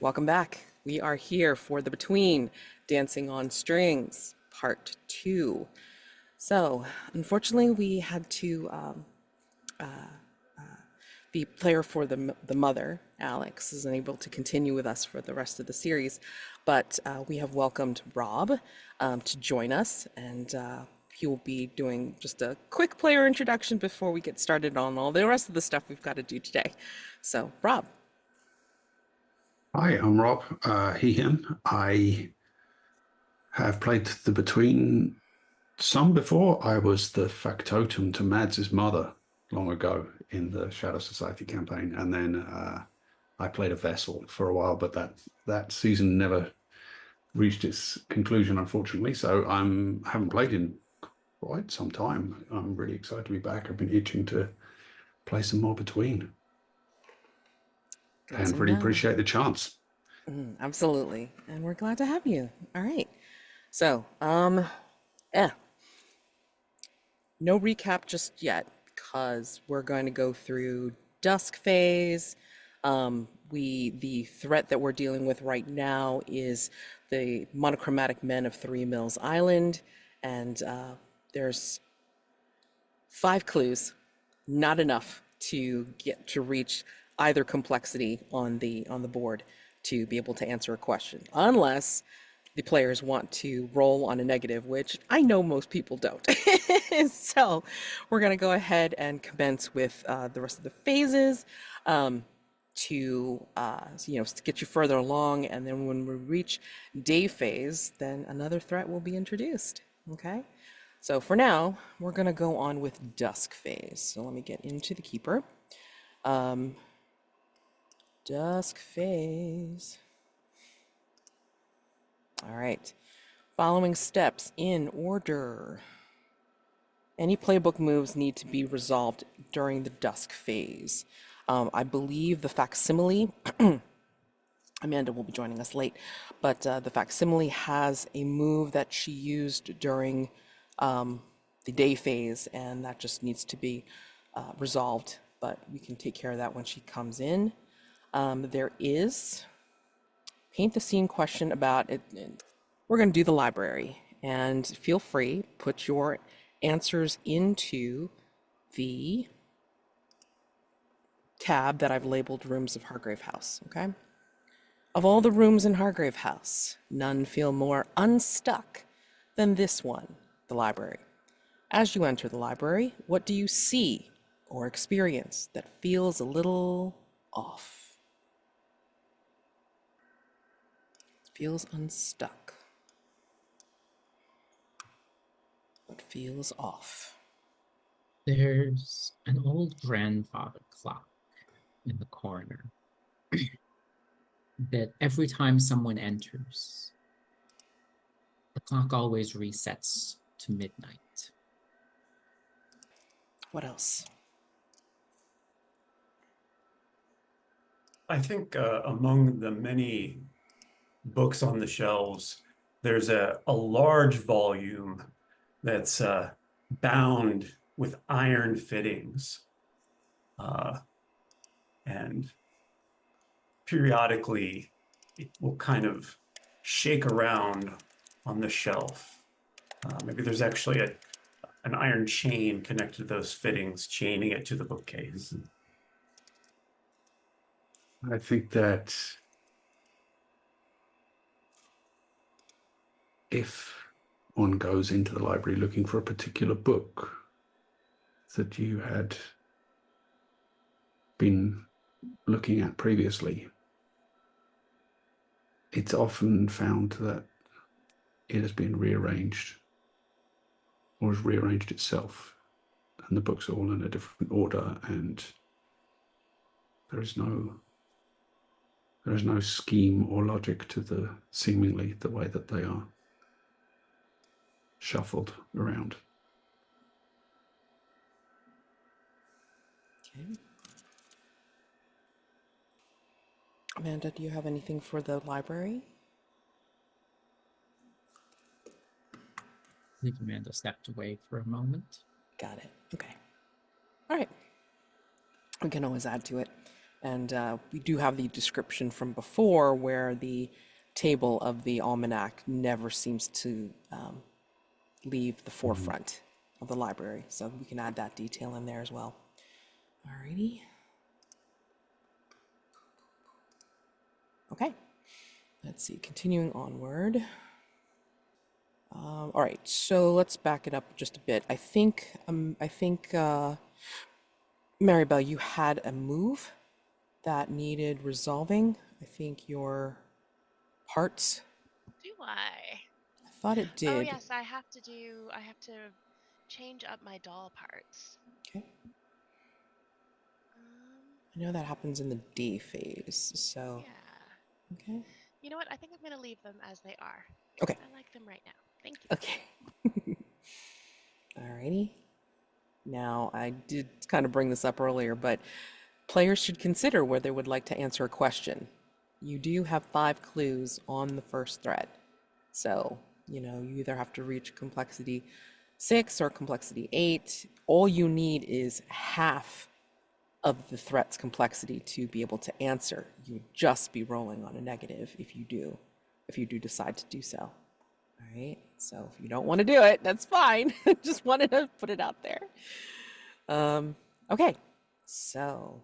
Welcome back. We are here for the Between Dancing on Strings, Part 2. So, unfortunately, we had to be player for the mother. Alex isn't able to continue with us for the rest of the series, but we have welcomed Rob to join us, and he will be doing just a quick player introduction before we get started on all the rest of the stuff we've got to do today. So, Rob. Hi, I'm Rob, he, him. I have played the Between some before. I was the factotum to Mads' mother long ago in the Shadow Society campaign, and then I played a vessel for a while, but that season never reached its conclusion, unfortunately. So I haven't played in quite some time. I'm really excited to be back. I've been itching to play some more Between, Good and to really know. appreciate the chance. Absolutely. And we're glad to have you. All right. So, yeah, no recap just yet because we're going to go through dusk phase. The threat that we're dealing with right now is the monochromatic men of Three Mills Island, and there's 5 clues, not enough to get to reach either complexity on the board to be able to answer a question, unless the players want to roll on a negative, which I know most people don't. So we're going to go ahead and commence with the rest of the phases to get you further along, and then when we reach day phase, then another threat will be introduced. Okay. So for now, we're going to go on with dusk phase. So let me get into the keeper. Dusk phase. All right. Following steps in order. Any playbook moves need to be resolved during the dusk phase. I believe the facsimile, Amanda will be joining us late, but the facsimile has a move that she used during the day phase, and that just needs to be resolved, but we can take care of that when she comes in. There is paint the scene question about it. We're going to do the library, and feel free, put your answers into the tab that I've labeled Rooms of Hargrave House, okay? Of all the rooms in Hargrave House, none feel more unstuck than this one, the library. As you enter the library, what do you see or experience that feels a little off? Feels unstuck. What feels off? There's an old grandfather clock in the corner that every time someone enters, the clock always resets to midnight. What else? I think among the many books on the shelves, there's a large volume that's bound with iron fittings. And periodically, it will kind of shake around on the shelf. Maybe there's actually an iron chain connected to those fittings, chaining it to the bookcase. I think that if one goes into the library looking for a particular book that you had been looking at previously, it's often found that it has been rearranged or has rearranged itself, and the books are all in a different order, and there is no scheme or logic to the way that they are shuffled around. Okay. Amanda, do you have anything for the library? I think Amanda stepped away for a moment. Got it. Okay. All right. We can always add to it. And we do have the description from before where the table of the Almanac never seems to leave the forefront of the library. So we can add that detail in there as well. Alrighty. Okay. Let's see, continuing onward. All right, so let's back it up just a bit. I think Marybelle, you had a move that needed resolving. I think your parts. Do I? I thought it Oh did. yes, I have to change up my doll parts. Okay. Um, I know that happens in the D phase, so yeah. okay. You know what? I think I'm gonna leave them as they are. Okay. I like them right now. Thank you. Okay. Alrighty. Now, I did kind of bring this up earlier, but players should consider whether they would like to answer a question. You do have 5 clues on the first thread. So, you either have to reach complexity 6 or complexity 8. All you need is half of the threat's complexity to be able to answer. You would just be rolling on a negative if you do decide to do so. All right, so if you don't want to do it, that's fine. Just wanted to put it out there. Okay, so,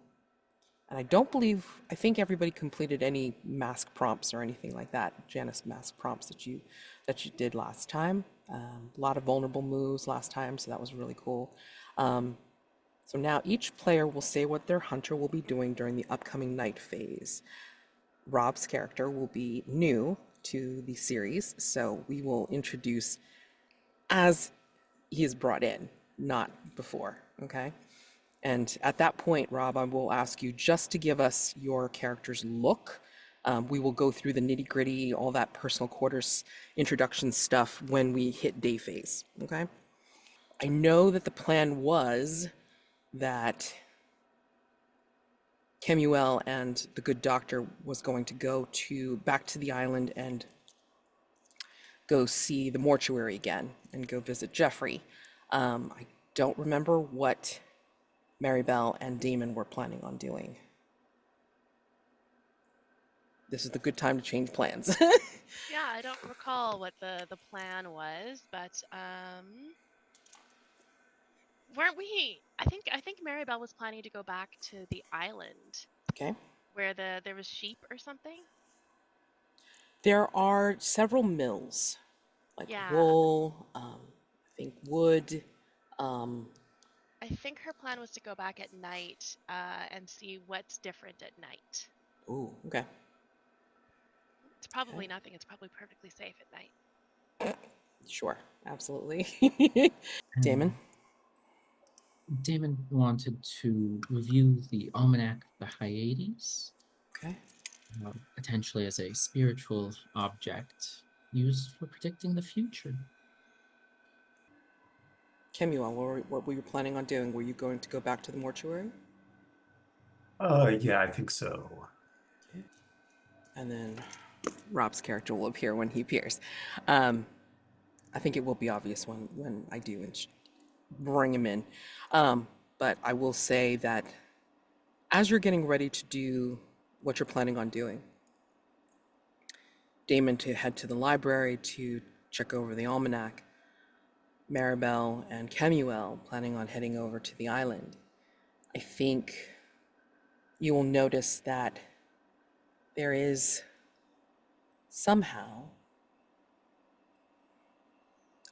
and I think everybody completed any mask prompts or anything like that, Janice mask prompts that you did last time. A lot of vulnerable moves last time, so that was really cool. So now each player will say what their hunter will be doing during the upcoming night phase. Rob's character will be new to the series, so we will introduce as he is brought in, not before, okay? And at that point, Rob, I will ask you just to give us your character's look. We will go through the nitty gritty, all that personal quarters introduction stuff when we hit day phase, okay? I know that the plan was that Kemuel and the good doctor was going to go back to the island and go see the mortuary again and go visit Jeffrey. I don't remember what Marybelle and Daymond were planning on doing. This is the good time to change plans. Yeah, I don't recall what the plan was, but weren't we? I think Marybelle was planning to go back to the island Okay. where there was sheep or something. There are several mills, like Yeah. wool, I think wood. I think her plan was to go back at night and see what's different at night. Ooh, okay. It's probably nothing. It's probably perfectly safe at night. Sure, absolutely. And Daymond? Daymond wanted to review the Almanac, the Hyades, Okay. potentially as a spiritual object used for predicting the future. Kemuel, what were you planning on doing? Were you going to go back to the mortuary? Yeah, I think so. And then Rob's character will appear when he appears. I think it will be obvious when I do and bring him in. But I will say that as you're getting ready to do what you're planning on doing, Daymond to head to the library to check over the almanac, Marybelle and Kemuel planning on heading over to the island. I think you will notice that there is somehow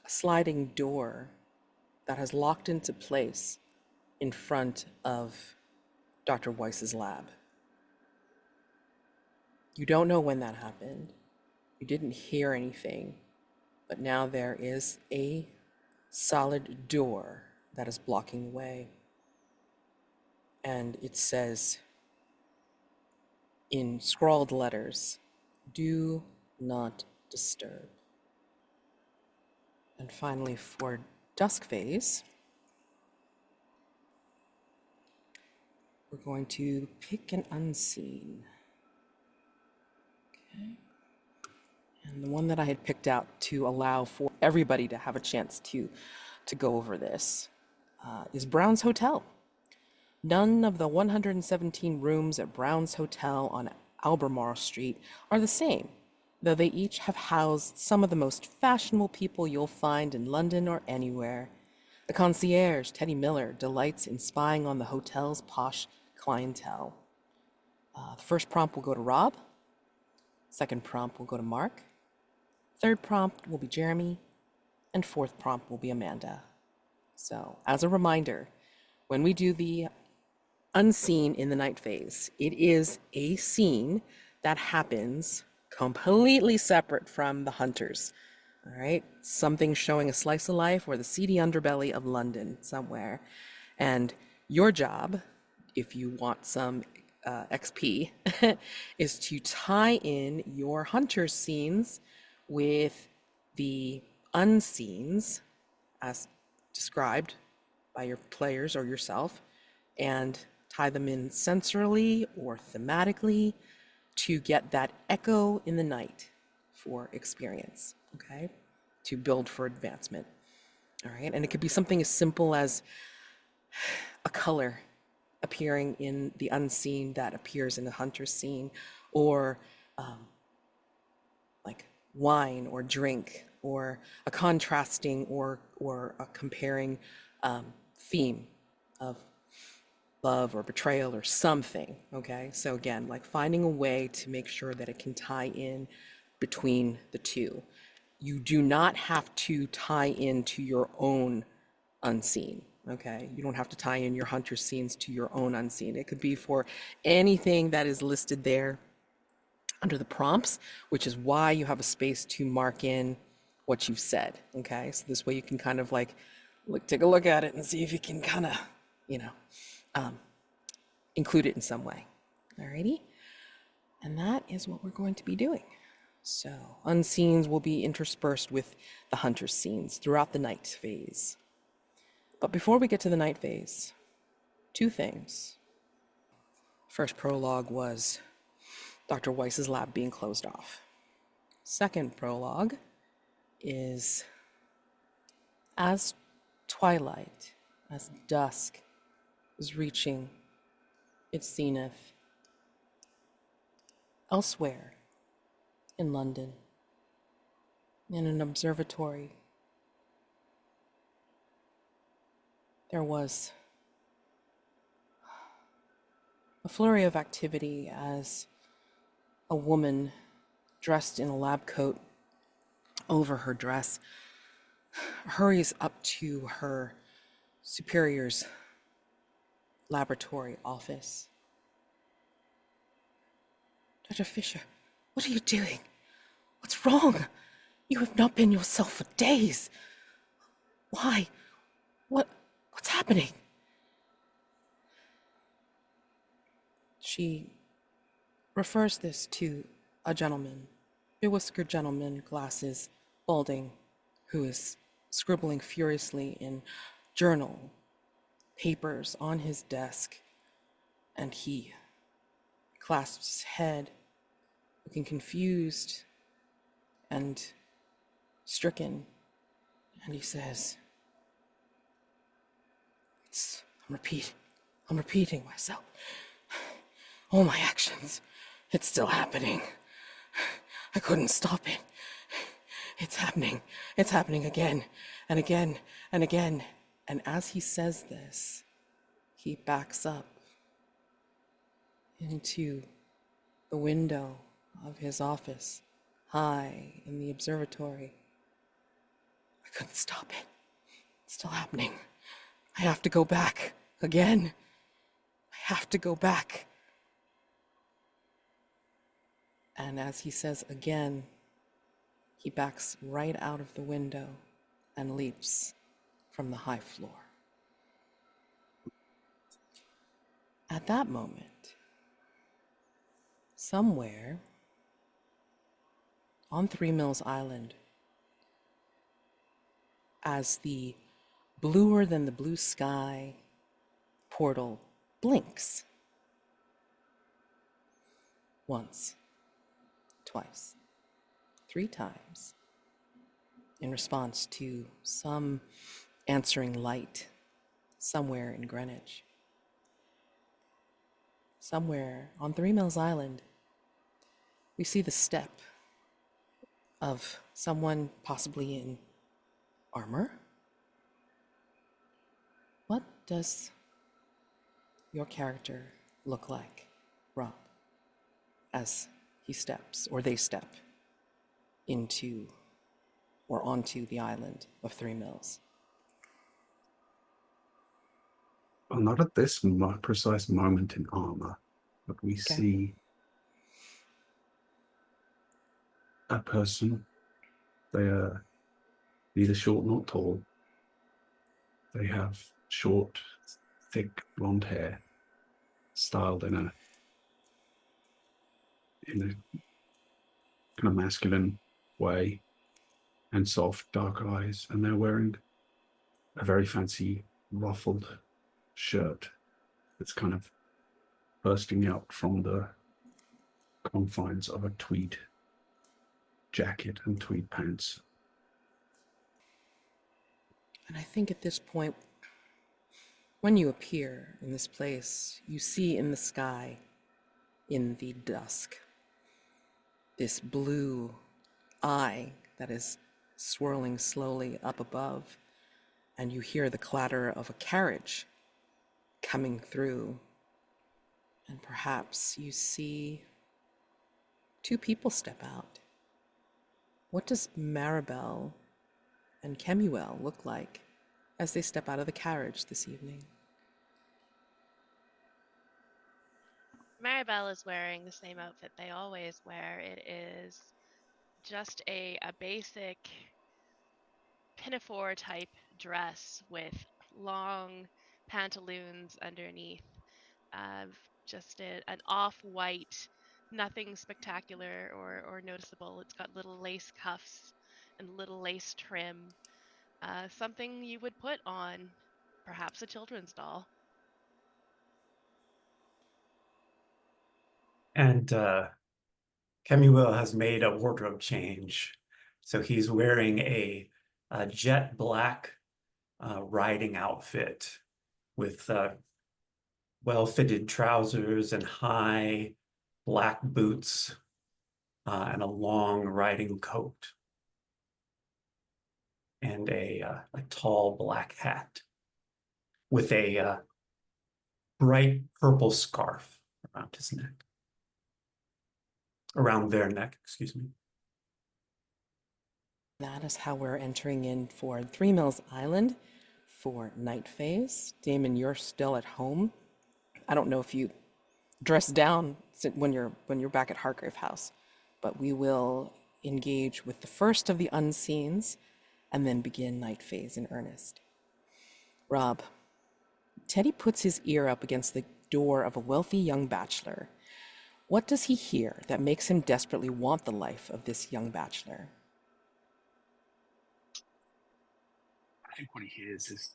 a sliding door that has locked into place in front of Dr. Weiss's lab. You don't know when that happened. You didn't hear anything, but now there is a solid door that is blocking the way. And it says in scrawled letters, "Do not disturb." And finally, for dusk phase, we're going to pick an unseen. Okay. And the one that I had picked out to allow for everybody to have a chance to go over this is Brown's Hotel. None of the 117 rooms at Brown's Hotel on Albemarle Street are the same, though they each have housed some of the most fashionable people you'll find in London or anywhere. The concierge, Teddy Miller, delights in spying on the hotel's posh clientele. The first prompt will go to Rob. Second prompt will go to Mark. Third prompt will be Jeremy. And fourth prompt will be Amanda. So, as a reminder, when we do the unseen in the night phase, it is a scene that happens completely separate from the hunters. All right, something showing a slice of life or the seedy underbelly of London somewhere. And your job, if you want some XP, is to tie in your hunter scenes with the unseens as described by your players or yourself, and tie them in sensorily or thematically to get that echo in the night for experience, okay? To build for advancement, all right? And it could be something as simple as a color appearing in the unseen that appears in the hunter scene, or like wine or drink, or a contrasting or a comparing theme of love or betrayal or something, okay? So again, like finding a way to make sure that it can tie in between the two. You do not have to tie into your own unseen, okay? You don't have to tie in your hunter scenes to your own unseen. It could be for anything that is listed there under the prompts, which is why you have a space to mark in what you've said, okay? So this way you can kind of like take a look at it and see if you can kind of, include it in some way. Alrighty? And that is what we're going to be doing. So unseens will be interspersed with the hunter scenes throughout the night phase. But before we get to the night phase, two things. First prologue was Dr. Weiss's lab being closed off. Second prologue is as twilight, as dusk is reaching its zenith elsewhere in London, in an observatory, there was a flurry of activity as a woman dressed in a lab coat over her dress hurries up to her superior's laboratory office. Dr. Fisher, what are you doing? What's wrong? You have not been yourself for days. Why? What's happening? She refers this to a gentleman, a whiskered gentleman, glasses, balding, who is scribbling furiously in journal papers on his desk, and he clasps his head, looking confused and stricken, and he says, I'm repeating myself. All my actions, it's still happening. I couldn't stop it. It's happening again and again and again. And as he says this, he backs up into the window of his office, high in the observatory. I couldn't stop it. It's still happening. I have to go back again. I have to go back. And as he says again, he backs right out of the window and leaps from the high floor. At that moment, somewhere on Three Mills Island, as the bluer than the blue sky portal blinks, once, twice, 3 times, in response to some answering light somewhere in Greenwich, somewhere on Three Mills Island, we see the step of someone possibly in armor. What does your character look like, Rob, as he steps, or they step, into or onto the island of Three Mills? Well, not at this precise moment in armor, but we see a person. They are neither short nor tall. They have short, thick blonde hair, styled in a kind of masculine way, and soft dark eyes, and they're wearing a very fancy ruffled shirt that's kind of bursting out from the confines of a tweed jacket and tweed pants. And I think at this point, when you appear in this place, you see in the sky, in the dusk, this blue eye that is swirling slowly up above, and you hear the clatter of a carriage coming through, and perhaps you see two people step out. What does Marybelle and Kemuel look like as they step out of the carriage this evening? Marybelle is wearing the same outfit they always wear. It is just a basic pinafore type dress with long pantaloons underneath. Just an off-white, nothing spectacular or noticeable. It's got little lace cuffs and little lace trim. Something you would put on perhaps a children's doll. And Kemuel has made a wardrobe change. So he's wearing a jet black riding outfit with well-fitted trousers and high black boots and a long riding coat and a tall black hat with a bright purple scarf around his neck. Around their neck, excuse me. That is how we're entering in for Three Mills Island for night phase. Daymond, you're still at home. I don't know if you dress down when you're back at Hargrave House, but we will engage with the first of the unseens and then begin night phase in earnest. Rob, Teddy puts his ear up against the door of a wealthy young bachelor. What does he hear that makes him desperately want the life of this young bachelor? I think what he hears is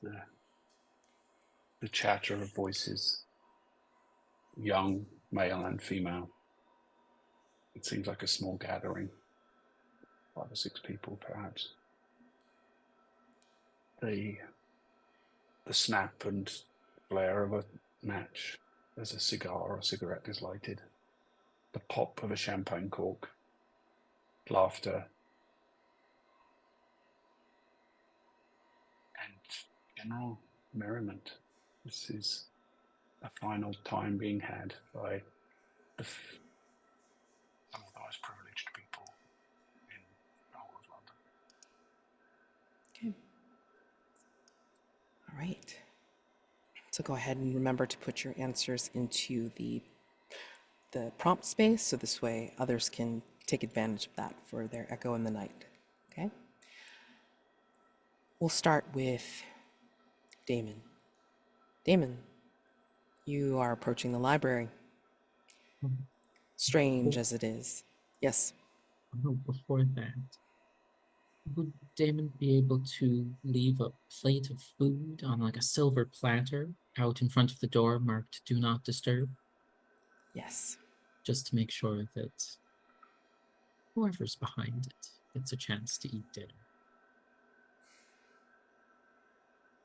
the chatter of voices, young, male and female. It seems like a small gathering, 5 or 6 people perhaps. The snap and flare of a match as a cigar or a cigarette is lighted, the pop of a champagne cork, laughter, and general merriment. This is a final time being had by some of the most privileged people in the whole of London. Okay. All right. So go ahead and remember to put your answers into the prompt space, so this way others can take advantage of that for their echo in the night. Okay? We'll start with Daymond. Daymond, you are approaching the library. Strange as it is. Yes. Oh, before that, would Damon be able to leave a plate of food on like a silver platter out in front of the door marked "Do Not Disturb"? Yes. Just to make sure that whoever's behind it gets a chance to eat dinner.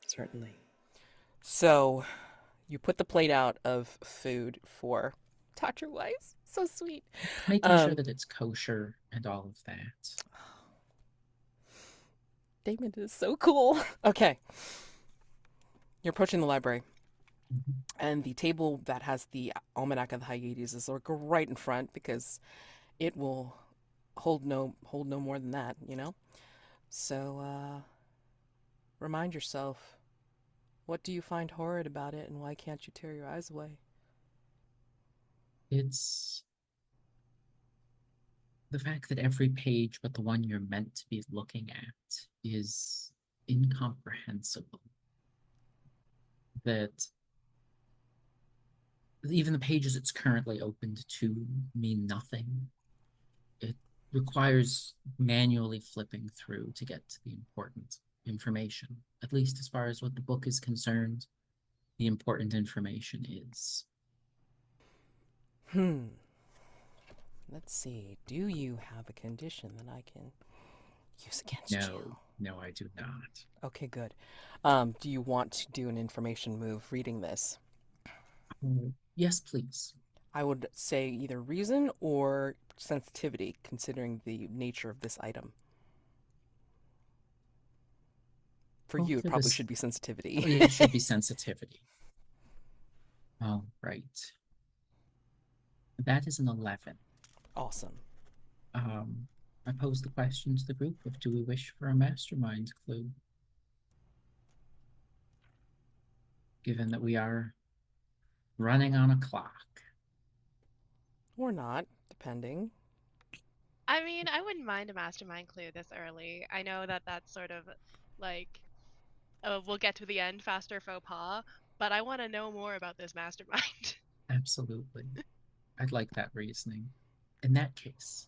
Certainly. So You put the plate out of food for Dr. Weiss. So sweet. Making sure that it's kosher and all of that. Daymond is so cool. Okay. You're approaching the library, and the table that has the Almanac of the Hyades is like right in front because it will hold no more than that, you know? So, remind yourself, what do you find horrid about it, and why can't you tear your eyes away? It's the fact that every page but the one you're meant to be looking at is incomprehensible. That even the pages it's currently opened to mean nothing. It requires manually flipping through to get to the important information, at least as far as what the book is concerned, the important information is. Let's see. Do you have a condition that I can use against you? No, I do not. Okay, good. Do you want to do an information move reading this? Yes, please. I would say either reason or sensitivity, considering the nature of this item. For you, it probably should be sensitivity. Oh, yeah, it should be sensitivity. All right. That is an 11. Awesome. I pose the question to the group of, do we wish for a mastermind clue? Given that we are running on a clock. Or not, depending. I mean, I wouldn't mind a mastermind clue this early. I know that that's sort of like, we'll get to the end faster faux pas, but I want to know more about this mastermind. Absolutely. I'd like that reasoning. In that case,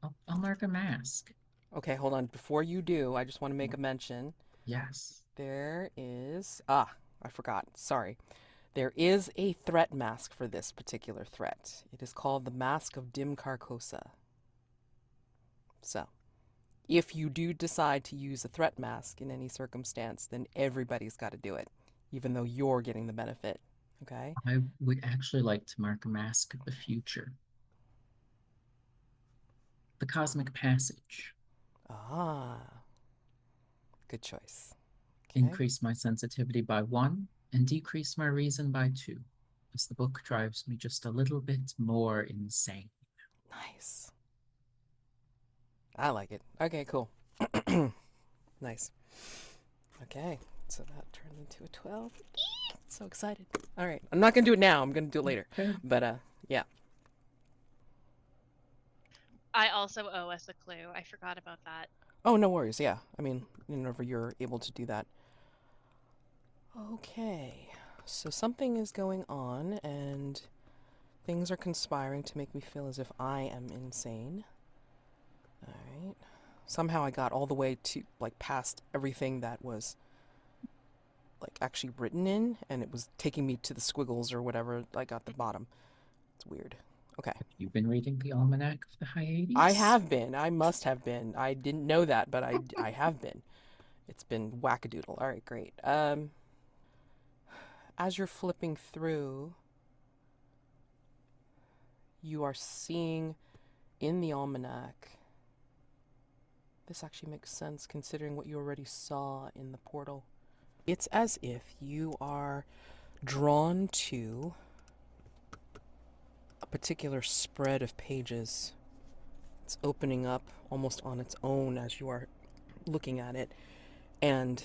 I'll mark a mask. Okay, hold on. Before you do, I just want to make a mention. Yes. There is... I forgot. Sorry. There is a threat mask for this particular threat. It is called the Mask of Dim Carcosa. So, if you do decide to use a threat mask in any circumstance, then everybody's got to do it, even though you're getting the benefit. Okay? I would actually like to mark a mask of the future. The Cosmic Passage. Good choice. Okay. Increase my sensitivity by 1 and decrease my reason by 2, as the book drives me just a little bit more insane. Nice. I like it. Okay, cool. Nice. Okay, so that turned into a 12. So excited. All right, I'm not going to do it now. I'm going to do it later. Okay. But, yeah. I also owe us a clue. I forgot about that. Oh, no worries. Yeah. I mean, whenever you're able to do that. Okay. So something is going on, and things are conspiring to make me feel as if I am insane. All right. Somehow I got all the way to, like, past everything that was, like, actually written in, and it was taking me to the squiggles or whatever, like, at the bottom. It's weird. Okay. Have you been reading the Almanac of the Hyades? I have been. I must have been. I didn't know that, but I have been. It's been wackadoodle. All right, great. As you're flipping through, you are seeing in the Almanac... This actually makes sense considering what you already saw in the portal. It's as if you are drawn to a particular spread of pages. It's opening up almost on its own as you are looking at it. And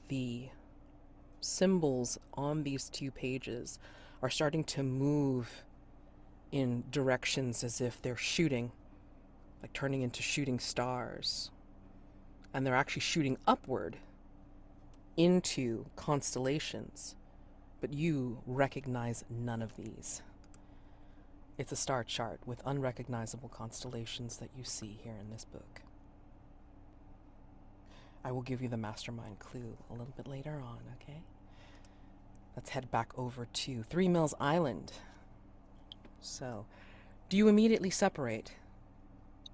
the symbols on these 2 pages are starting to move in directions as if they're shooting, like turning into shooting stars. And they're actually shooting upward into constellations, but you recognize none of these. It's a star chart with unrecognizable constellations that you see here in this book. I will give you the mastermind clue a little bit later on, okay? Let's head back over to 3 Mills Island. So, do you immediately separate?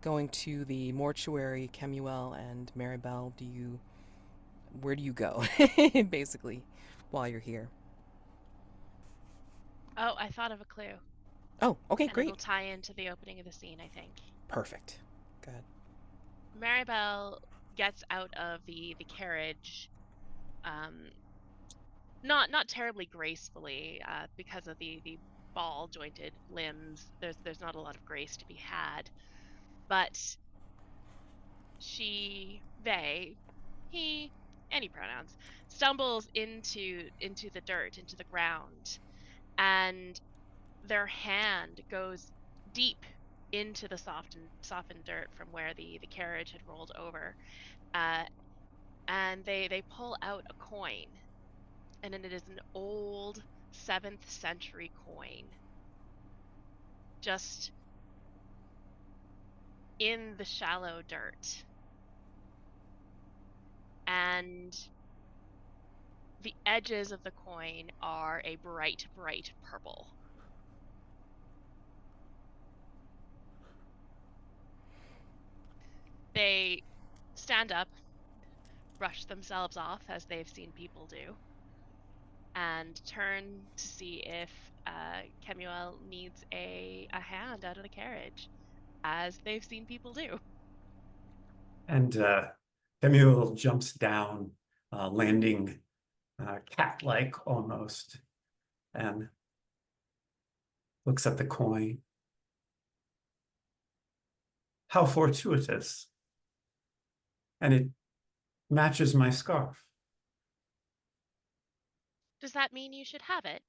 Going to the mortuary, Kemuel and Marybelle, where do you go, basically, while you're here? Oh, I thought of a clue. Oh, okay, And great. it'll tie into the opening of the scene, I think. Perfect. Good. Marybelle gets out of the carriage, um, not terribly gracefully, because of the ball jointed limbs. There's not a lot of grace to be had, but they, he, any pronouns, stumbles into the dirt, into the ground, and their hand goes deep into the softened dirt from where the carriage had rolled over, uh, and they pull out a coin, and it is an old 7th century coin, just in the shallow dirt, and the edges of the coin are a bright, bright purple. They stand up, brush themselves off as they've seen people do, and turn to see if Kemuel needs a hand out of the carriage, as they've seen people do. And Kemuel jumps down, landing cat-like almost, and looks at the coin. How fortuitous. And it matches my scarf. Does that mean you should have it?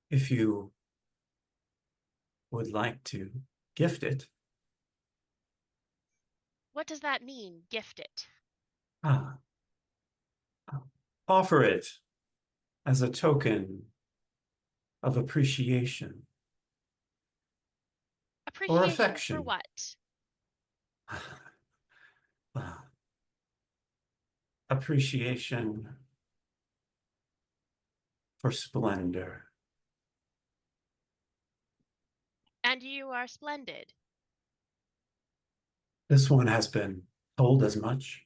If you would like to gift it. What does that mean, gift it? Ah, offer it as a token of appreciation or Appreciation for affection. what? Appreciation for splendor. And you are splendid. This one has been told as much.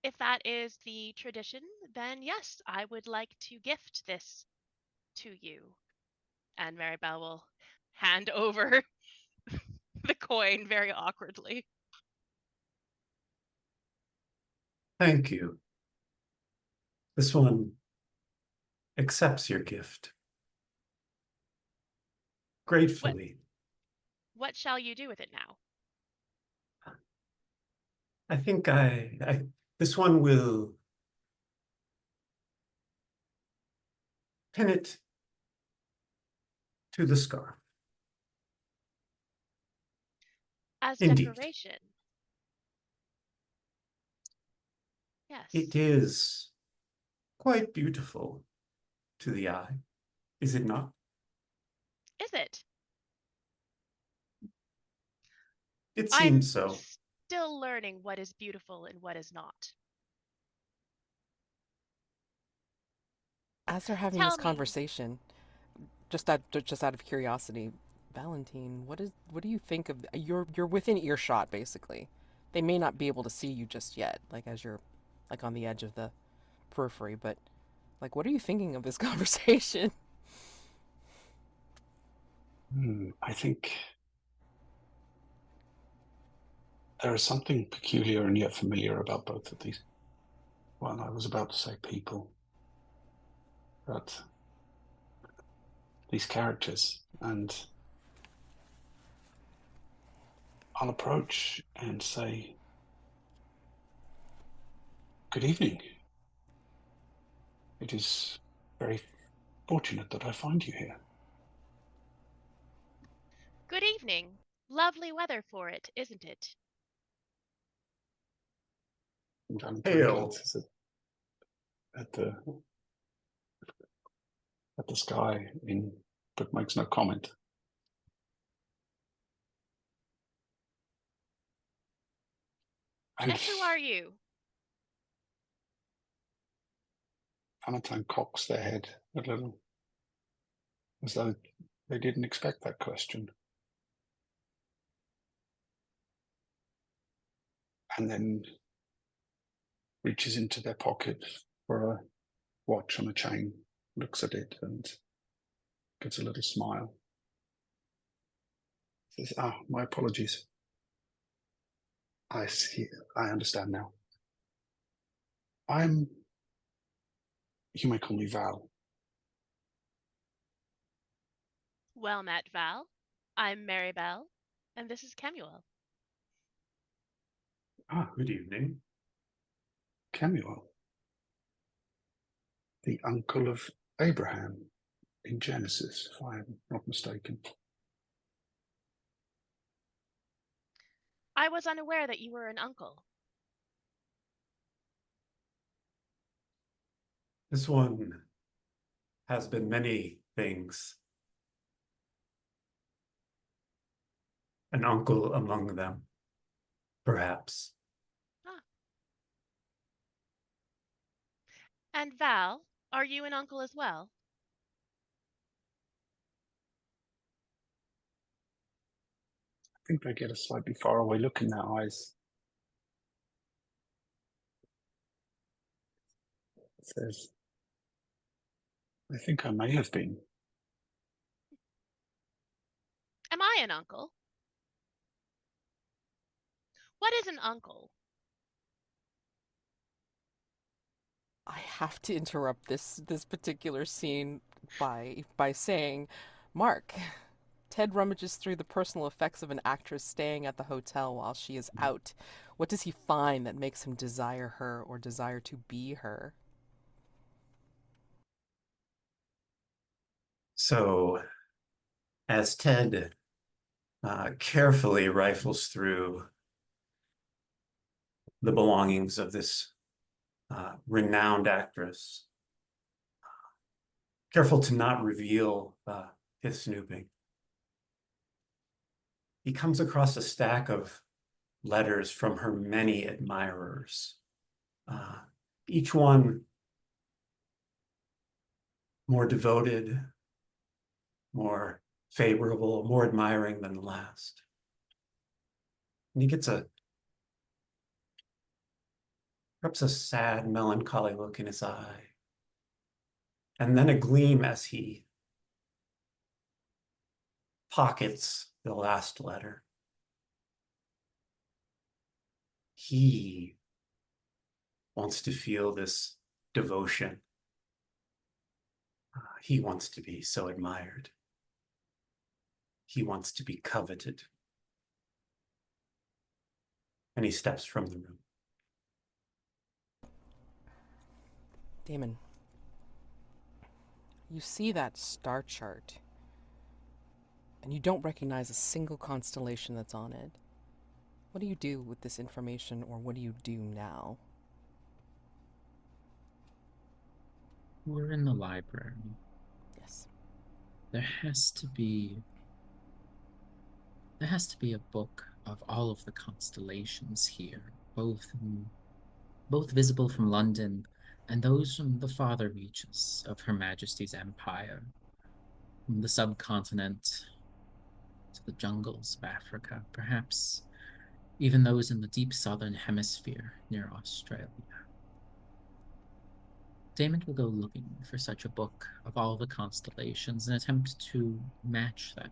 If that is the tradition, then yes, I would like to gift this to you. And Marybelle will hand over the coin very awkwardly. Thank you. This one accepts your gift. Gratefully. What shall you do with it now? I think this one will pin it to the scarf. As Indeed. decoration. Yes. It is quite beautiful to the eye, is it not? Is it? It I'm seems so. still learning what is beautiful and what is not. As they're having Tell this me, conversation, just out of curiosity, Valentine, what do you think of you're within earshot basically. They may not be able to see you just yet, like as you're like on the edge of the periphery, but like what are you thinking of this conversation? I think there is something peculiar and yet familiar about both of these. Well, I was about to say people, but these characters, and I'll approach and say, "Good evening. It is very fortunate that I find you here." good evening. Lovely weather for it, isn't it? And Valentine Hail. glances at the sky but makes no comment. And who are you? Valentine cocks their head a little, as though they didn't expect that question. And then reaches into their pocket for a watch on a chain, looks at it and gives a little smile. Says, my apologies. I see, I understand now. You may call me Val. Well met, Val. I'm Marybelle, and this is Kemuel. Good evening. Kemuel, the uncle of Abraham in Genesis, if I am not mistaken. I was unaware that you were an uncle. This one has been many things. An uncle among them, perhaps. Ah. And Val, are you an uncle as well? I think they get a slightly far away look in their eyes. It says, I think I may have been. Am I an uncle? What is an uncle? I have to interrupt this particular scene by saying, Mark, Ted rummages through the personal effects of an actress staying at the hotel while she is out. What does he find that makes him desire her or desire to be her? So, as Ted carefully rifles through the belongings of this renowned actress, careful to not reveal his snooping, he comes across a stack of letters from her many admirers, each one more devoted, more favorable, more admiring than the last. And he gets perhaps a sad, melancholy look in his eye, and then a gleam as he pockets the last letter. He wants to feel this devotion. He wants to be so admired. He wants to be coveted. And he steps from the room. Daymond, you see that star chart, and you don't recognize a single constellation that's on it. What do you do with this information, or what do you do now? We're in the library. Yes. There has to be a book of all of the constellations here, both visible from London and those from the farther reaches of Her Majesty's Empire, from the subcontinent to the jungles of Africa, perhaps even those in the deep southern hemisphere near Australia. Daymond will go looking for such a book of all the constellations and attempt to match that.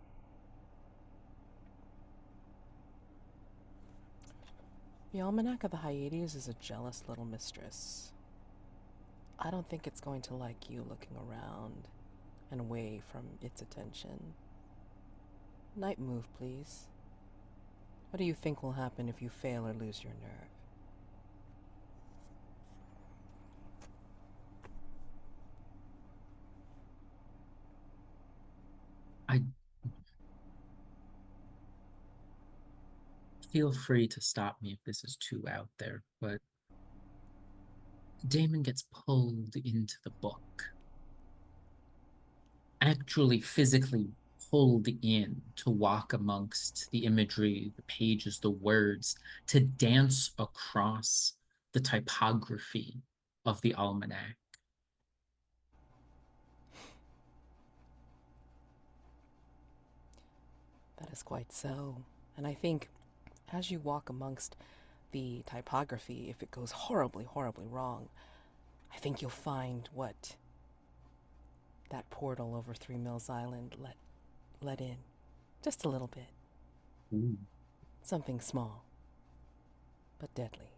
The Almanac of the Hyades is a jealous little mistress. I don't think it's going to like you looking around and away from its attention. Night move, please. What do you think will happen if you fail or lose your nerve? I feel free to stop me if this is too out there, but Daymond gets pulled into the book, actually physically pulled in to walk amongst the imagery, the pages, the words, to dance across the typography of the Almanac. That is quite so. And I think as you walk amongst the typography, if it goes horribly, horribly wrong, I think you'll find what that portal over 3 Mills Island let in. Just a little bit. Mm. Something small, but deadly.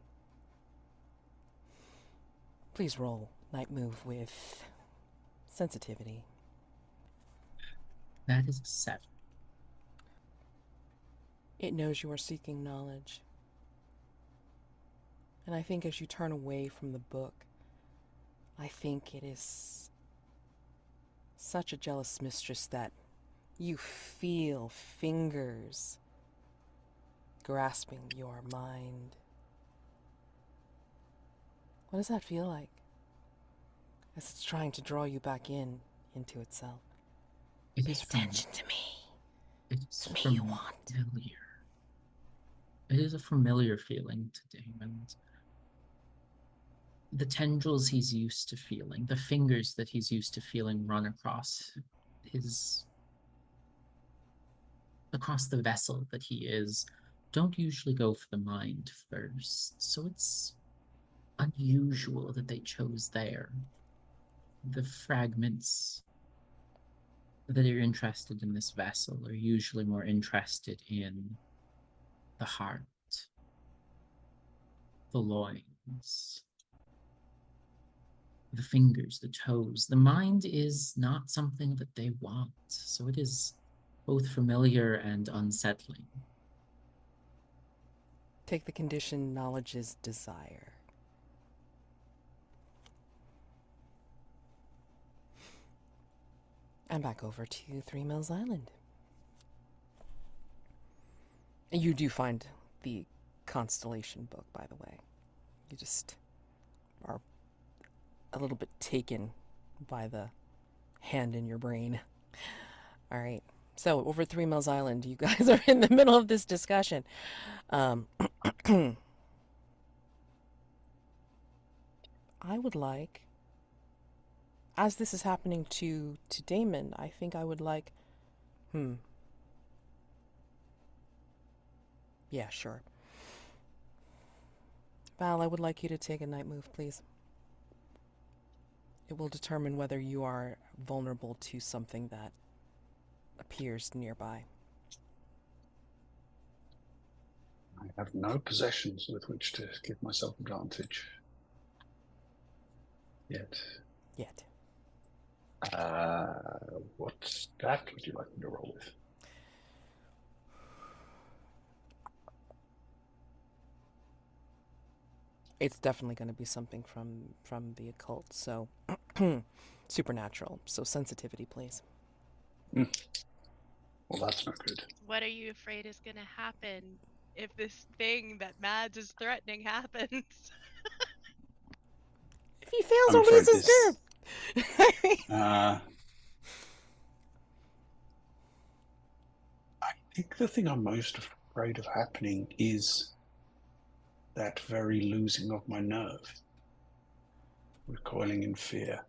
Please roll night move with sensitivity. That is a 7. It knows you are seeking knowledge. And I think as you turn away from the book, I think it is such a jealous mistress that you feel fingers grasping your mind. What does that feel like? As it's trying to draw you back into itself. It Pay is attention to me. It's It's me you want. familiar. It is a familiar feeling to Daymond. The tendrils he's used to feeling, the fingers that he's used to feeling run across the vessel that he is, don't usually go for the mind first. So it's unusual that they chose there. The fragments that are interested in this vessel are usually more interested in the heart, the loins, the fingers, the toes. The mind is not something that they want, so it is both familiar and unsettling. Take the condition knowledge is desire. And back over to 3 Mills Island. You do find the constellation book, by the way. You just are a little bit taken by the hand in your brain. All right. So, over 3 Mills Island, you guys are in the middle of this discussion. I would like, as this is happening to Daymond, I think I would like, yeah, sure. Val, I would like you to take a night move, please. It will determine whether you are vulnerable to something that appears nearby. I have no possessions with which to give myself advantage. Yet. What stat would you like me to roll with? It's definitely going to be something from the occult, so supernatural. So sensitivity, please. Well, that's not good. What are you afraid is going to happen if this thing that Mads is threatening happens? If he fails I'm or afraid loses this- nerve. I think the thing I'm most afraid of happening is that very losing of my nerve, recoiling in fear,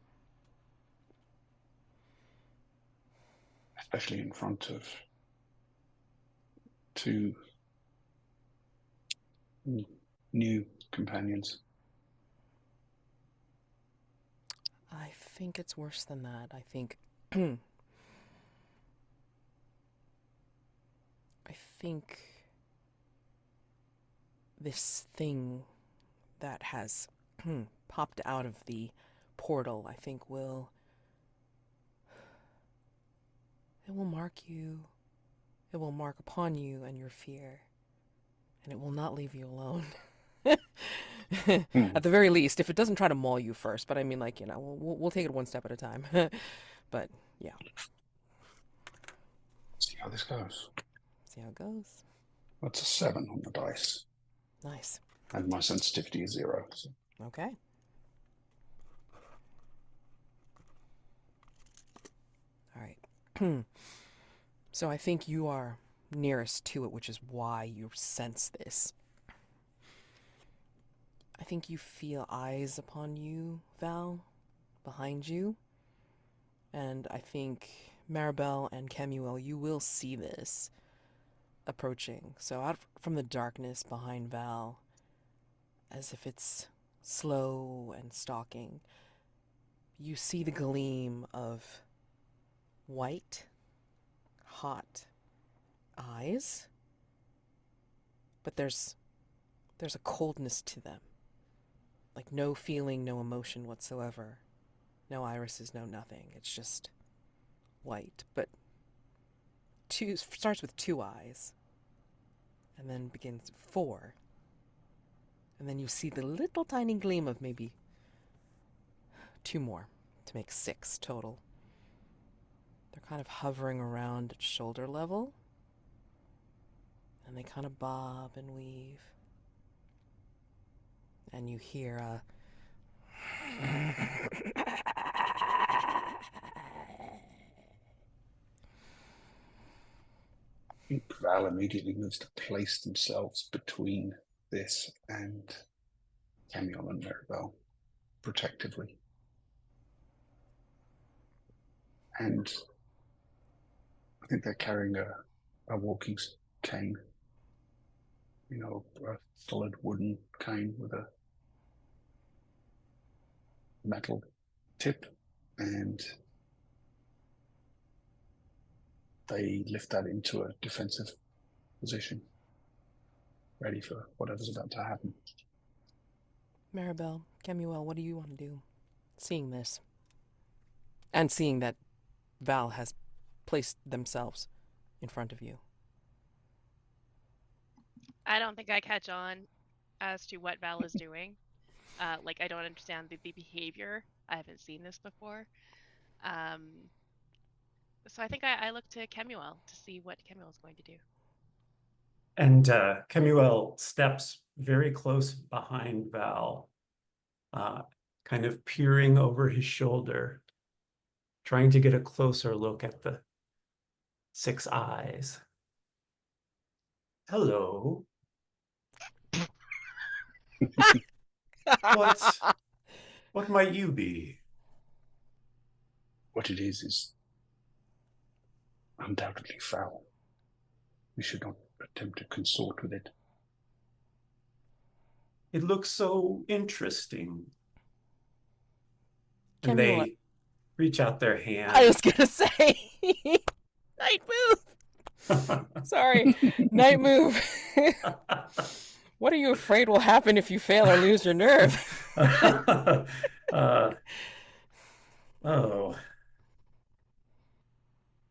especially in front of 2 new companions. I think it's worse than that. I think this thing that has popped out of the portal, I think it will mark you. It will mark upon you and your fear, and it will not leave you alone. At the very least, if it doesn't try to maul you first, but I mean, like, we'll take it one step at a time. But yeah, See how this goes. see how it goes. That's a 7 on the dice, Nice. and my sensitivity is 0. So. Okay. All right. So I think you are nearest to it, which is why you sense this. I think you feel eyes upon you, Val, behind you. And I think Marybelle and Kemuel, you will see this approaching. So out from the darkness behind Val, as if it's slow and stalking, you see the gleam of white, hot eyes, but there's a coldness to them. Like no feeling, no emotion whatsoever. No irises, no nothing. It's just white, but starts with 2 eyes, and then begins 4. And then you see the little tiny gleam of maybe 2 more to make 6 total. They're kind of hovering around at shoulder level, and they kind of bob and weave. And you hear a I think Val immediately moves to place themselves between this and Kemuel and Marybelle, protectively. And I think they're carrying a walking cane, a solid wooden cane with a metal tip, and they lift that into a defensive position, ready for whatever's about to happen. Marybelle, Kemuel, what do you want to do? Seeing this, and seeing that Val has placed themselves in front of you. I don't think I catch on as to what Val is doing. Like, I don't understand the behavior. I haven't seen this before. So I think I look to Kemuel to see what Kemuel is going to do. And Kemuel steps very close behind Val, kind of peering over his shoulder, trying to get a closer look at the 6 eyes. Hello. What might you be? What it is undoubtedly foul. We should not attempt to consort with it. It looks so interesting. And Kemuel, they reach out their hand. I was gonna say, night move. Sorry, night move. What are you afraid will happen if you fail or lose your nerve? Oh.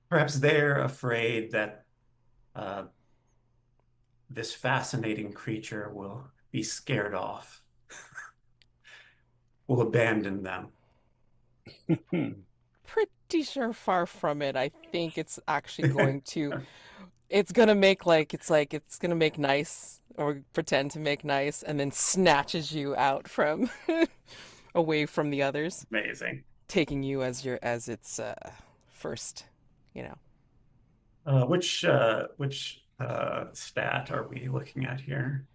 Perhaps they're afraid that this fascinating creature will be scared off, will abandon them. Pretty sure far from it. I think it's actually going to, it's gonna make it's gonna make nice or pretend to make nice and then snatches you out from away from the others, Amazing. taking you as its first, Which stat are we looking at here?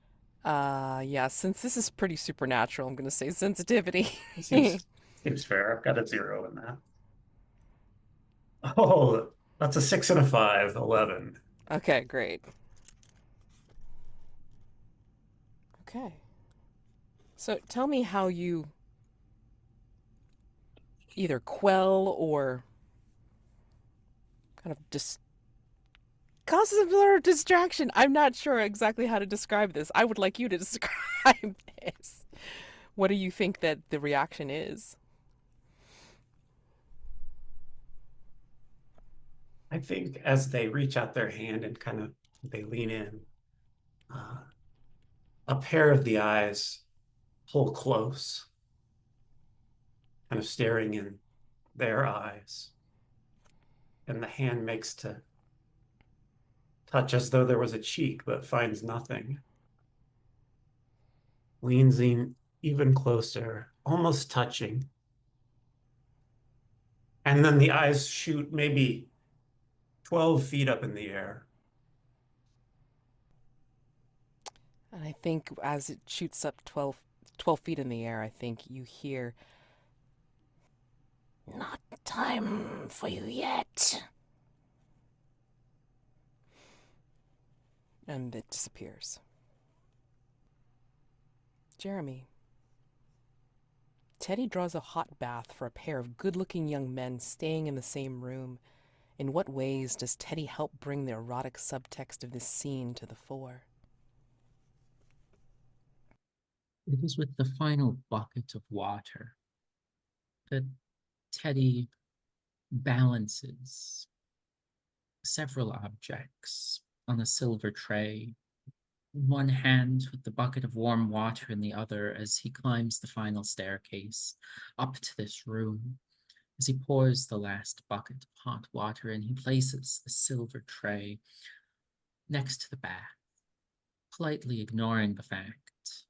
Yeah, since this is pretty supernatural, I'm gonna say sensitivity. Seems fair. I've got a 0 in that. Oh, that's a 6 and a 5, 11. Okay, great. Okay. So tell me how you either quell or kind of causes a sort of distraction. I'm not sure exactly how to describe this. I would like you to describe this. What do you think that the reaction is? I think as they reach out their hand and kind of they lean in, a pair of the eyes pull close, kind of staring in their eyes. And the hand makes to touch as though there was a cheek, but finds nothing. Leans in even closer, almost touching. And then the eyes shoot maybe 12 feet up in the air. And I think as it shoots up 12 feet in the air, I think you hear, "Not time for you yet." And it disappears. Jeremy. Teddy draws a hot bath for a pair of good-looking young men staying in the same room. In what ways does Teddy help bring the erotic subtext of this scene to the fore? It is with the final bucket of water that Teddy balances several objects on a silver tray, one hand with the bucket of warm water in the other as he climbs the final staircase up to this room. As he pours the last bucket of hot water in, he places the silver tray next to the bath, politely ignoring the fact.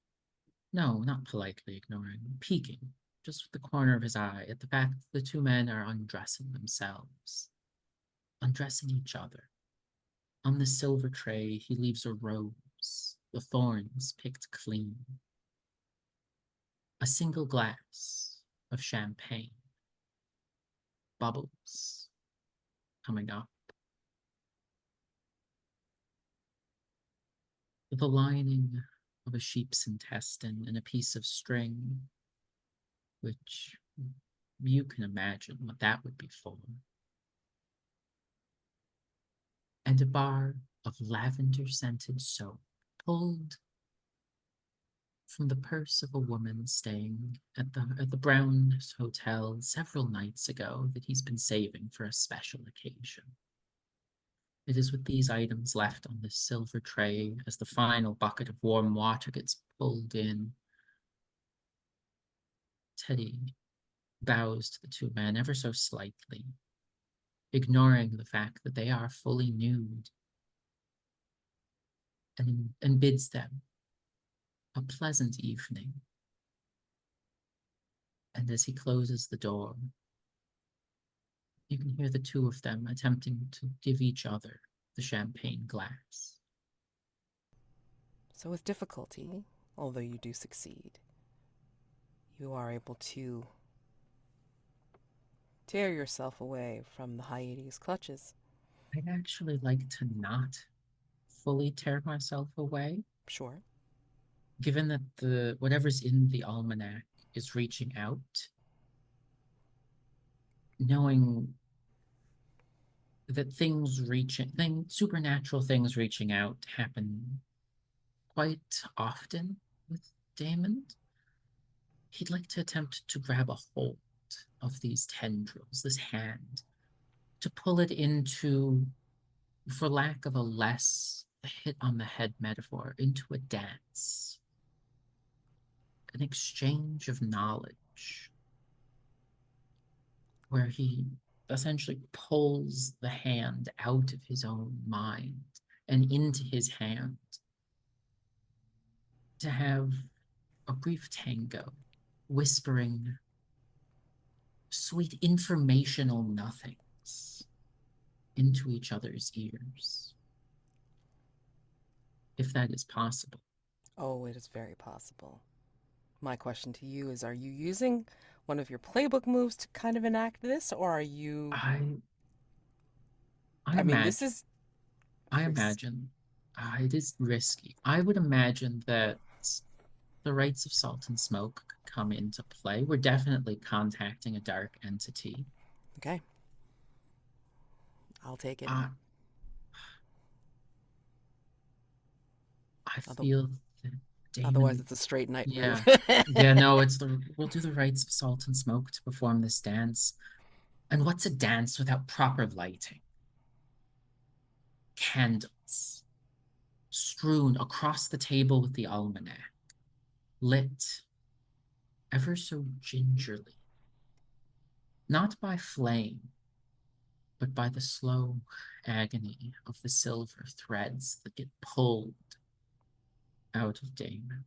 No, not politely ignoring, peeking, just with the corner of his eye, at the fact that the two men are undressing themselves, undressing each other. On the silver tray, he leaves a rose, the thorns picked clean. A single glass of champagne. Bubbles coming up. With a lining of a sheep's intestine and a piece of string, which you can imagine what that would be for. And a bar of lavender-scented soap pulled from the purse of a woman staying at the Brown Hotel several nights ago that he's been saving for a special occasion. It is with these items left on this silver tray as the final bucket of warm water gets pulled in. Teddy bows to the two men ever so slightly, ignoring the fact that they are fully nude, and bids them a pleasant evening. And as he closes the door, you can hear the two of them attempting to give each other the champagne glass. So with difficulty, although you do succeed, you are able to tear yourself away from the Hyades' clutches. I'd actually like to not fully tear myself away, Sure. given that the whatever's in the Almanac is reaching out, knowing that supernatural things reaching out happen quite often with Daymond. He'd like to attempt to grab a hold of these tendrils, this hand, to pull it into, for lack of a less hit on the head metaphor, into a dance, an exchange of knowledge, where he essentially pulls the hand out of his own mind and into his hand to have a brief tango, whispering sweet informational nothings into each other's ears, if that is possible. Oh, it is very possible. My question to you is, are you using one of your playbook moves to kind of enact this, or are you... I mean, this is... imagine it is risky. I would imagine that the rites of salt and smoke could come into play. We're definitely contacting a dark entity. Okay. I'll take it. I feel that Daymond, Otherwise, it's a straight night yeah. move. Yeah, no, we'll do the rites of salt and smoke to perform this dance. And what's a dance without proper lighting? Candles strewn across the table with the almanac, lit ever so gingerly, not by flame, but by the slow agony of the silver threads that get pulled out of Daymond.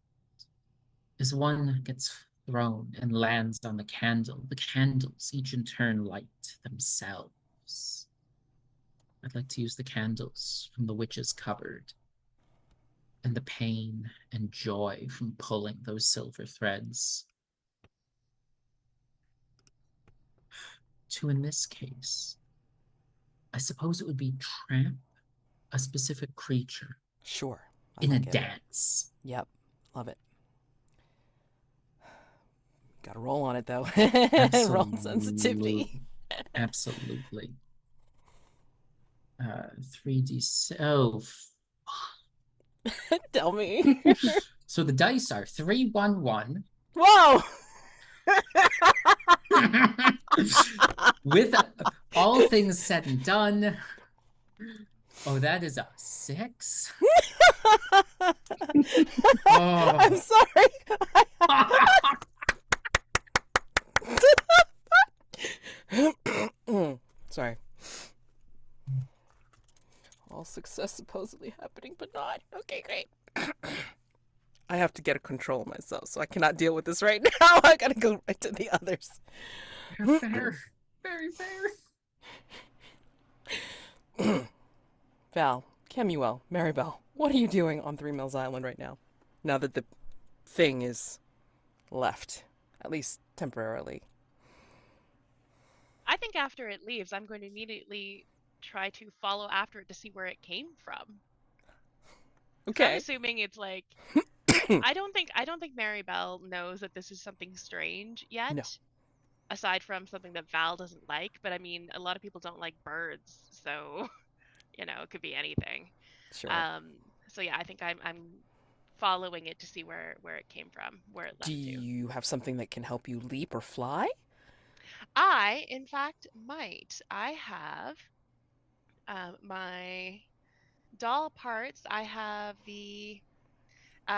As one gets thrown and lands on the candles each in turn light themselves. I'd like to use the candles from the witch's cupboard and the pain and joy from pulling those silver threads to, in this case, I suppose it would be trap a specific creature Sure. I in a like it. dance. Yep. Love it. Gotta roll on it though. Roll sensitivity. Absolutely. 3d. Oh, Tell me. so the dice are 3, 1, 1. Whoa! With all things said and done. Oh, that is a 6. I'm sorry. Sorry. All success supposedly happening, but not. Okay, great. I have to get a control of myself, so I cannot deal with this right now. I gotta go right to the others. Fair. Very fair. Val, Kemuel, Marybelle, what are you doing on 3 Mills Island right now? Now that the thing is left, at least temporarily. I think after it leaves, I'm going to immediately try to follow after it to see where it came from. So I'm Okay. assuming it's like I don't think Marybelle knows that this is something strange yet. No. Aside from something that Val doesn't like, but I mean a lot of people don't like birds, so you know, it could be anything. Sure. So yeah, I think I'm following it to see where it came from, where it left Do to. you have something that can help you leap or fly? I, in fact, might. I have my doll parts. I have the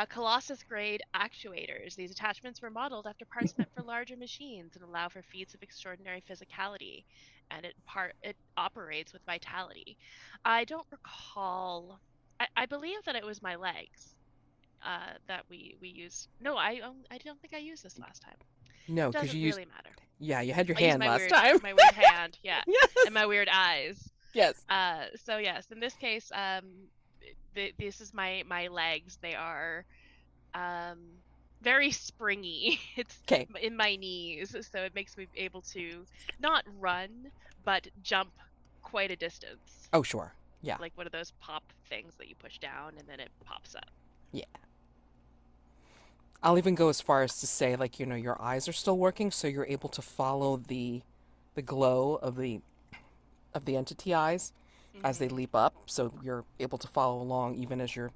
Colossus grade actuators. These attachments were modeled after parts meant for larger machines and allow for feats of extraordinary physicality, and it operates with vitality. I don't recall. I believe that it was my legs that we used. No, I don't think I used this last time. No, because Doesn't you used. really matter. Yeah, you had your I used hand my last weird, time. my weird hand, yeah, Yes. and my weird eyes. Yes. So yes, in this case, this is my legs. They are very springy. It's Okay. in my knees, so it makes me able to not run, but jump quite a distance. Oh, sure. Yeah. Like one of those pop things that you push down and then it pops up. Yeah. I'll even go as far as to say, like, you know, your eyes are still working, so you're able to follow the glow of the entity eyes as they leap up, so you're able to follow along even as you're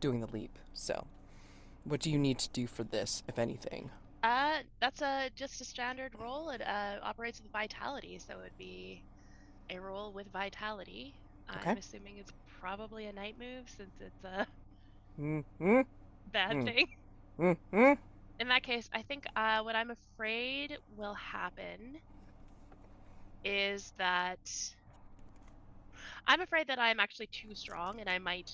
doing the leap. So, what do you need to do for this, if anything? That's just a standard roll. It operates with vitality, so it'd be a roll with vitality. Okay. I'm assuming it's probably a night move since it's a Mm-hmm. bad thing. Mm-hmm. In that case, I think what I'm afraid will happen is that I'm afraid that I'm actually too strong and I might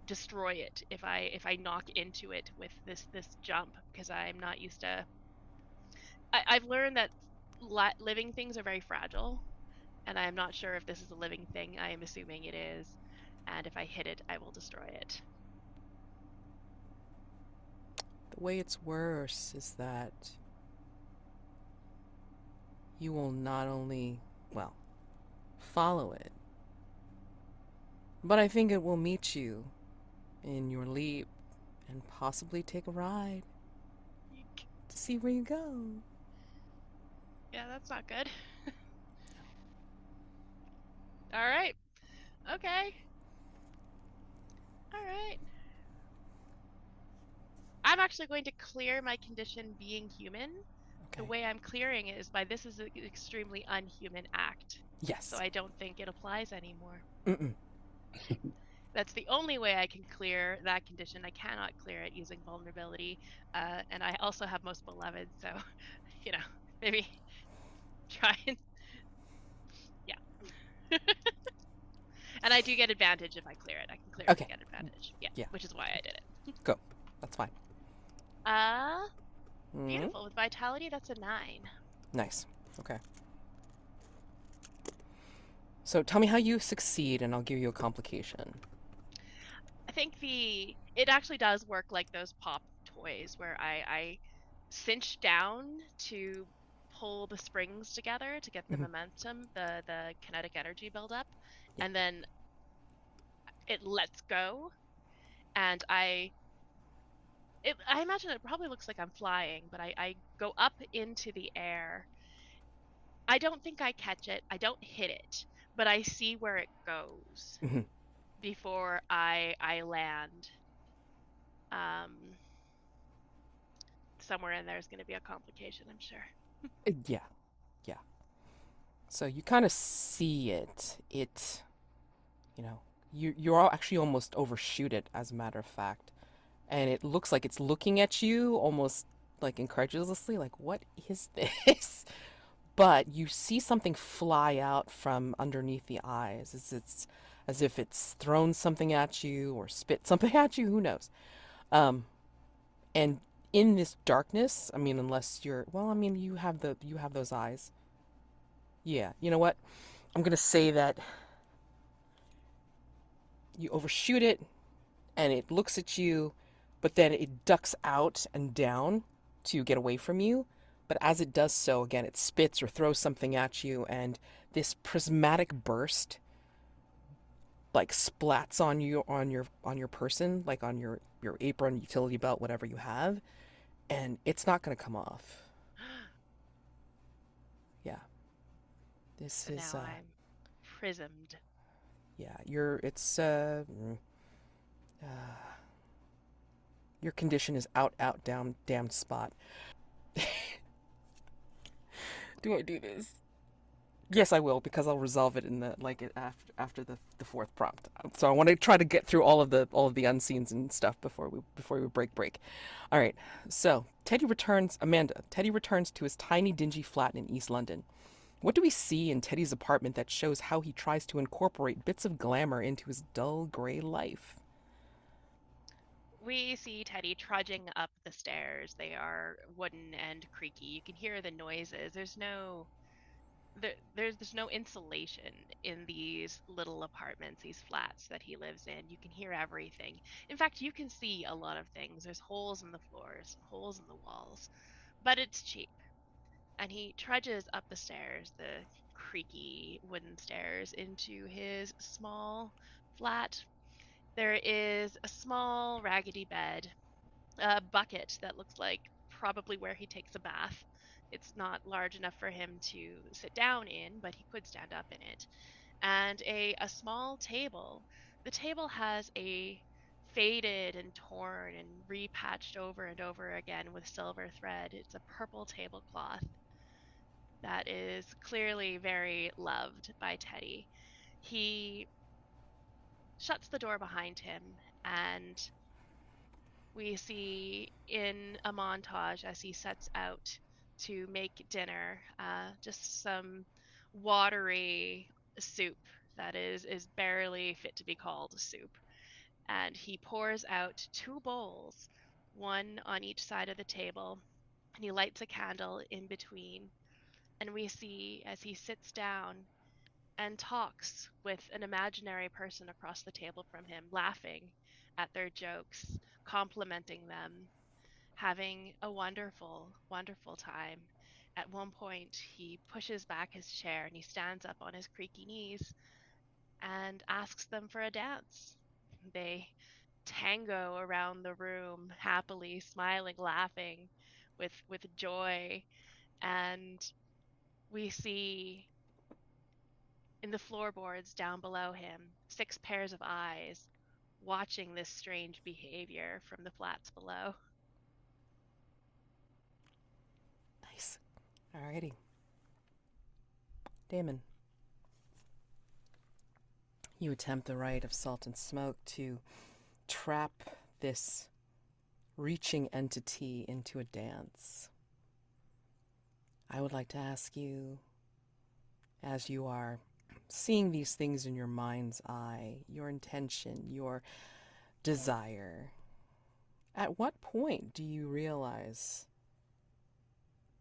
destroy it if I knock into it with this jump, because I'm not used to. I've learned that living things are very fragile, and I'm not sure if this is a living thing. I am assuming it is, and if I hit it, I will destroy it. The way it's worse is that you will not only, well, follow it, but I think it will meet you in your leap and possibly take a ride to see where you go. Yeah, that's not good. All right. Okay. All right. I'm actually going to clear my condition being human. Okay. The way I'm clearing it is by this is an extremely unhuman act. Yes. So I don't think it applies anymore. Mm-mm. That's the only way I can clear that condition. I cannot clear it using vulnerability. And I also have most beloved, so, you know, maybe try and, yeah. And I do get advantage if I clear it. I can clear it to get advantage. Yeah, which is why I did it. Go. That's fine. Beautiful. With vitality, that's a 9. Nice. Okay. So tell me how you succeed, and I'll give you a complication. I think it actually does work like those pop toys where I cinch down to pull the springs together to get the momentum, the kinetic energy build up, and then it lets go, and I imagine it probably looks like I'm flying, but I go up into the air. I don't think I catch it. I don't hit it, but I see where it goes Mhm. before I land. Um, somewhere in there is going to be a complication, I'm sure. Yeah, yeah. So you kind of see it. You know, you're all actually almost overshoot it, as a matter of fact, and it looks like it's looking at you almost like incredulously, like what is this? But you see something fly out from underneath the eyes, as if it's thrown something at you or spit something at you. Who knows? Um, and in this darkness, I mean, unless you're well, I mean, you have those eyes. Yeah, you know what? I'm gonna say that you overshoot it and it looks at you, but then it ducks out and down to get away from you. But as it does so, again, it spits or throws something at you, and this prismatic burst like splats on you on your person, like on your apron, utility belt, whatever you have, and it's not gonna come off. Yeah, this So is now I'm prismed. yeah, your condition is out, down, damned spot. Do I do this? Yes, I will, because I'll resolve it in the like it after the fourth prompt. So I want to try to get through all of the unseens and stuff before we break. All right. So Teddy returns to his tiny dingy flat in East London. What do we see in Teddy's apartment that shows how he tries to incorporate bits of glamour into his dull gray life? We see Teddy trudging up the stairs. They are wooden and creaky. You can hear the noises. There's no insulation in these little apartments, these flats that he lives in. You can hear everything. In fact, you can see a lot of things. There's holes in the floors, holes in the walls, but it's cheap. And he trudges up the stairs, the creaky wooden stairs, into his small flat. There is a small raggedy bed, a bucket that looks like probably where he takes a bath. It's not large enough for him to sit down in, but he could stand up in it. And a small table. The table has a faded and torn and repatched over and over again with silver thread. It's a purple tablecloth that is clearly very loved by Teddy. He shuts the door behind him, and we see in a montage as he sets out to make dinner, just some watery soup that is barely fit to be called a soup. And he pours out two bowls, one on each side of the table, and he lights a candle in between. And we see as he sits down and talks with an imaginary person across the table from him, laughing at their jokes, complimenting them, having a wonderful, wonderful time. At one point, he pushes back his chair and he stands up on his creaky knees and asks them for a dance. They tango around the room, happily smiling, laughing with joy, and we see in the floorboards down below him 6 pairs of eyes watching this strange behavior from the flats below. Nice. Alrighty. Damon, you attempt the rite of salt and smoke to trap this reaching entity into a dance. I would like to ask you, as you are seeing these things in your mind's eye, your intention, your desire, at what point do you realize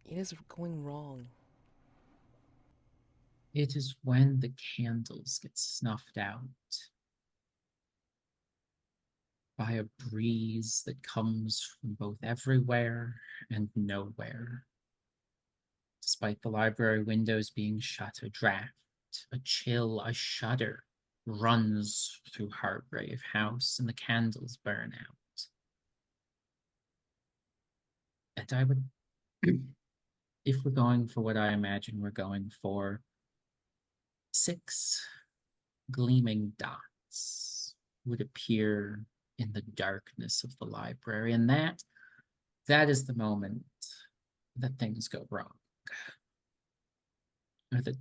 it is going wrong? It is when the candles get snuffed out by a breeze that comes from both everywhere and nowhere. Despite the library windows being shut, a draft, a chill, a shudder runs through Hargrave House, and the candles burn out. And I would, if we're going for what I imagine we're going for, 6 gleaming dots would appear in the darkness of the library, and that is the moment that things go wrong, or that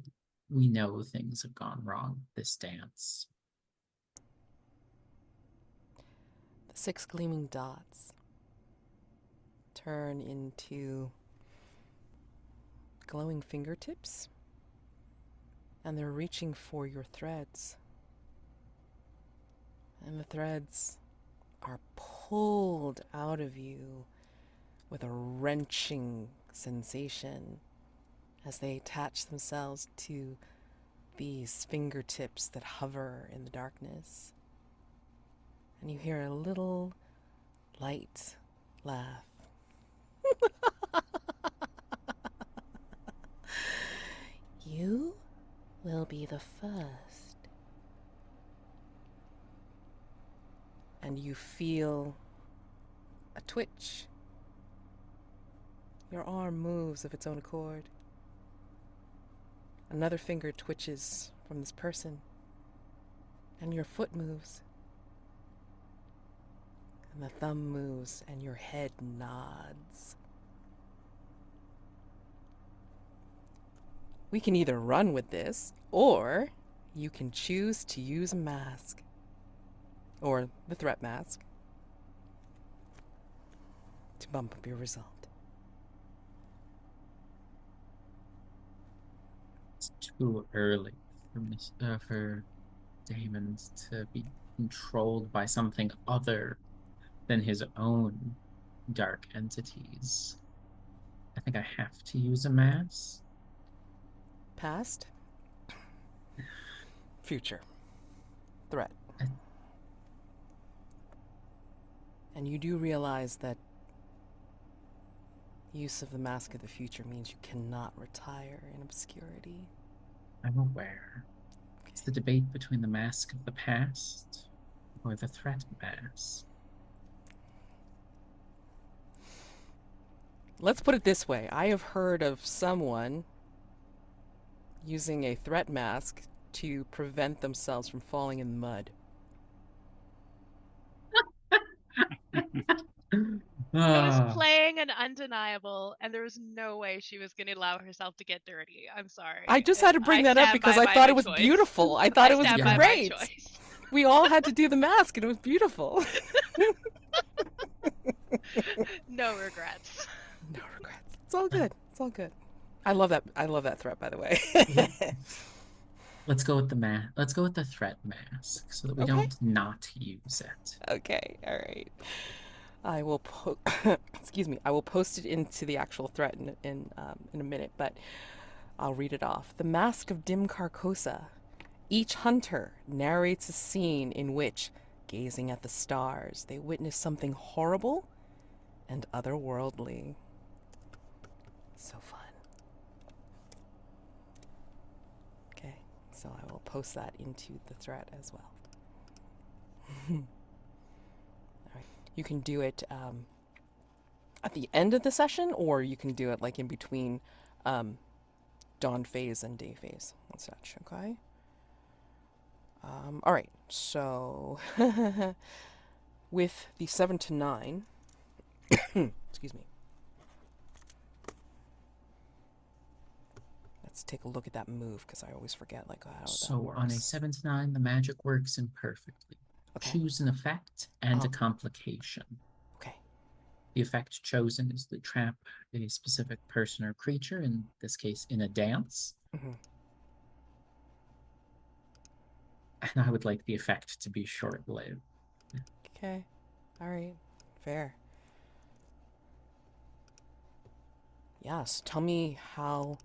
we know things have gone wrong this dance. The 6 gleaming dots turn into glowing fingertips, and they're reaching for your threads. And the threads are pulled out of you with a wrenching sensation as they attach themselves to these fingertips that hover in the darkness. And you hear a little light laugh. You will be the first. And you feel a twitch. Your arm moves of its own accord. Another finger twitches from this person, and your foot moves. And the thumb moves, and your head nods. We can either run with this, or you can choose to use a mask. Or the threat mask. To bump up your result. It's too early for Daymond to be controlled by something other than his own dark entities. I think I have to use a mask. Past. Future. Threat. And you do realize that use of the Mask of the Future means you cannot retire in obscurity. I'm aware. It's the debate between the mask of the past or the threat mask. Let's put it this way. I have heard of someone using a threat mask to prevent themselves from falling in the mud. I was Ah, playing an undeniable, and there was no way she was going to allow herself to get dirty. I'm sorry. I just had to bring that up stand because by I thought it was choice. beautiful. I thought I it was stand by my great. choice. We all had to do the mask and it was beautiful. No regrets. No regrets. It's all good. It's all good. I love that threat, by the way. let's go with the Let's go with the threat mask so that we Okay. don't not use it. Okay, all right. I will excuse me. I will post it into the actual threat in a minute, but I'll read it off. The Mask of Dim Carcosa. Each hunter narrates a scene in which, gazing at the stars, they witness something horrible and otherworldly. So fun. Okay, so I will post that into the thread as well. All right, you can do it at the end of the session, or you can do it like in between dawn phase and day phase and such. Okay. All right, so with the 7 to 9, excuse me. Let's take a look at that move because I always forget like how that So works. on a 7 to 9, the magic works imperfectly. Okay. Choose an effect and a Oh. complication. Okay. The effect chosen is to trap a specific person or creature, in this case in a dance. Mhm. And I would like the effect to be short-lived. Okay. All right. Fair. Yes. Tell me how,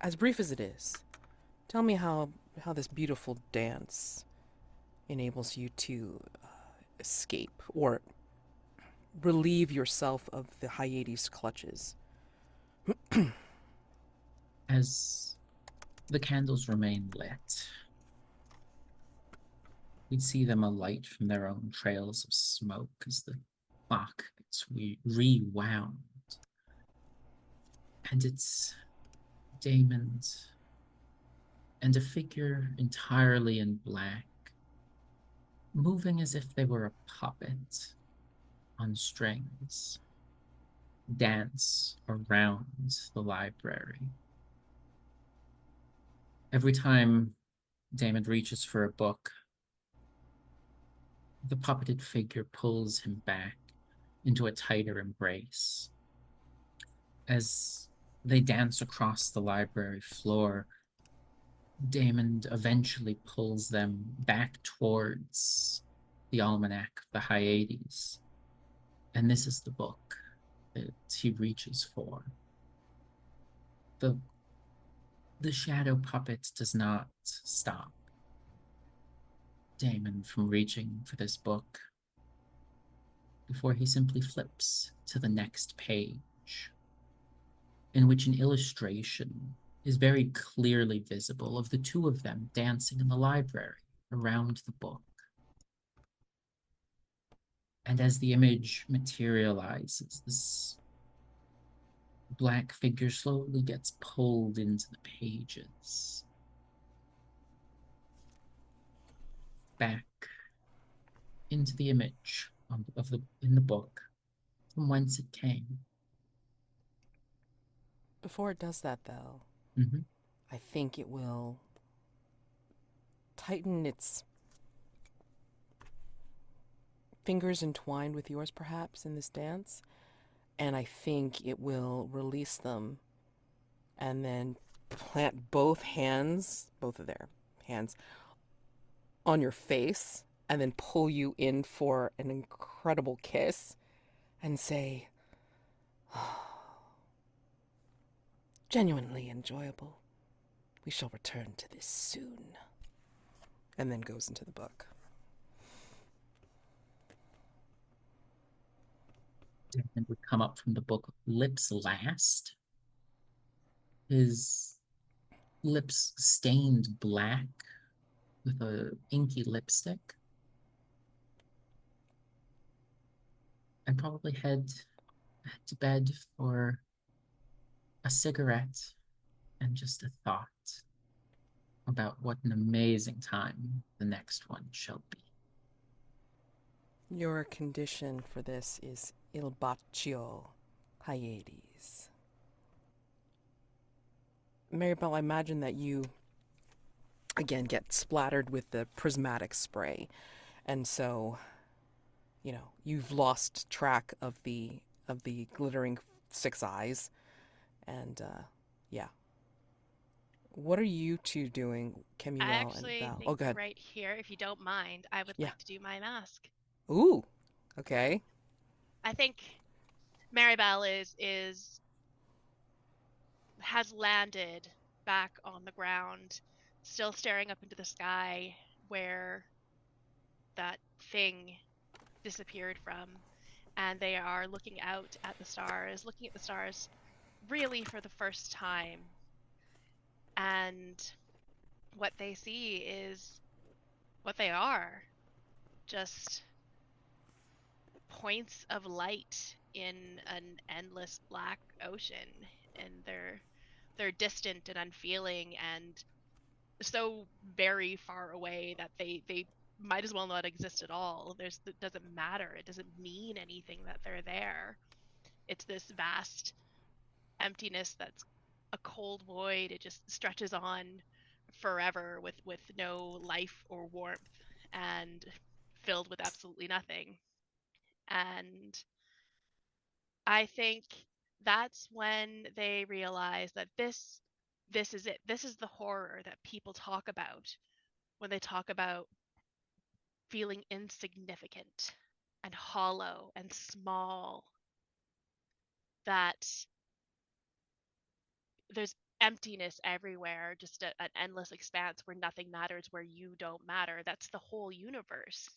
as brief as it is, tell me how this beautiful dance enables you to escape or relieve yourself of the Hyades' clutches. As the candles remain lit, we'd see them alight from their own trails of smoke as the clock we rewound. And it's Daymond and a figure entirely in black, moving as if they were a puppet on strings, dance around the library. Every time Daymond reaches for a book, the puppeted figure pulls him back into a tighter embrace. As they dance across the library floor, Daymond eventually pulls them back towards the Almanac of the Hyades. And this is the book that he reaches for. The shadow puppet does not stop Daymond from reaching for this book before he simply flips to the next page, in which an illustration is very clearly visible of the two of them dancing in the library around the book. And as the image materializes, this black figure slowly gets pulled into the pages. Back into the image in the book from whence it came. Before it does that, though, Mm-hmm. I think it will tighten its fingers entwined with yours, perhaps, in this dance. And I think it will release them and then plant both of their hands, on your face and then pull you in for an incredible kiss and say, genuinely enjoyable. We shall return to this soon. And then goes into the book. Daymond would come up from the book, lips last, his lips stained black with a inky lipstick, and probably head to bed for a cigarette and just a thought about what an amazing time the next one shall be. Your condition for this is Il Bacio Hyades. Marybelle, I imagine that you, again, get splattered with the prismatic spray. And so, you've lost track of the glittering six eyes. And, yeah. What are you two doing, Kemuel I and actually Val? think Oh, go ahead. right here, if you don't mind, I would Yeah. like to do my mask. Ooh, okay. I think Marybelle has landed back on the ground, still staring up into the sky where that thing disappeared from, and they are looking at the stars really for the first time. And what they see is what they are, just points of light in an endless black ocean, and they're distant and unfeeling and so very far away that they might as well not exist at all. It doesn't matter. It doesn't mean anything that they're there. It's this vast emptiness that's a cold void. It just stretches on forever with no life or warmth and filled with absolutely nothing. And I think that's when they realize that this is it. This is the horror that people talk about when they talk about feeling insignificant and hollow and small, that there's emptiness everywhere, just an endless expanse where nothing matters, where you don't matter. That's the whole universe.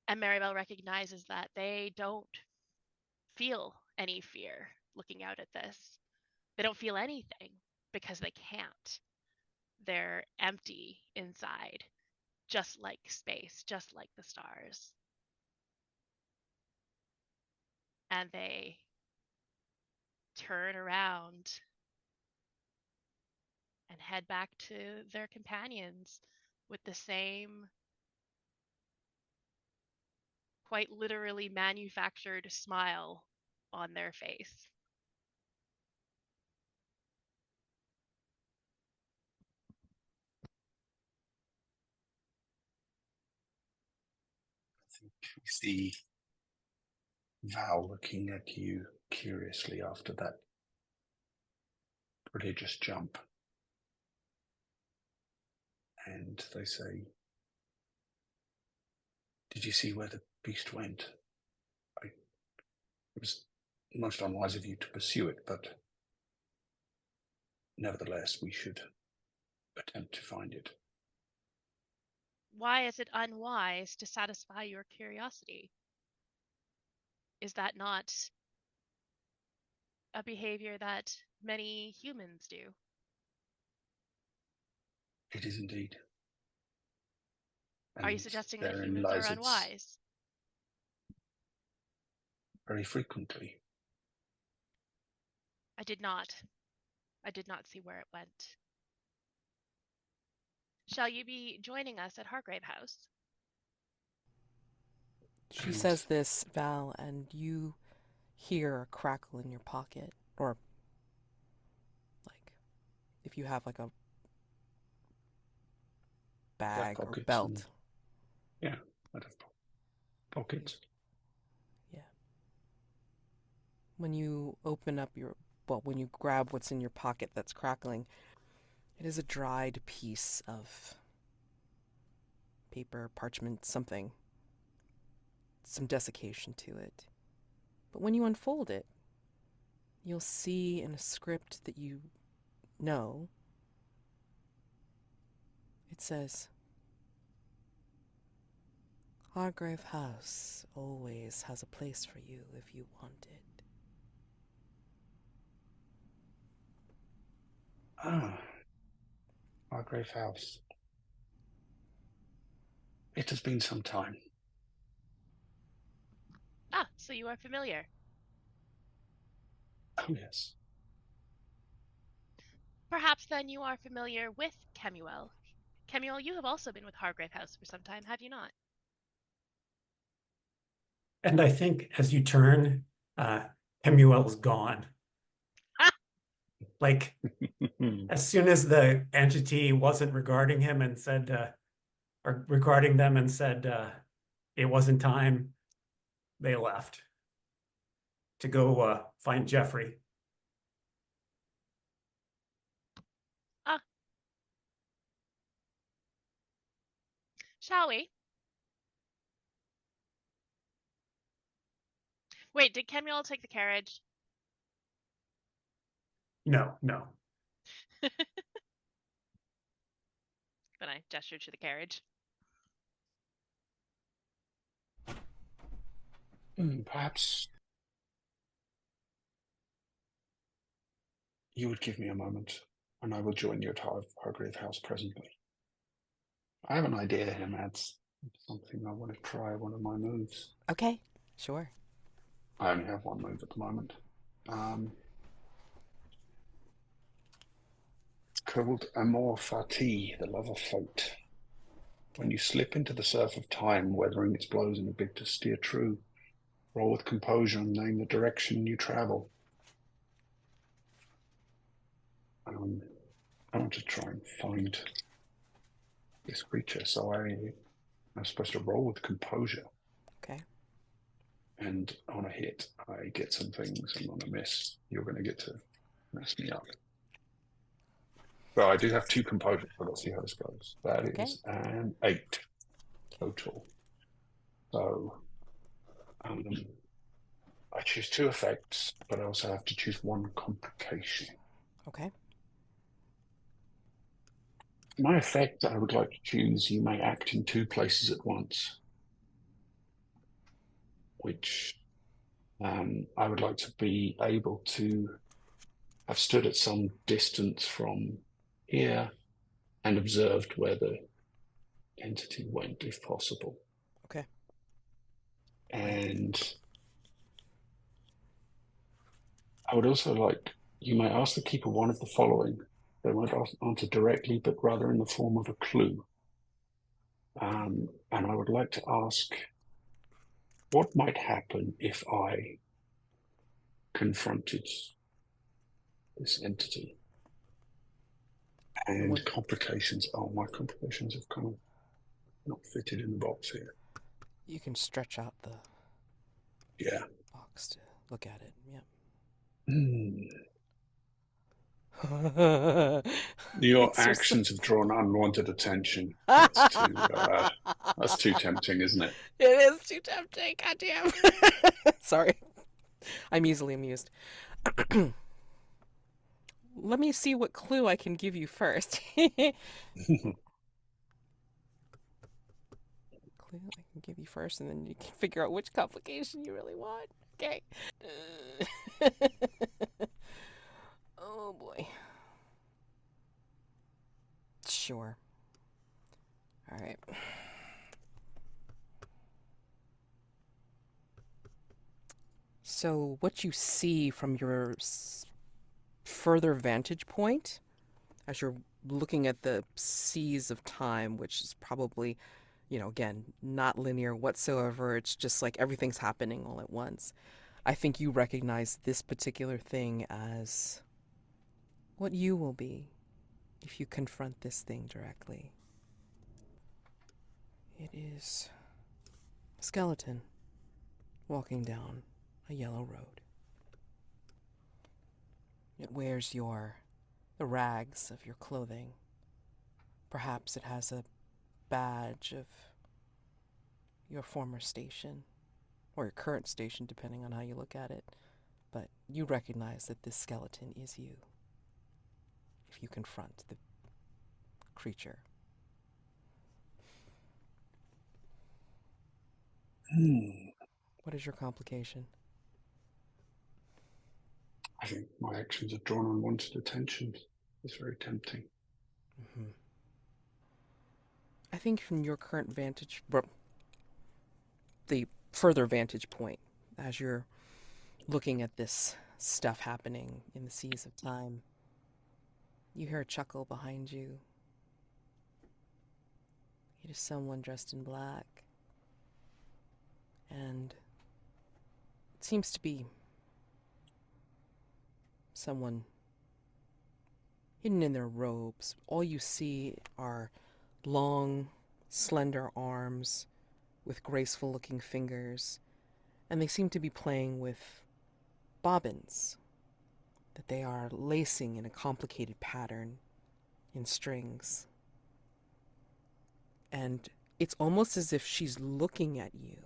And Marybelle recognizes that they don't feel any fear looking out at this. They don't feel anything because they can't. They're empty inside, just like space, just like the stars. and they turn around and head back to their companions with the same quite literally manufactured smile on their face. I think we see Val looking at you curiously after that prodigious jump. And they say, "Did you see where the beast went? It was most unwise of you to pursue it, but nevertheless, we should attempt to find it." Why is it unwise to satisfy your curiosity? Is that not a behavior that many humans do? It is indeed. Are you And suggesting that therein humans are lies its unwise? very frequently. I did not see where it went. Shall you be joining us at Hargrave House? She And says this, Val, and you hear a crackle in your pocket, or like if you have like a bag or pockets belt. and, yeah, I'd have pockets. Yeah. When you open up when you grab what's in your pocket that's crackling, it is a dried piece of paper, parchment, something. Some desiccation to it. But when you unfold it, you'll see in a script that you know, it says, "Hargrave House always has a place for you if you want it." Ah, Hargrave House. It has been some time. Ah, so you are familiar. Oh, yes. Perhaps then you are familiar with Kemuel. Kemuel, you have also been with Hargrave House for some time, have you not? And I think as you turn, Kemuel's gone. Like, as soon as the entity wasn't regarding him and said, or regarding them and said it wasn't time, they left to go find Jeffrey. Ah. Shall we? Wait, did Kemuel take the carriage? No. Then I gestured to the carriage. Perhaps you would give me a moment, and I will join you at Hargrave House presently. I have an idea here, Mads. Something I want to try, one of my moves. Okay, sure. I only have one move at the moment. It's called Amor Fati, the love of fate. When you slip into the surf of time, weathering its blows in a bid to steer true, roll with composure and name the direction you travel. I want to try and find this creature, so I'm supposed to roll with composure. Okay. And on a hit, I get some things, and on a miss, you're going to get to mess me up. Well, I do have 2 composure, but let's see how this goes. That is an 8 total. So I choose 2 effects, but I also have to choose 1 complication. Okay. My effect, I would like to choose, you may act in 2 places at once, which I would like to be able to have stood at some distance from here and observed where the entity went, if possible. Okay. And I would also like, you may ask the keeper one of the following. They won't answer directly, but rather in the form of a clue. And I would like to ask, what might happen if I confronted this entity? And What- complications. Oh, my complications have kind of not fitted in the box here. You can stretch out the Yeah. box to look at it. Hmm. Yep. Your It's just- actions have drawn unwanted attention. That's too tempting, isn't it? It is too tempting. Goddamn. Sorry. I'm easily amused. Let me see what clue I can give you first. Clue I can give you first, and then you can figure out which complication you really want. Okay. Oh boy. Sure. All right. So, what you see from your further vantage point, as you're looking at the seas of time, which is probably, again, not linear whatsoever. It's just like everything's happening all at once. I think you recognize this particular thing as what you will be if you confront this thing directly. It is a skeleton walking down a yellow road. It wears the rags of your clothing. Perhaps it has a badge of your former station, or your current station, depending on how you look at it. But you recognize that this skeleton is you if you confront the creature. What is your complication? I think my actions have drawn unwanted attention. It's very tempting. Mm-hmm. I think from your current the further vantage point, as you're looking at this stuff happening in the seas of time, you hear a chuckle behind you. It is someone dressed in black, and it seems to be someone hidden in their robes. All you see are long, slender arms with graceful-looking fingers, and they seem to be playing with bobbins that they are lacing in a complicated pattern in strings. And it's almost as if she's looking at you,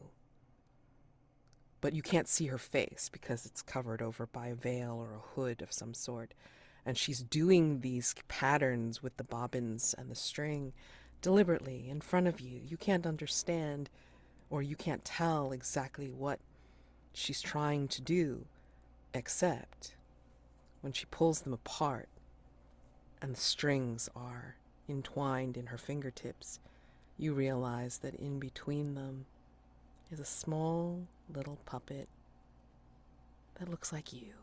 but you can't see her face because it's covered over by a veil or a hood of some sort. And she's doing these patterns with the bobbins and the string deliberately in front of you. You can't understand, or you can't tell exactly what she's trying to do, except when she pulls them apart and the strings are entwined in her fingertips, you realize that in between them is a small little puppet that looks like you.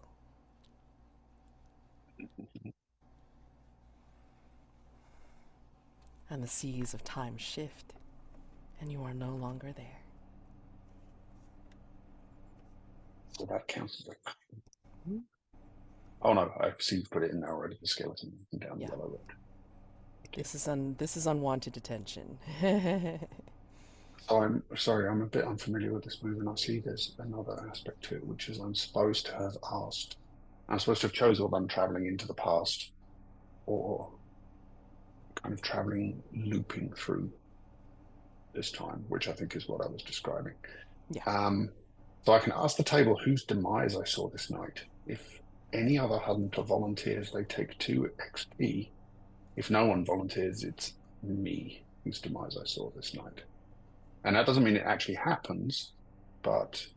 And the seas of time shift, and you are no longer there. So that counts as a... Oh no, I've seen you put it in there already, the skeleton down the yellow road. This is unwanted attention. So I'm sorry, I'm a bit unfamiliar with this move, and I see there's another aspect to it, which is I'm supposed to have chosen whether I'm traveling into the past or kind of traveling, looping through this time, which I think is what I was describing. Yeah. So I can ask the table whose demise I saw this night. If any other hunter volunteers, they take 2 XP. If no one volunteers, it's me whose demise I saw this night. And that doesn't mean it actually happens, but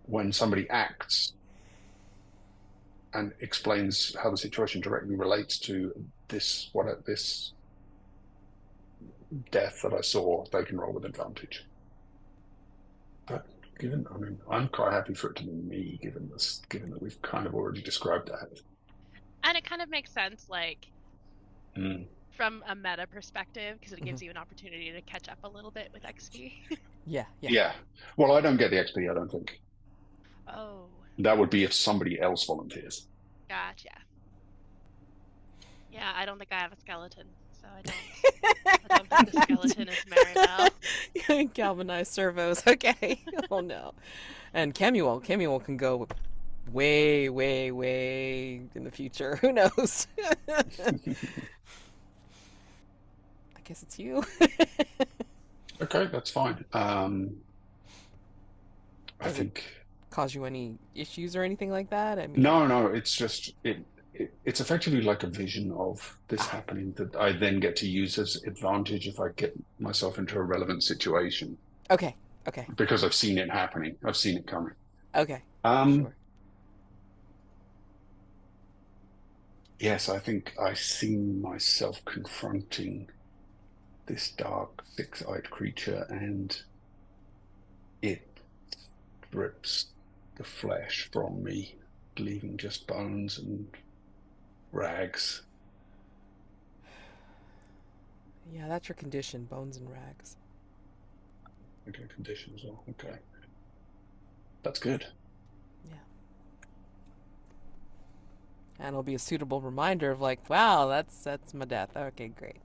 when somebody acts and explains how the situation directly relates to this death that I saw, they can roll with advantage. But I mean, I'm quite happy for it to be me, given that we've kind of already described that. And it kind of makes sense, like, Mm. from a meta perspective, because it Mhm. gives you an opportunity to catch up a little bit with XP. Yeah, yeah. Yeah. Well, I don't get the XP, I don't think. Oh, That would be if somebody else volunteers. gotcha. Yeah, I don't think I have a skeleton, so I don't think the skeleton is Marybelle. Galvanized servos. Okay. Oh no. And Kemuel can go way, way, way in the future. Who knows? I guess it's you. Okay, that's fine. I Does it think cause you any issues or anything like that? I mean, no, it's just it's effectively like a vision of this ah, happening that I then get to use as advantage if I get myself into a relevant situation okay, okay, because I've seen it happening. I've seen it coming. okay, Um, sure. yes, I think I see myself confronting this dark, six-eyed creature, and it rips the flesh from me, leaving just bones and rags. Yeah, that's your condition, bones and rags. Okay, condition as well. Okay, that's good. Yeah. And it'll be a suitable reminder of like, wow, that's my death. Okay, great.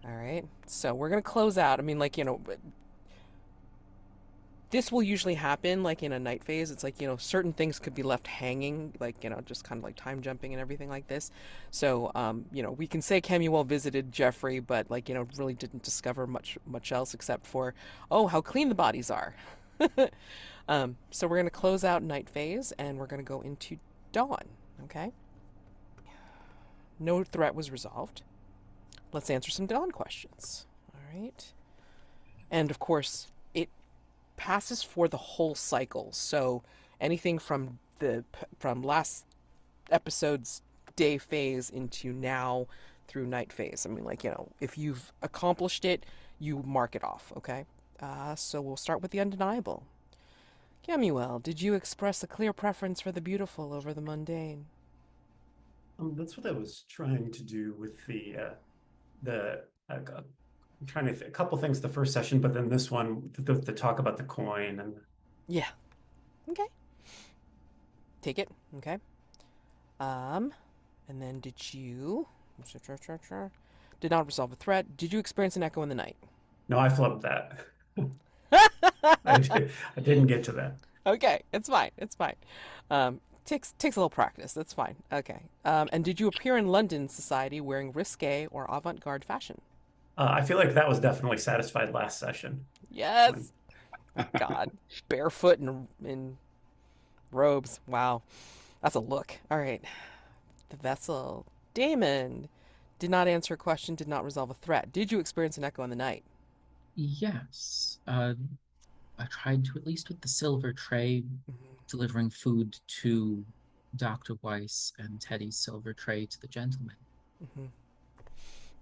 All right. So we're gonna close out. I mean, like, this will usually happen like in a night phase. It's like, certain things could be left hanging, like, just kind of like time jumping and everything like this. So, we can say Kemuel visited Jeffrey, but like, really didn't discover much else except for, oh, how clean the bodies are. So we're going to close out night phase and we're going to go into dawn. Okay. No threat was resolved. Let's answer some dawn questions. All right. And of course, it passes for the whole cycle. So anything from last episode's day phase into now through night phase. I mean, like, if you've accomplished it, you mark it off. Okay. So we'll start with the undeniable. Kemuel, did you express a clear preference for the beautiful over the mundane? That's what I was trying to do with the I'm trying to a couple things the first session, but then this one, the talk about the coin and Yeah. Okay. Take it. Okay. And then did you did not resolve a threat? Did you experience an echo in the night? no, I flubbed that. I didn't get to that. Okay, it's fine. It's fine. Takes a little practice. That's fine. Okay. And did you appear in London society wearing risque or avant-garde fashion? I feel like that was definitely satisfied last session. Yes. God, barefoot and in robes. Wow, that's a look. All right. The vessel. Daymond did not answer a question. Did not resolve a threat. Did you experience an echo in the night? Yes. I tried to, at least with the silver tray, delivering food to Dr. Weiss and Teddy's silver tray to the gentleman. Mm-hmm.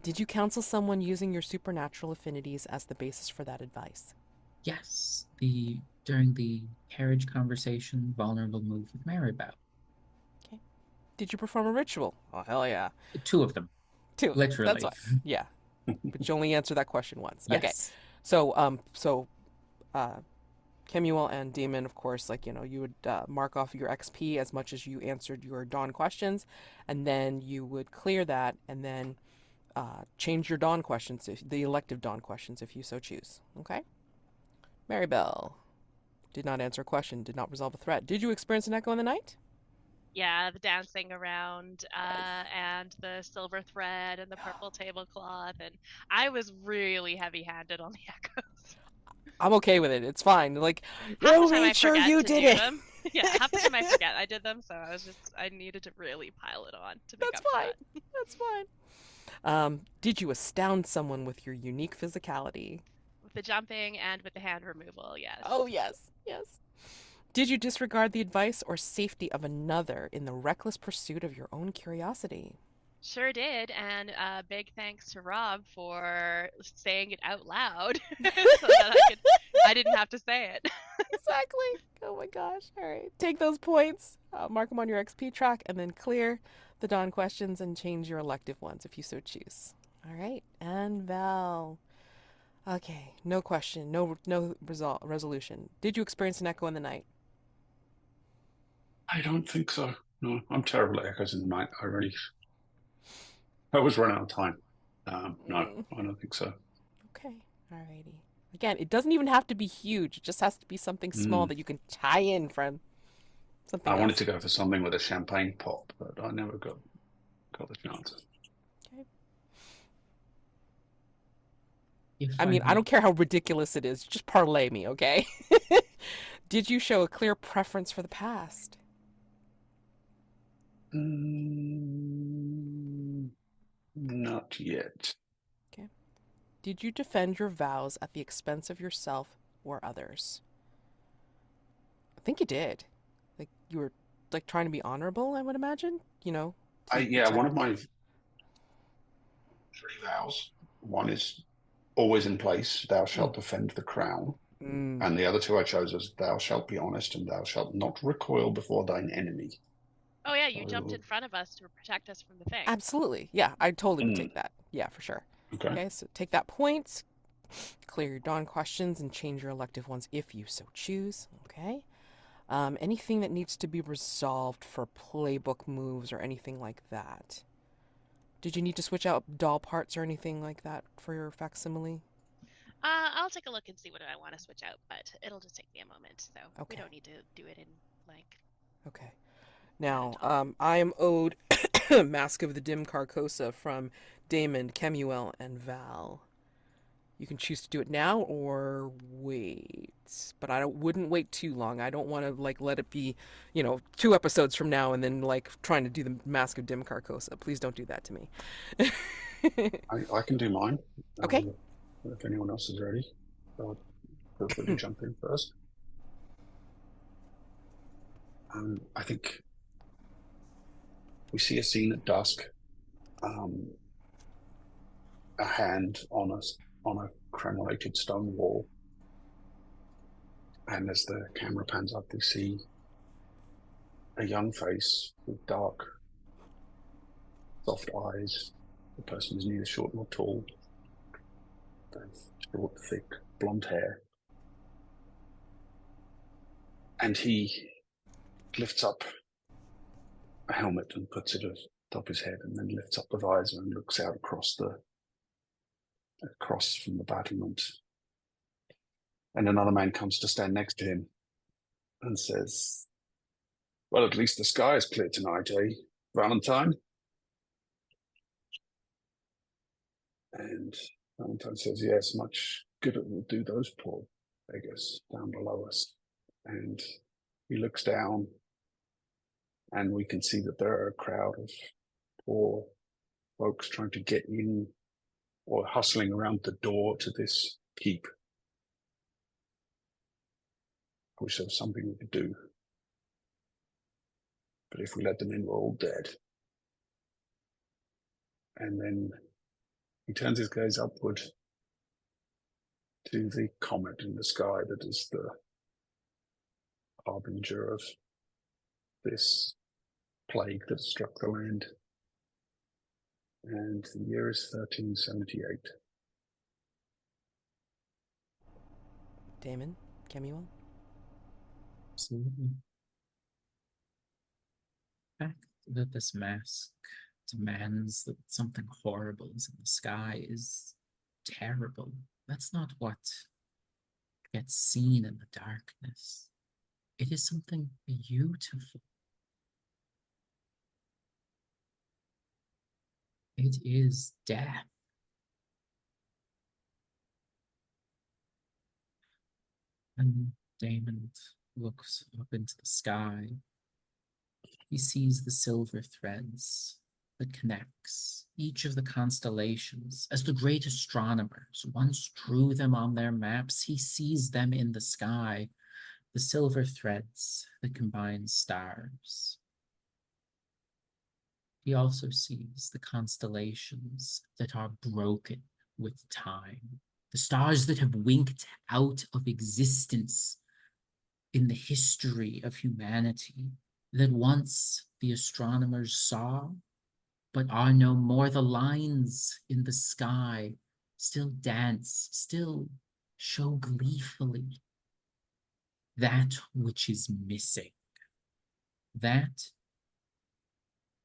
Did you counsel someone using your supernatural affinities as the basis for that advice? Yes. During the carriage conversation, vulnerable move with Marybelle. Okay. Did you perform a ritual? Oh, hell yeah. 2 of them. 2. Literally. That's fine. Yeah. But you only answered that question once. Yes. Okay. So, Kemuel and Daymond, of course, like, you would mark off your XP as much as you answered your dawn questions, and then you would clear that, and then change your dawn questions, the elective dawn questions, if you so choose. Okay? Marybelle did not answer a question, did not resolve a threat. Did you experience an echo in the night? Yeah, the dancing around and the silver thread and the purple tablecloth, and I was really heavy-handed on the echoes. I'm okay with it. It's fine. Like, Half the you time I made sure forget you to did do it. them. Yeah, half the time I forget I did them, so I needed to really pile it on to make That's up for fine. it. That's fine. Did you astound someone with your unique physicality? With the jumping and with the hand removal, yes. Oh, yes. Yes. Did you disregard the advice or safety of another in the reckless pursuit of your own curiosity? Sure did, and big thanks to Rob for saying it out loud so that I could I didn't have to say it. Exactly. Oh my gosh. All right. Take those points, mark them on your XP track, and then clear the Dawn questions and change your elective ones if you so choose. All right. And Val. Okay. No question. No resolution. Did you experience an echo in the night? I don't think so. No, I'm terrible at echoes in the night. I was running out of time. No, I don't think so. Okay. All righty. Again, it doesn't even have to be huge. It just has to be something small that you can tie in from something I else. wanted to go for something with a champagne pop, but I never got the chance. Okay. If I mean, I may- don't care how ridiculous it is. Just parlay me, okay? Did you show a clear preference for the past? Not yet. Okay. Did you defend your vows at the expense of yourself or others? I think you did. Like you were like trying to be honorable, I would imagine. You know. One of my 3 vows. One is always in place. Thou shalt defend the crown. Mm. And the other 2 I chose as thou shalt be honest and thou shalt not recoil before thine enemy. Oh yeah, you jumped in front of us to protect us from the thing. Absolutely. Yeah, I totally would take that. Yeah, for sure. Okay. So take that point, clear your Dawn questions, and change your elective ones if you so choose. Okay. Anything that needs to be resolved for playbook moves or anything like that? Did you need to switch out doll parts or anything like that for your facsimile? I'll take a look and see what I want to switch out, but it'll just take me a moment, so we don't need to do it in like. Okay. Now, I am owed Mask of the Dim Carcosa from Daymond, Kemuel, and Val. You can choose to do it now or wait, but I wouldn't wait too long. I don't want to like let it be, 2 episodes from now and then like trying to do the Mask of Dim Carcosa. Please don't do that to me. I can do mine. Okay. If anyone else is ready, feel free to jump in first. I think we see a scene at dusk. A hand on a crenellated stone wall, and as the camera pans up, we see a young face with dark, soft eyes. The person is neither short nor tall. They have short, thick, blonde hair, and he lifts up a helmet and puts it atop his head, and then lifts up the visor and looks out across from the battlement. And another man comes to stand next to him and says, "Well, at least the sky is clear tonight, eh, Valentine?" And Valentine says, "Yes, much good it will do those poor beggars down below us." And he looks down, and we can see that there are a crowd of poor folks trying to get in or hustling around the door to this keep. I wish there was something we could do. But if we let them in, we're all dead. And then he turns his gaze upward to the comet in the sky that is the harbinger of this plague that struck the land. And the year is 1378. Daymond, Kemuel? Absolutely. The fact that this mask demands that something horrible is in the sky is terrible. That's not what gets seen in the darkness. It is something beautiful. It is death. And Daymond looks up into the sky. He sees the silver threads that connects each of the constellations. As the great astronomers once drew them on their maps, he sees them in the sky, the silver threads that combine stars. He also sees the constellations that are broken with time. the stars that have winked out of existence in the history of humanity, that once the astronomers saw, but are no more. The lines in the sky still dance, still show gleefully that which is missing, that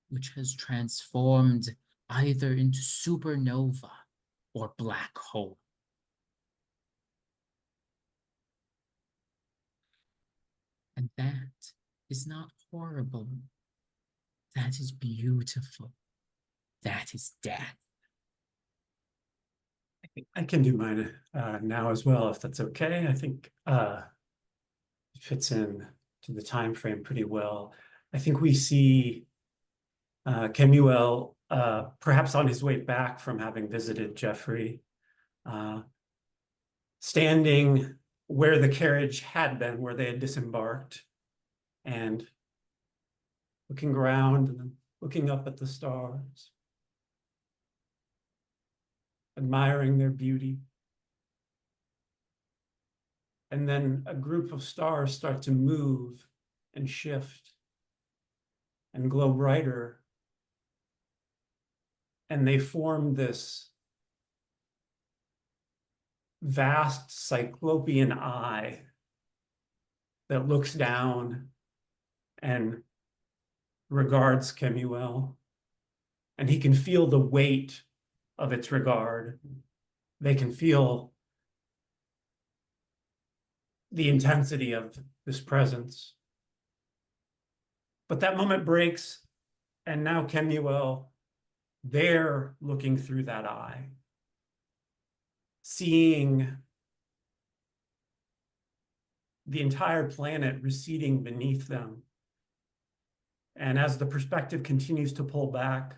which has transformed either into supernova or black hole. And that is not horrible. That is beautiful. That is death. I think I can do mine now as well, if that's okay. I think it fits in to the time frame pretty well. I think we see Kemuel perhaps on his way back from having visited Jeffrey, standing where the carriage had been, where they had disembarked, and looking around and then looking up at the stars, admiring their beauty. And then a group of stars start to move and shift and glow brighter. And they form this vast cyclopean eye that looks down and regards Kemuel. And he can feel the weight of its regard. They can feel the intensity of this presence. But that moment breaks, and now Kemuel, they're looking through that eye, seeing the entire planet receding beneath them. And as the perspective continues to pull back,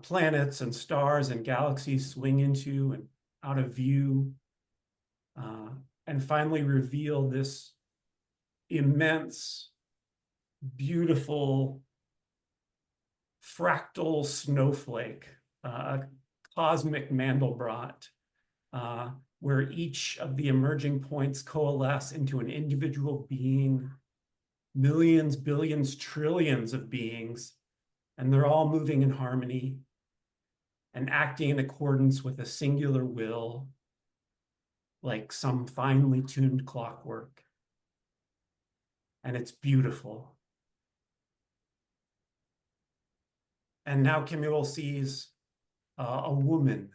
planets and stars and galaxies swing into and out of view, and finally reveal this immense, beautiful, fractal snowflake, a cosmic Mandelbrot, where each of the emerging points coalesce into an individual being, millions, billions, trillions of beings, and they're all moving in harmony and acting in accordance with a singular will, like some finely tuned clockwork. And it's beautiful. And now Kemuel sees a woman,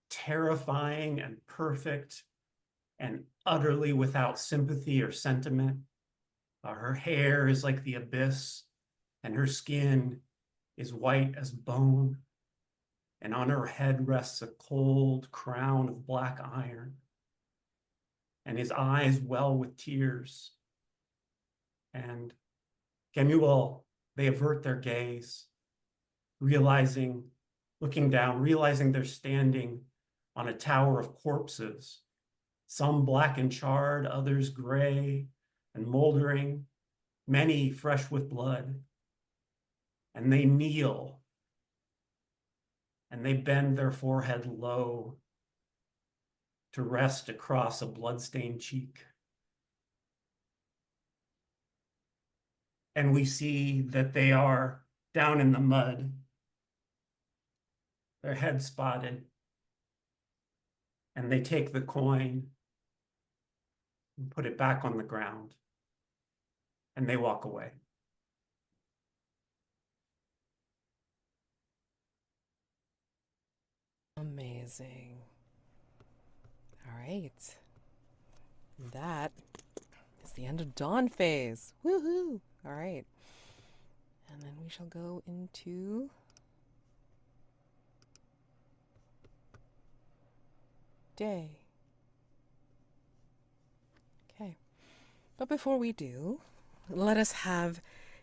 terrifying and perfect and utterly without sympathy or sentiment. Her hair is like the abyss, and her skin is white as bone. And on her head rests a cold crown of black iron. And his eyes well with tears. And Kemuel, they avert their gaze, realizing, looking down, realizing they're standing on a tower of corpses, some black and charred, others gray and moldering, many fresh with blood. And they kneel and they bend their forehead low to rest across a bloodstained cheek. And we see that they are down in the mud, their head spotted, and they take the coin and put it back on the ground, and they walk away. Amazing. All right. That is the end of dawn phase. Woohoo! All right. And then we shall go into day. Okay. But before we do, let us have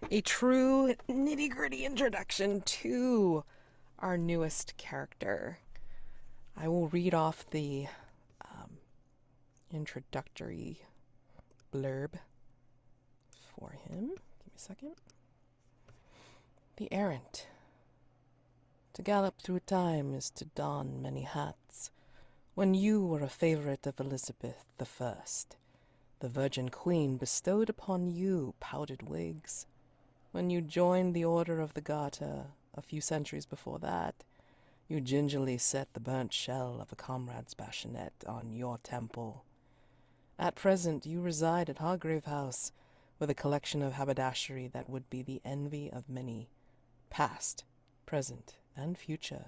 a true nitty-gritty introduction to our newest character. I will read off the introductory blurb for him. Give me a second. The Errant. To gallop through time is to don many hats. When you were a favorite of Elizabeth I, the Virgin Queen bestowed upon you powdered wigs. When you joined the Order of the Garter a few centuries before that, you gingerly set the burnt shell of a comrade's bassinet on your temple. At present, you reside at Hargrave House, with a collection of haberdashery that would be the envy of many, past, present, and future.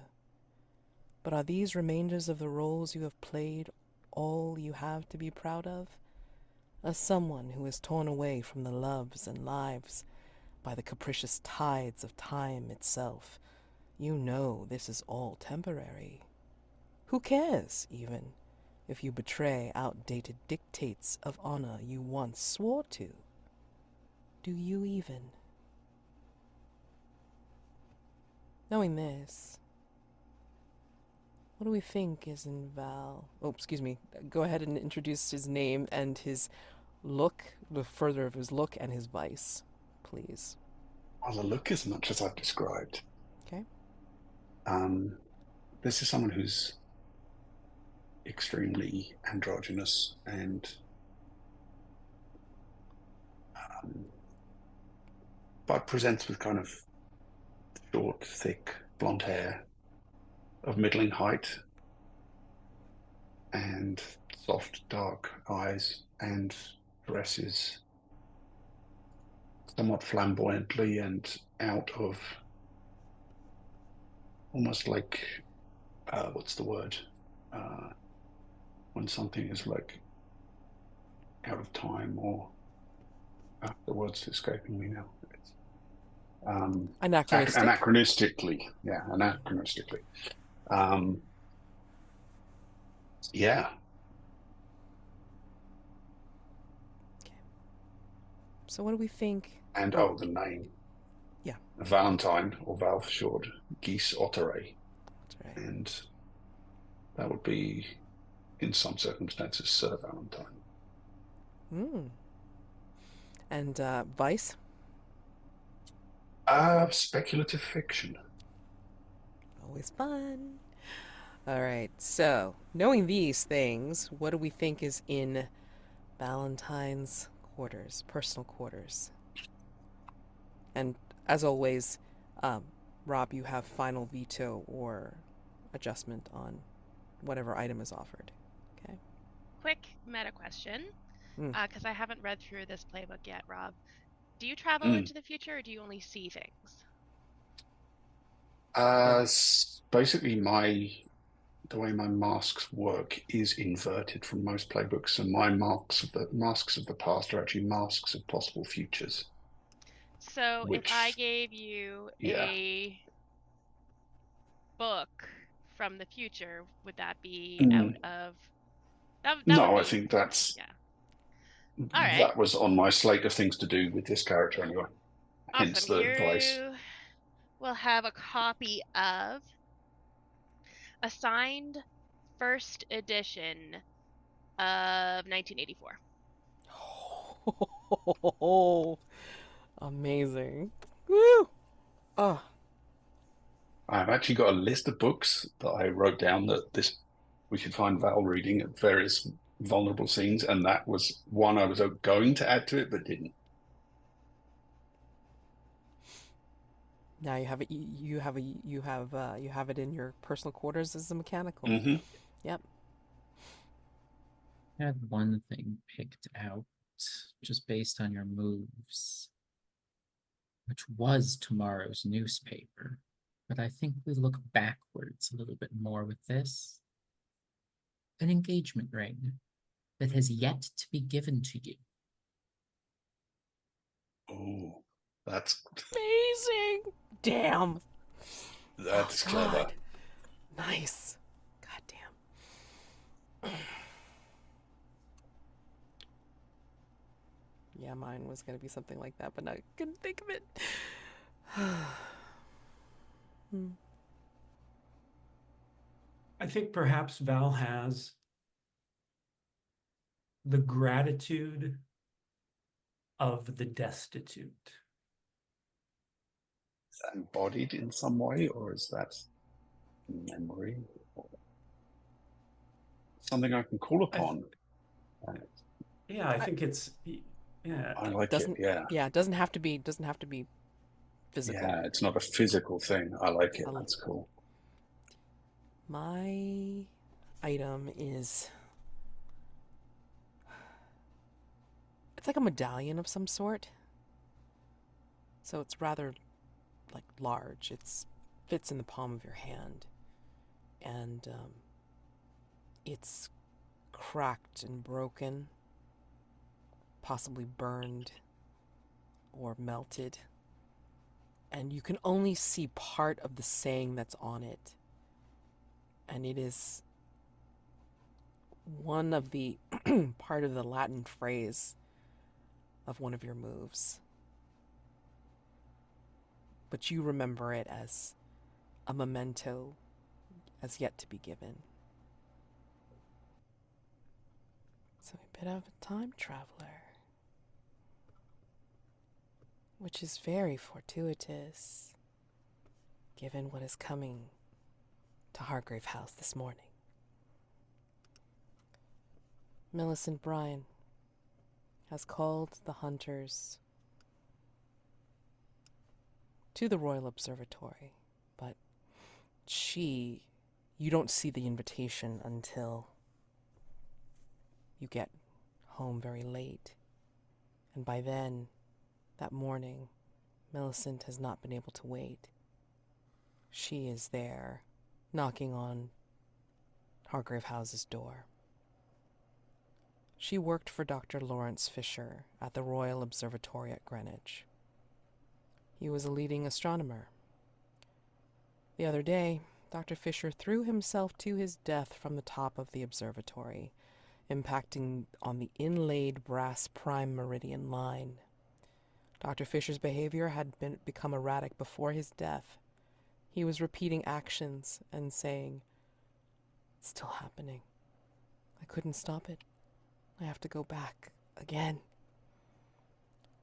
But are these remainders of the roles you have played all you have to be proud of? As someone who is torn away from the loves and lives by the capricious tides of time itself, you know this is all temporary. Who cares, even, if you betray outdated dictates of honor you once swore to? Do you even? Knowing this, what do we think is in Val? Oh, excuse me. Go ahead and introduce his name and his look, the further of his look and his vice, please. Well, the look is much as I've described. Okay. This is someone who's extremely androgynous and but presents with kind of short, thick, blonde hair of middling height and soft, dark eyes, and dresses somewhat flamboyantly and out of almost like what's the word when something is like out of time, or the word's escaping me now. It's, Anachronistic. anachronistically. Yeah. So what do we think? And the name. Yeah. Valentine, or Val for short, Gys-Otteray. That's right. And that would be, in some circumstances, Sir Valentine. And vice? Speculative fiction. Always fun. All right, so knowing these things, what do we think is in Valentine's quarters, personal quarters? And as always, Rob, you have final veto or adjustment on whatever item is offered. Okay. Quick meta question, Mm. because I haven't read through this playbook yet, Rob. Do you travel into the future, or do you only see things? Basically, the way my masks work is inverted from most playbooks, and my masks of the past are actually masks of possible futures. So if I gave you a book from the future, would that be out of that No, would be, I think that's all right. That was on my slate of things to do with this character anyway. Awesome. Hence the advice. We'll have a copy of a signed first edition of 1984. Oh, amazing. Woo! Oh. I've actually got a list of books that I wrote down that we should find Val reading at various vulnerable scenes, and that was one I was going to add to it but didn't. Now you have it. You have it in your personal quarters as a mechanical. Mm-hmm. Yep. I had one thing picked out just based on your moves, which was tomorrow's newspaper. But I think we look backwards a little bit more with this. An engagement ring that has yet to be given to you. Oh, that's Amazing. Damn. That's Oh, clever. God. Nice. God damn. Yeah, mine was going to be something like that, but I couldn't think of it. I think perhaps Val has the gratitude of the destitute. Is that embodied in some way, or is that memory? something I can call I, upon. yeah, I I- think it's yeah. I like it. Doesn't Yeah. yeah, it doesn't have to be physical. Yeah, it's not a physical thing. I like it. I That's cool. My item is, it's like a medallion of some sort. So it's rather like large. It's fits in the palm of your hand, and it's cracked and broken, possibly burned or melted, and you can only see part of the saying that's on it. And it is one of the part of the Latin phrase of one of your moves. But you remember it as a memento as yet to be given. So a bit of a time traveler, which is very fortuitous given what is coming to Hargrave House this morning. Millicent Bryan has called the hunters to the Royal Observatory, but you don't see the invitation until you get home very late. And by then, that morning, Millicent has not been able to wait. She is there, knocking on Hargrave House's door. She worked for Dr. Lawrence Fisher at the Royal Observatory at Greenwich. He was a leading astronomer. The other day, Dr. Fisher threw himself to his death from the top of the observatory, impacting on the inlaid brass prime meridian line. Dr. Fisher's behavior had become erratic before his death. He was repeating actions and saying, "It's still happening. I couldn't stop it. I have to go back again."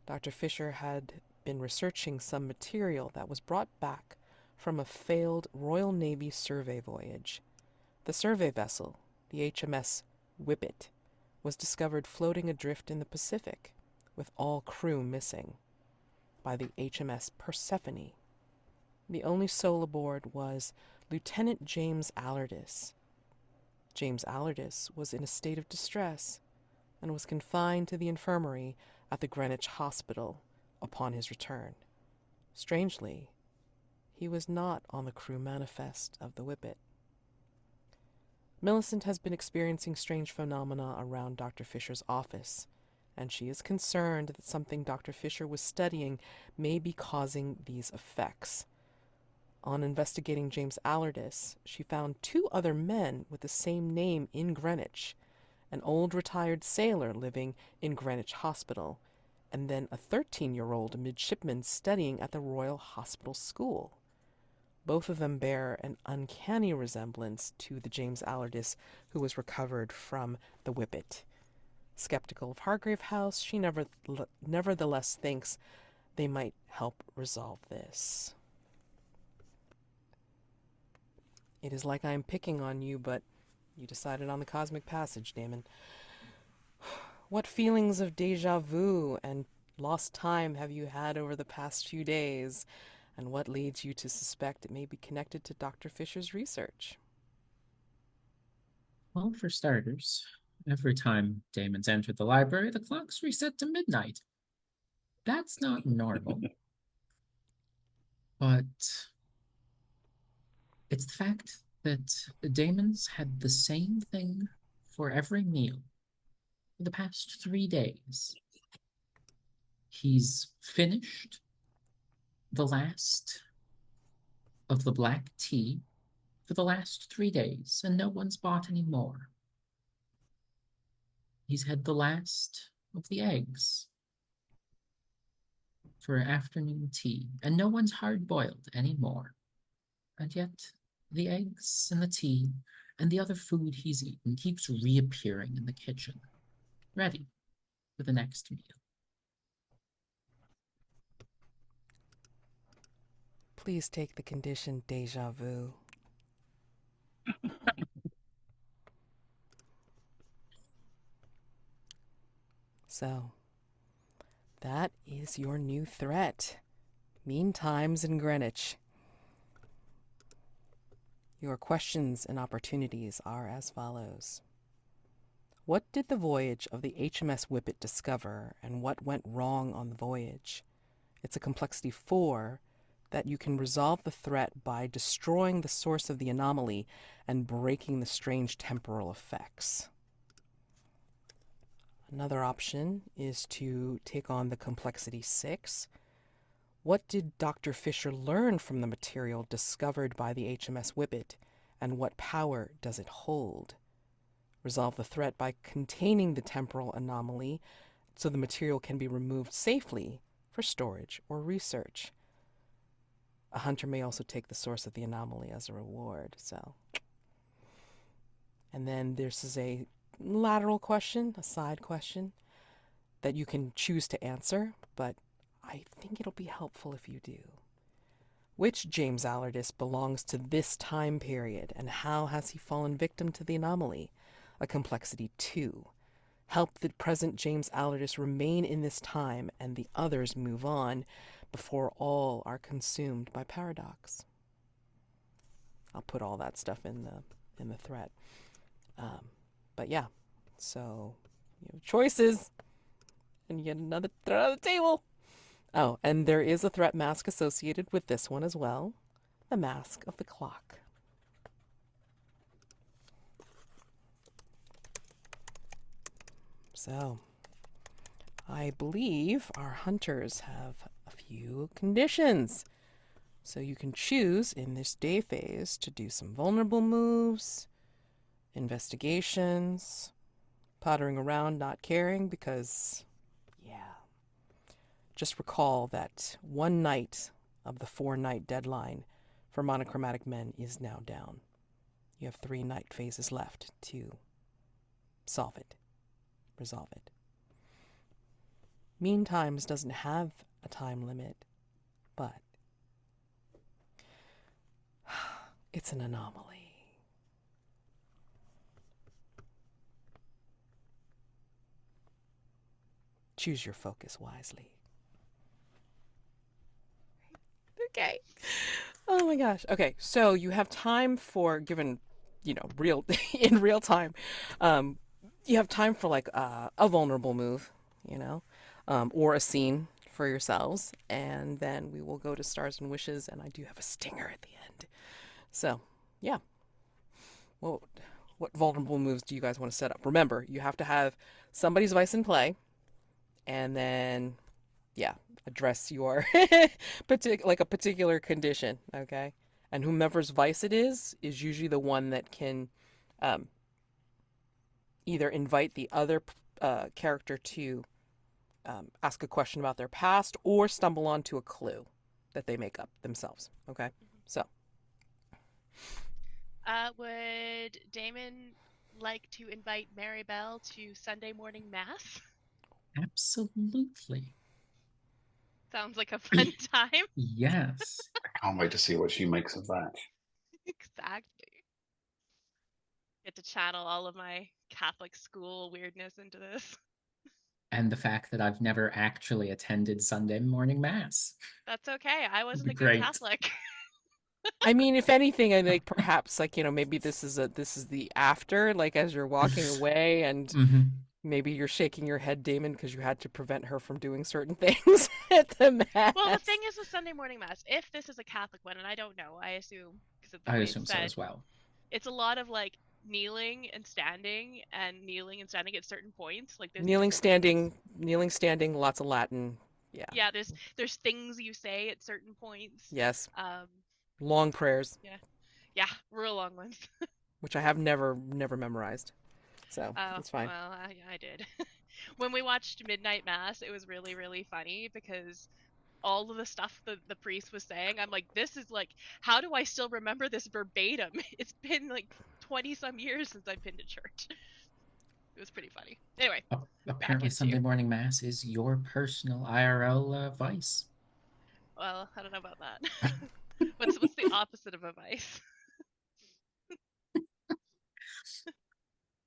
Dr. Fisher had been researching some material that was brought back from a failed Royal Navy survey voyage. The survey vessel, the HMS Whippet, was discovered floating adrift in the Pacific, with all crew missing, by the HMS Persephone. The only soul aboard was Lieutenant James Allardyce. James Allardyce was in a state of distress and was confined to the infirmary at the Greenwich Hospital upon his return. Strangely, he was not on the crew manifest of the Whippet. Millicent has been experiencing strange phenomena around Dr. Fisher's office, and she is concerned that something Dr. Fisher was studying may be causing these effects. On investigating James Allardyce, she found 2 other men with the same name in Greenwich, an old retired sailor living in Greenwich Hospital, and then a 13-year-old midshipman studying at the Royal Hospital School. Both of them bear an uncanny resemblance to the James Allardyce who was recovered from the Whippet. Skeptical of Hargrave House, she nevertheless thinks they might help resolve this. It is like I am picking on you, but you decided on the cosmic passage, Daymond. What feelings of déjà vu and lost time have you had over the past few days? And what leads you to suspect it may be connected to Dr. Fisher's research? Well, for starters, every time Daymond's entered the library, the clock's reset to midnight. That's not normal. But it's the fact that Daymond's had the same thing for every meal for the past 3 days. He's finished the last of the black tea for the last 3 days, and no one's bought any more. He's had the last of the eggs for afternoon tea, and no one's hard-boiled anymore. And yet, the eggs and the tea and the other food he's eaten keeps reappearing in the kitchen, ready for the next meal. Please take the condition déjà vu. So, that is your new threat. Mean times in Greenwich. Your questions and opportunities are as follows. What did the voyage of the HMS Whippet discover, and what went wrong on the voyage? It's a complexity 4 that you can resolve the threat by destroying the source of the anomaly and breaking the strange temporal effects. Another option is to take on the complexity 6. What did Dr. Fisher learn from the material discovered by the HMS Whippet, and what power does it hold? Resolve the threat by containing the temporal anomaly so the material can be removed safely for storage or research. A hunter may also take the source of the anomaly as a reward. And then this is a lateral question, a side question, that you can choose to answer, but I think it'll be helpful if you do. Which James Allardyce belongs to this time period, and how has he fallen victim to the anomaly? A complexity 2. Help the present James Allardyce remain in this time and the others move on before all are consumed by paradox. I'll put all that stuff in the threat. But yeah, so you have choices, and you get another threat on the table. Oh, and there is a threat mask associated with this one as well. The Mask of the Clock. So, I believe our hunters have a few conditions. So you can choose in this day phase to do some vulnerable moves, investigations, pottering around, not caring, because, yeah. Just recall that 1 night of the 4-night deadline for monochromatic men is now down. You have 3 night phases left to solve it. Resolve it. Mean times doesn't have a time limit, but it's an anomaly. Choose your focus wisely. Okay. Oh my gosh. Okay, so you have time for, given, real in real time, you have time for like a vulnerable move, or a scene for yourselves, and then we will go to stars and wishes, and I do have a stinger at the end. So, yeah. Well, what vulnerable moves do you guys want to set up? Remember, you have to have somebody's vice in play, and then, yeah, address your like a particular condition, okay? And whomever's vice it is usually the one that can either invite the other character to ask a question about their past or stumble onto a clue that they make up themselves, okay? So. Would Daymond like to invite Marybelle to Sunday morning mass? Absolutely. Sounds like a fun time. Yes. I can't wait to see what she makes of that. Exactly. Get to channel all of my Catholic school weirdness into this. And the fact that I've never actually attended Sunday morning mass. That's okay. I wasn't be a good great. Catholic. I mean, if anything, I think perhaps maybe this is the after, like as you're walking away, and maybe you're shaking your head, Daymond, because you had to prevent her from doing certain things at the mass. Well, the thing is with Sunday morning mass, if this is a Catholic one, and I don't know, I assume because of the I way assume it's so said, as well. it's a lot of like kneeling and standing at certain points. Like there's Kneeling, different standing, lots of Latin. Yeah. Yeah, there's things you say at certain points. Yes. Um, Long prayers. Yeah, real long ones. Which I have never memorized. So it's fine. Well, I did. When we watched Midnight Mass, it was really, really funny because all of the stuff the priest was saying, I'm like, this is like, how do I still remember this verbatim? It's been like 20 some years since I've been to church. It was pretty funny. Anyway, apparently Sunday morning mass is your personal IRL vice. Well, I don't know about that. What's the opposite of a vice?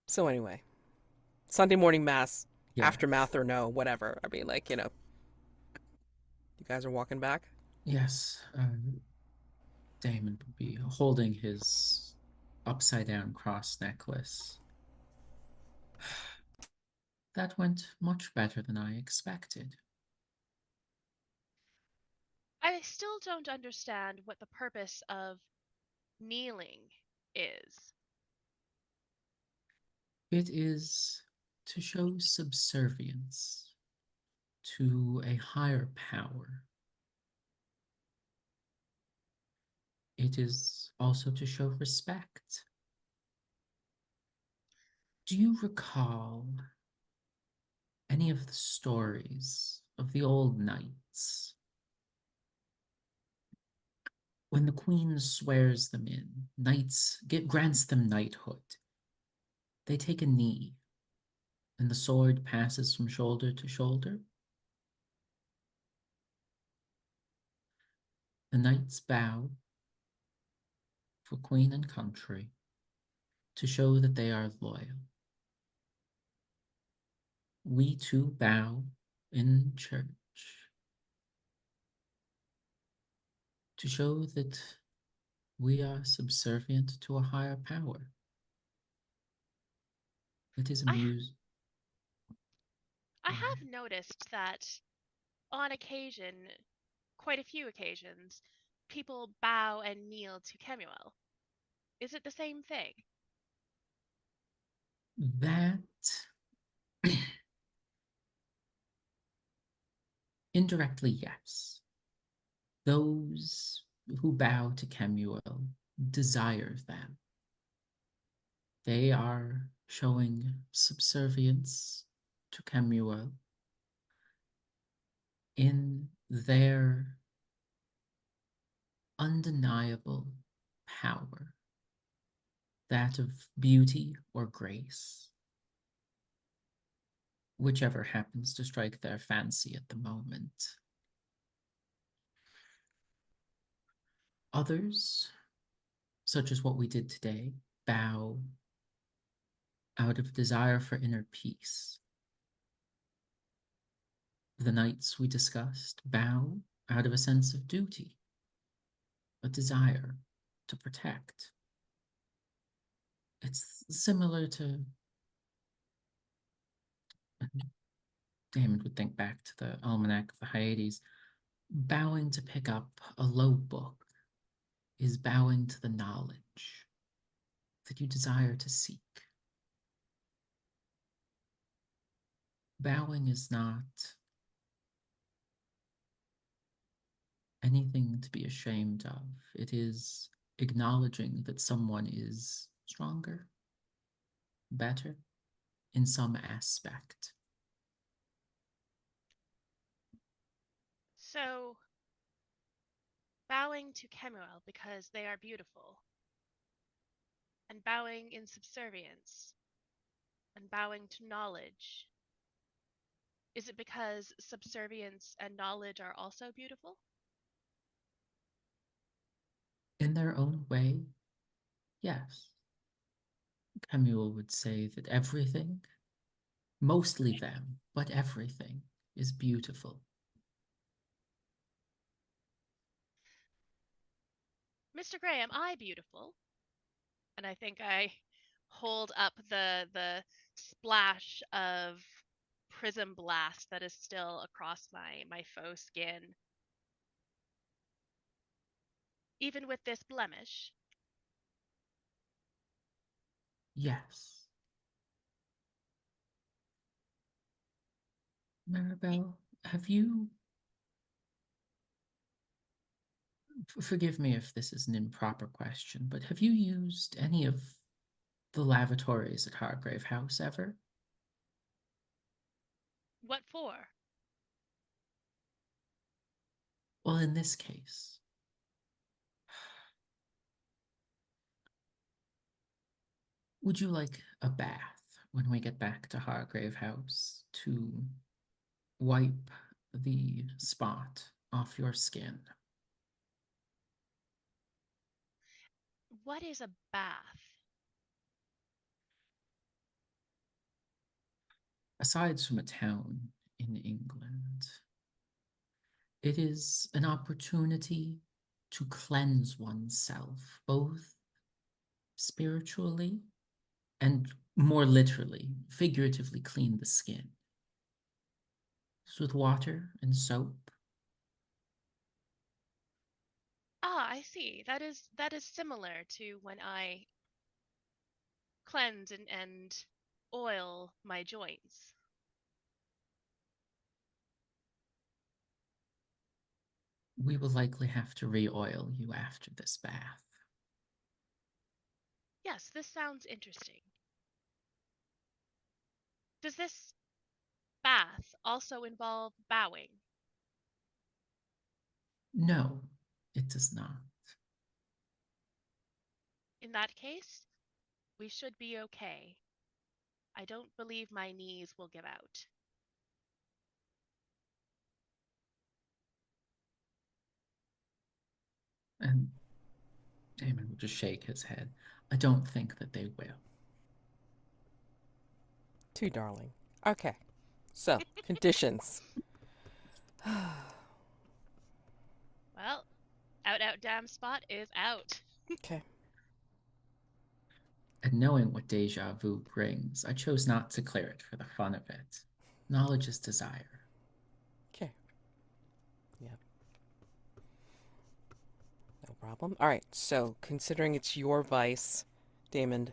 So anyway, Sunday morning mass Yes. Aftermath or no, whatever. I mean, like, you guys are walking back. Yes. Daymond would be holding his upside down cross necklace. That went much better than I expected. I still don't understand what the purpose of kneeling is. It is to show subservience to a higher power. It is also to show respect. Do you recall any of the stories of the old knights? When the queen swears them in, grants them knighthood. They take a knee, and the sword passes from shoulder to shoulder. The knights bow for queen and country to show that they are loyal. We too bow in church to show that we are subservient to a higher power. It is a I Go ahead. have noticed that on occasion, quite a few occasions, people bow and kneel to Kemuel. Is it the same thing? That indirectly, yes. Those who bow to Kemuel desire them. They are showing subservience to Kemuel in their undeniable power, that of beauty or grace, whichever happens to strike their fancy at the moment. Others, such as what we did today, bow out of desire for inner peace. The knights we discussed bow out of a sense of duty, a desire to protect. It's similar to, Daymond would think back to the Almanac of the Hyades, bowing to pick up a low book is bowing to the knowledge that you desire to seek. Bowing is not anything to be ashamed of. It is acknowledging that someone is stronger, better in some aspect. So, bowing to Kemuel because they are beautiful, and bowing in subservience, and bowing to knowledge. Is it because subservience and knowledge are also beautiful? In their own way, yes. Kemuel would say that everything, mostly them, but everything is beautiful. Mr. Gray, am I beautiful? And I think I hold up the splash of prism blast that is still across my faux skin. Even with this blemish, Yes. Marybelle, have you, forgive me if this is an improper question, but have you used any of the lavatories at Hargrave House ever? what for? Well, in this case, would you like a bath when we get back to Hargrave House to wipe the spot off your skin? What is a bath? aside from a town in England, it is an opportunity to cleanse oneself, both spiritually and more literally, figuratively clean the skin. Just with water and soap. Ah, I see. That is similar to when I cleanse and oil my joints. We will likely have to re-oil you after this bath. Yes, this sounds interesting. Does this bath also involve bowing? No, it does not. In that case, we should be okay. I don't believe my knees will give out. And Daymond will just shake his head. I don't think that they will. Too darling. Okay. So, conditions. Well, out damn spot is out. Okay. And knowing what deja vu brings, I chose not to clear it for the fun of it. Knowledge is desire. Okay. Yeah. No problem. All right. So, considering it's your vice, Daymond,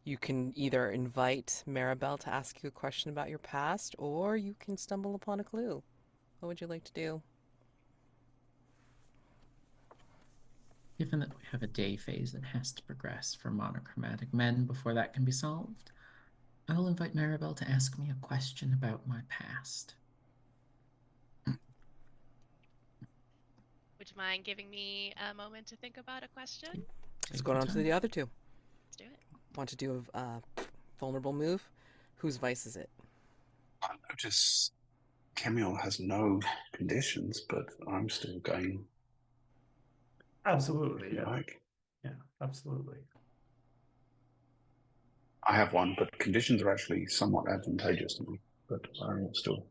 you can either invite Marybelle to ask you a question about your past, or you can stumble upon a clue. What would you like to do? Given that we have a day phase that has to progress for monochromatic men before that can be solved, I will invite Marybelle to ask me a question about my past. Would you mind giving me a moment to think about a question? Let's go on to the other two. Let's do it. Want to do a vulnerable move? Whose vice is it? I notice Kemuel has no conditions, but I'm still going. Absolutely, If you yeah. like. Yeah, absolutely. I have one, but conditions are actually somewhat advantageous to me. But I'm still.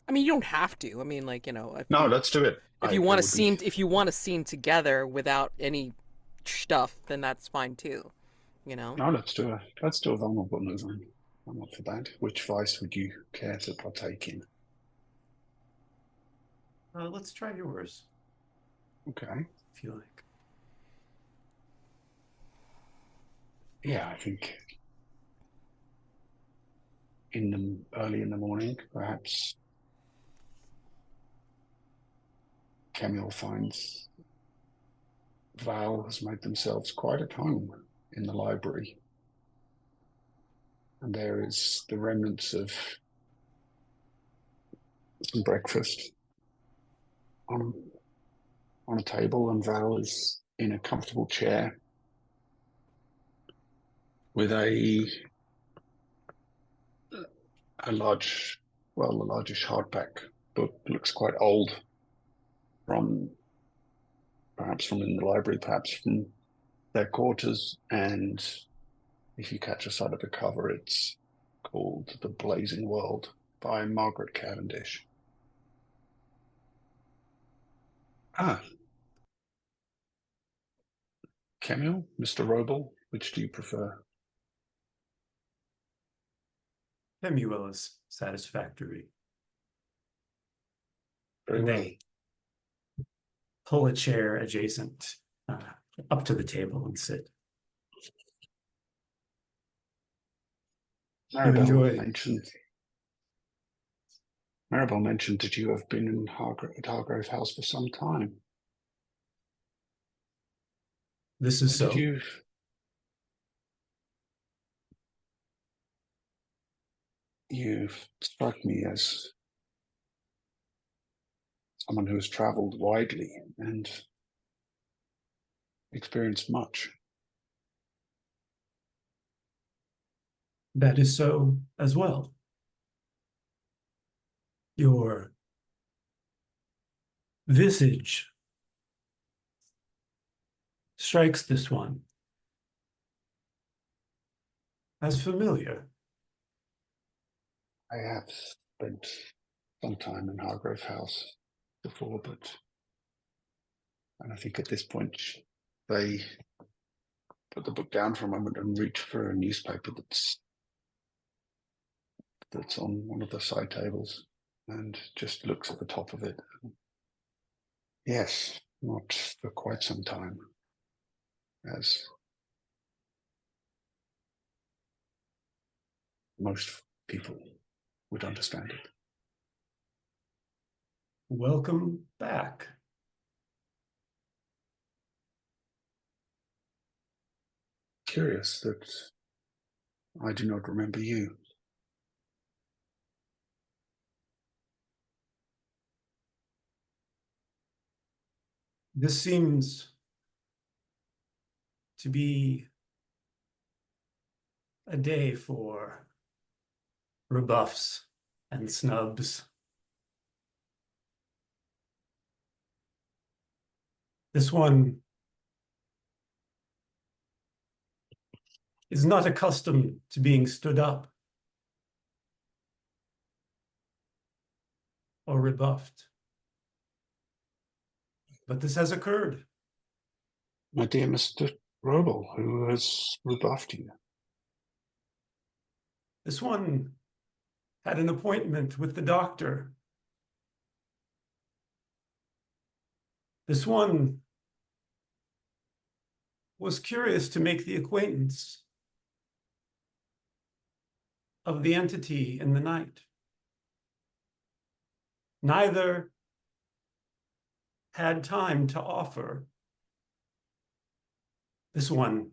I mean, you don't have to. I mean, like, if No, you, let's do it. if you want it to would be. if you want to scene together without any stuff, then that's fine too. No, let's do a vulnerable move. I'm up for that. Which vice would you care to partake in? Let's try yours, Okay. if you like. Yeah, I think early in the morning, perhaps Kemuel finds Val has made themselves quite at home in the library. And there is the remnants of some breakfast on a table, and Val is in a comfortable chair with a large, well, the largest hardback book. Looks quite old, perhaps from in the library, perhaps from their quarters. And if you catch a sight of the cover, it's called The Blazing World by Margaret Cavendish. Ah, Kemuel, Mr. Robel, which do you prefer? Kemuel is satisfactory. Very And well. they pull a chair adjacent up to the table and sit. Marybelle enjoy- mentioned that you have been at Hargrave House for some time. This is so. You've struck me as someone who has traveled widely and experienced much. That is so as well. Your visage strikes this one as familiar. I have spent some time in Hargrave House before, and I think at this point they put the book down for a moment and reach for a newspaper that's on one of the side tables and just looks at the top of it. Yes, not for quite some time, as most people would understand it. Welcome back. Curious that I do not remember you. This seems to be a day for rebuffs and snubs. This one is not accustomed to being stood up or rebuffed. But this has occurred. My dear Mr. Robel, who has rebuffed you? This one had an appointment with the doctor. This one was curious to make the acquaintance of the entity in the night. Neither had time to offer. This one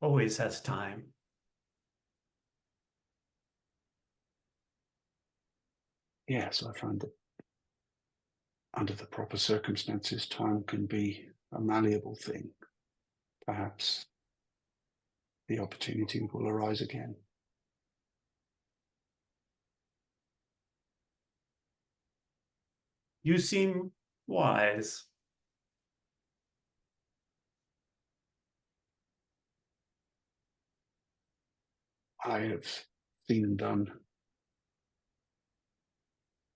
always has time. Yes, I find that under the proper circumstances, time can be a malleable thing. Perhaps the opportunity will arise again. You seem wise. I have seen and done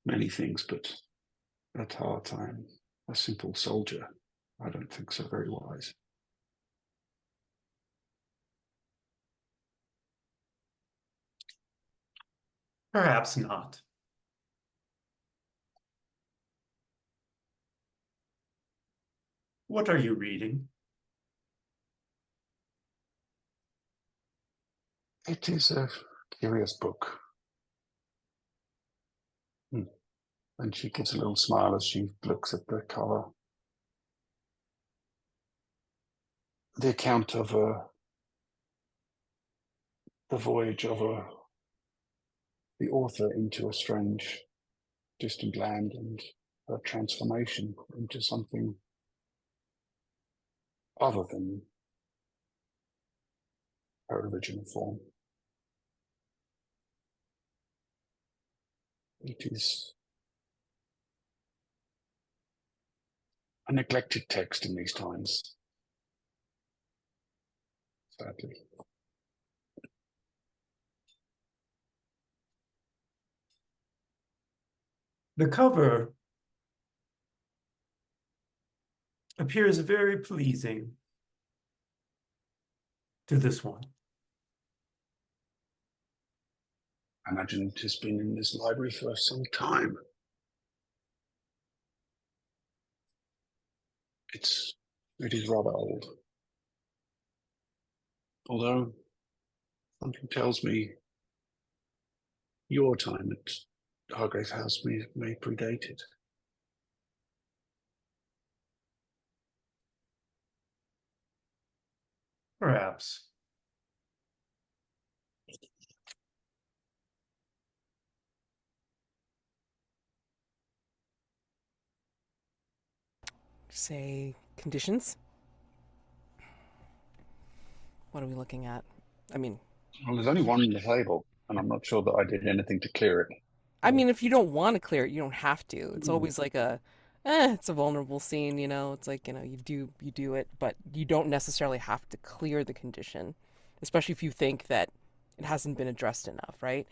many things, but at heart I'm a simple soldier. I don't think so very wise. Perhaps not. What are you reading? It is a curious book. And she gives a little smile as she looks at the cover. The account of the voyage of the author into a strange, distant land and her transformation into something other than her original form. It is a neglected text in these times, sadly. The cover appears very pleasing to this one. I imagine it has been in this library for some time. It is rather old. Although something tells me your time at Hargrave House may predate it. Perhaps. Say conditions. What are we looking at? I mean, Well, there's only one on the table, and I'm not sure that I did anything to clear it. if you don't want to clear it, you don't have to. It's always like it's a vulnerable scene, It's like, you do it, but you don't necessarily have to clear the condition, especially if you think that it hasn't been addressed enough, right?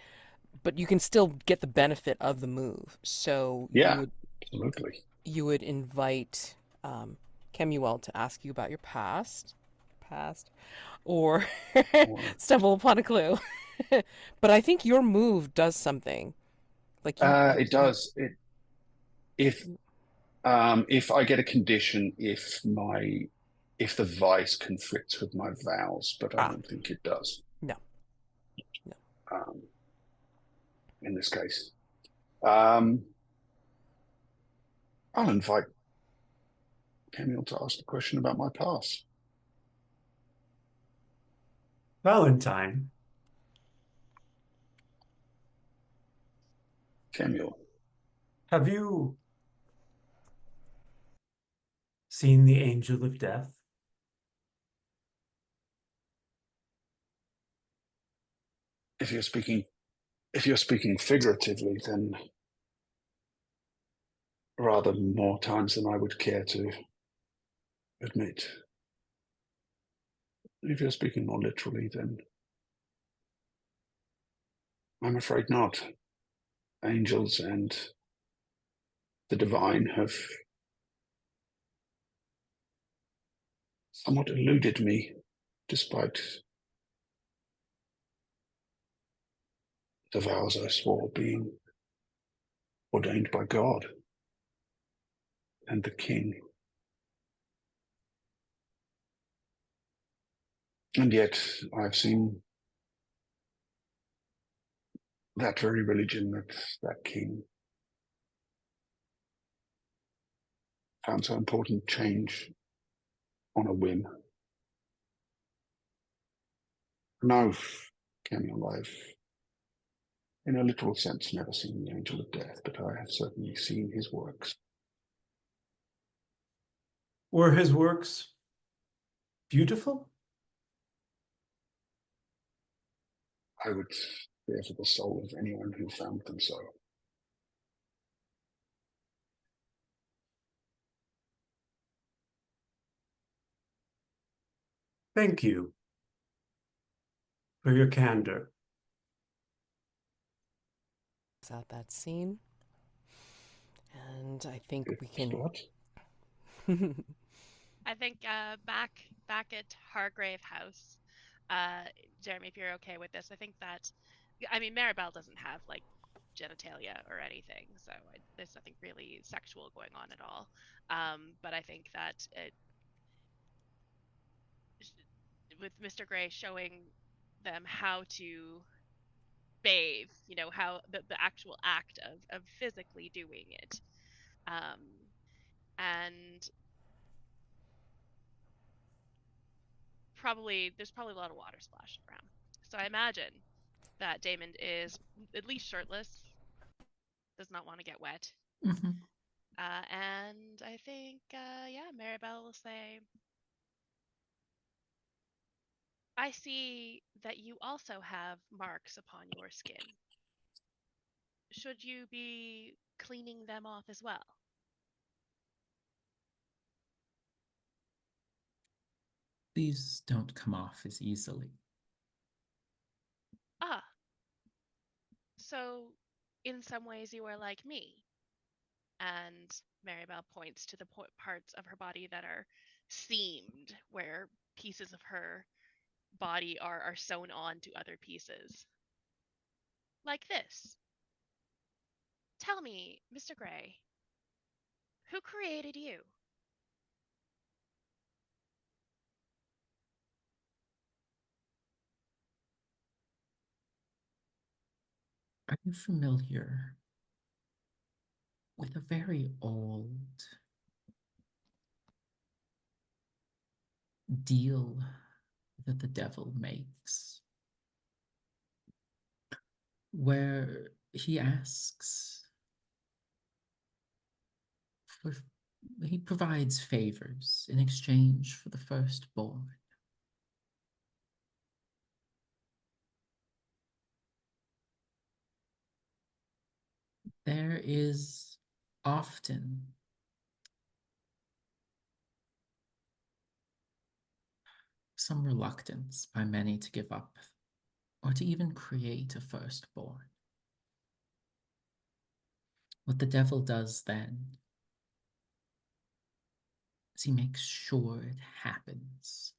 but you can still get the benefit of the move. So Yeah, absolutely. you would invite Kemuel to ask you about your past, or Or, stumble upon a clue. But I think your move does something. Like it does. If I get a condition, if the vice conflicts with my vows, but I ah don't think it does. no no. Um, in this case, um, I'll invite Camille to ask a question about my past. Valentine, Camille, have you seen the Angel of Death? if you're speaking figuratively, then rather more times than I would care to admit. If you're speaking more literally, then I'm afraid not. Angels and the divine have somewhat eluded me, despite the vows I swore being ordained by God and the king. And yet I've seen that very religion, that king found so important change on a whim. No, Camille, I've, in a literal sense, never seen the angel of death, but I have certainly seen his works. Were his works beautiful? I would fear for the soul of anyone who found them so. Thank you for your candor. Is that scene? And I think we It's can. what? I think back at Hargrave House, Jeremy, if you're okay with this, I think that, I mean, Marybelle doesn't have like genitalia or anything, so there's nothing really sexual going on at all. But I think that with Mr. Gray showing them how to bathe, you know, how the actual act of physically doing it, um, and there's probably a lot of water splashing around. So I imagine that Daymond is at least shirtless, does not want to get wet. Mm-hmm. And I think, yeah, Marybelle will say, I see that you also have marks upon your skin. Should you be cleaning them off as well? These don't come off as easily. Ah, so in some ways you are like me. And Marybelle points to the parts of her body that are seamed, where pieces of her body are sewn on to other pieces. Like this. Tell me, Mr. Gray, who created you? Are you familiar with a very old deal that the devil makes, where he asks for, he provides favors in exchange for the firstborn? There is often some reluctance by many to give up or to even create a firstborn. What the devil does then is he makes sure it happens.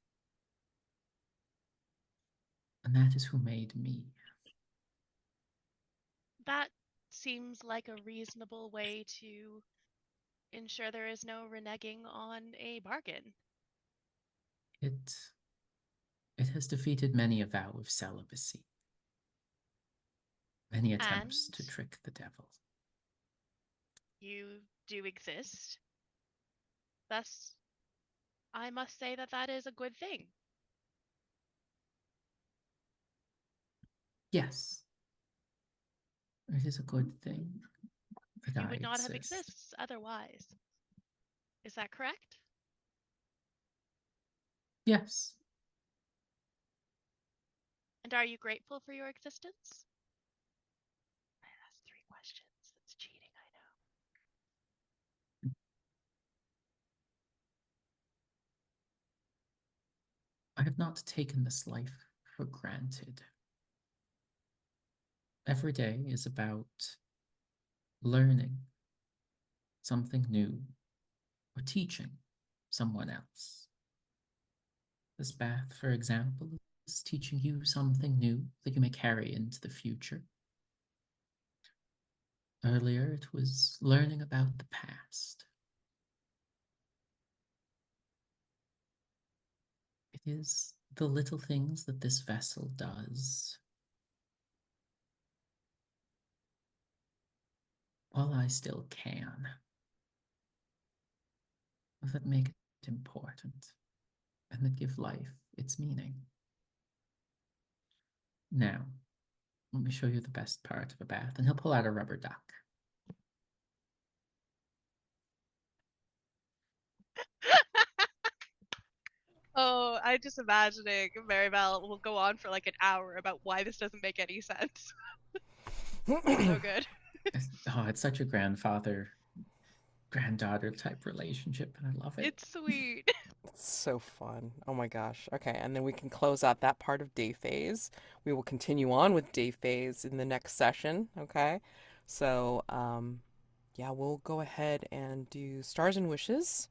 And that is who made me. That seems like a reasonable way to ensure there is no reneging on a bargain. It has defeated many a vow of celibacy, many attempts And to trick the devil. you do exist. Thus, I must say that that is a good thing. Yes, it is a good thing that You I would not have exist. exists otherwise. Is that correct? Yes, And are you grateful for your existence? I asked 3 questions. That's cheating, I know. I have not taken this life for granted. Every day is about learning something new or teaching someone else. This bath, for example, is teaching you something new that you may carry into the future. Earlier, it was learning about the past. It is the little things that this vessel does while I still can that make it important and that give life its meaning. Now, let me show you the best part of a bath, and he'll pull out a rubber duck. Oh, I'm just imagining Marybelle will go on for like an hour about why this doesn't make any sense. So good. It's such a grandfather-granddaughter type relationship, and I love it. It's sweet. It's so fun. Oh my gosh. Okay, and then we can close out that part of day phase. We will continue on with day phase in the next session. Okay. So, yeah, we'll go ahead and do stars and wishes.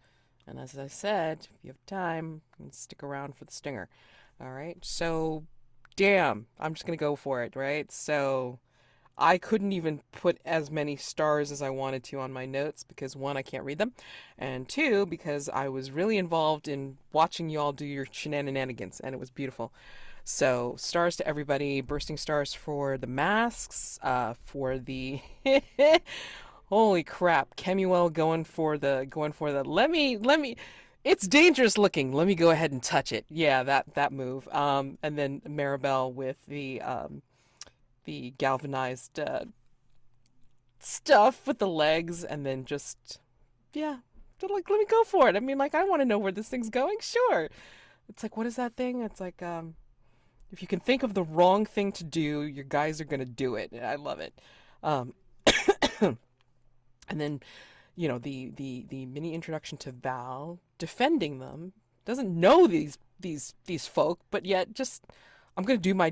And as I said, if you have time, you can stick around for the stinger. All right. So, damn, I'm just gonna go for it, right? So, I couldn't even put as many stars as I wanted to on my notes because one, I can't read them, and two, because I was really involved in watching you all do your shenanigans, and it was beautiful. So, stars to everybody, bursting stars for the masks, for the holy crap, Kemuel going for the let me it's dangerous looking. Let me go ahead and touch it. Yeah, that move. And then Maribel with the galvanized stuff with the legs, and then just yeah, like let me go for it. I mean, like I want to know where this thing's going. Sure. It's like what is that thing? It's like if you can think of the wrong thing to do, your guys are gonna do it. I love it. Um, and then the mini introduction to Val defending them, doesn't know these folk, but yet just I'm gonna do my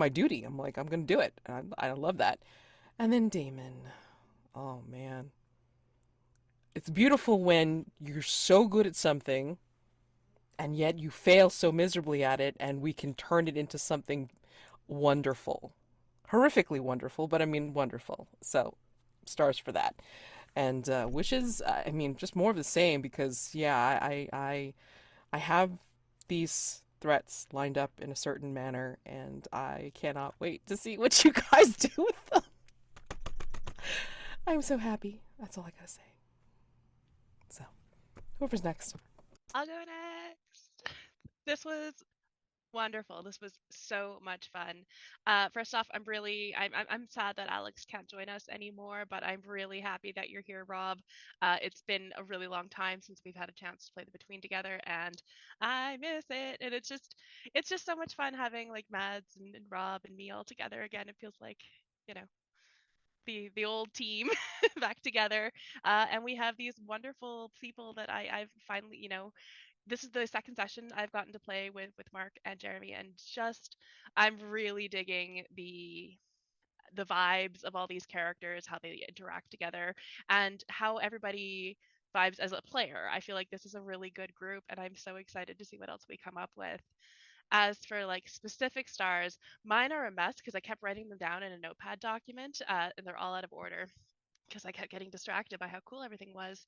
duty. I'm like I'm gonna do it. I love that. And then Daymond. Oh man. It's beautiful when you're so good at something and yet you fail so miserably at it and we can turn it into something wonderful. Horrifically wonderful, but I mean wonderful. So, stars for that. And wishes, I mean, just more of the same because yeah, I have these threats lined up in a certain manner and I cannot wait to see what you guys do with them. I'm so happy. That's all I gotta say. So, whoever's next. I'll go next. This was wonderful. This was so much fun. First off, I'm sad that Alex can't join us anymore, but I'm really happy that you're here, Rob. It's been a really long time since we've had a chance to play the Between together, and I miss it. And it's just so much fun having like Mads and Rob and me all together again. It feels like you know the old team back together, and we have these wonderful people that I've finally this is the second session I've gotten to play with Mark and Jeremy, and just I'm really digging the vibes of all these characters, how they interact together, and how everybody vibes as a player. I feel like this is a really good group, and I'm so excited to see what else we come up with. As for like specific stars, mine are a mess because I kept writing them down in a notepad document, and they're all out of order because I kept getting distracted by how cool everything was.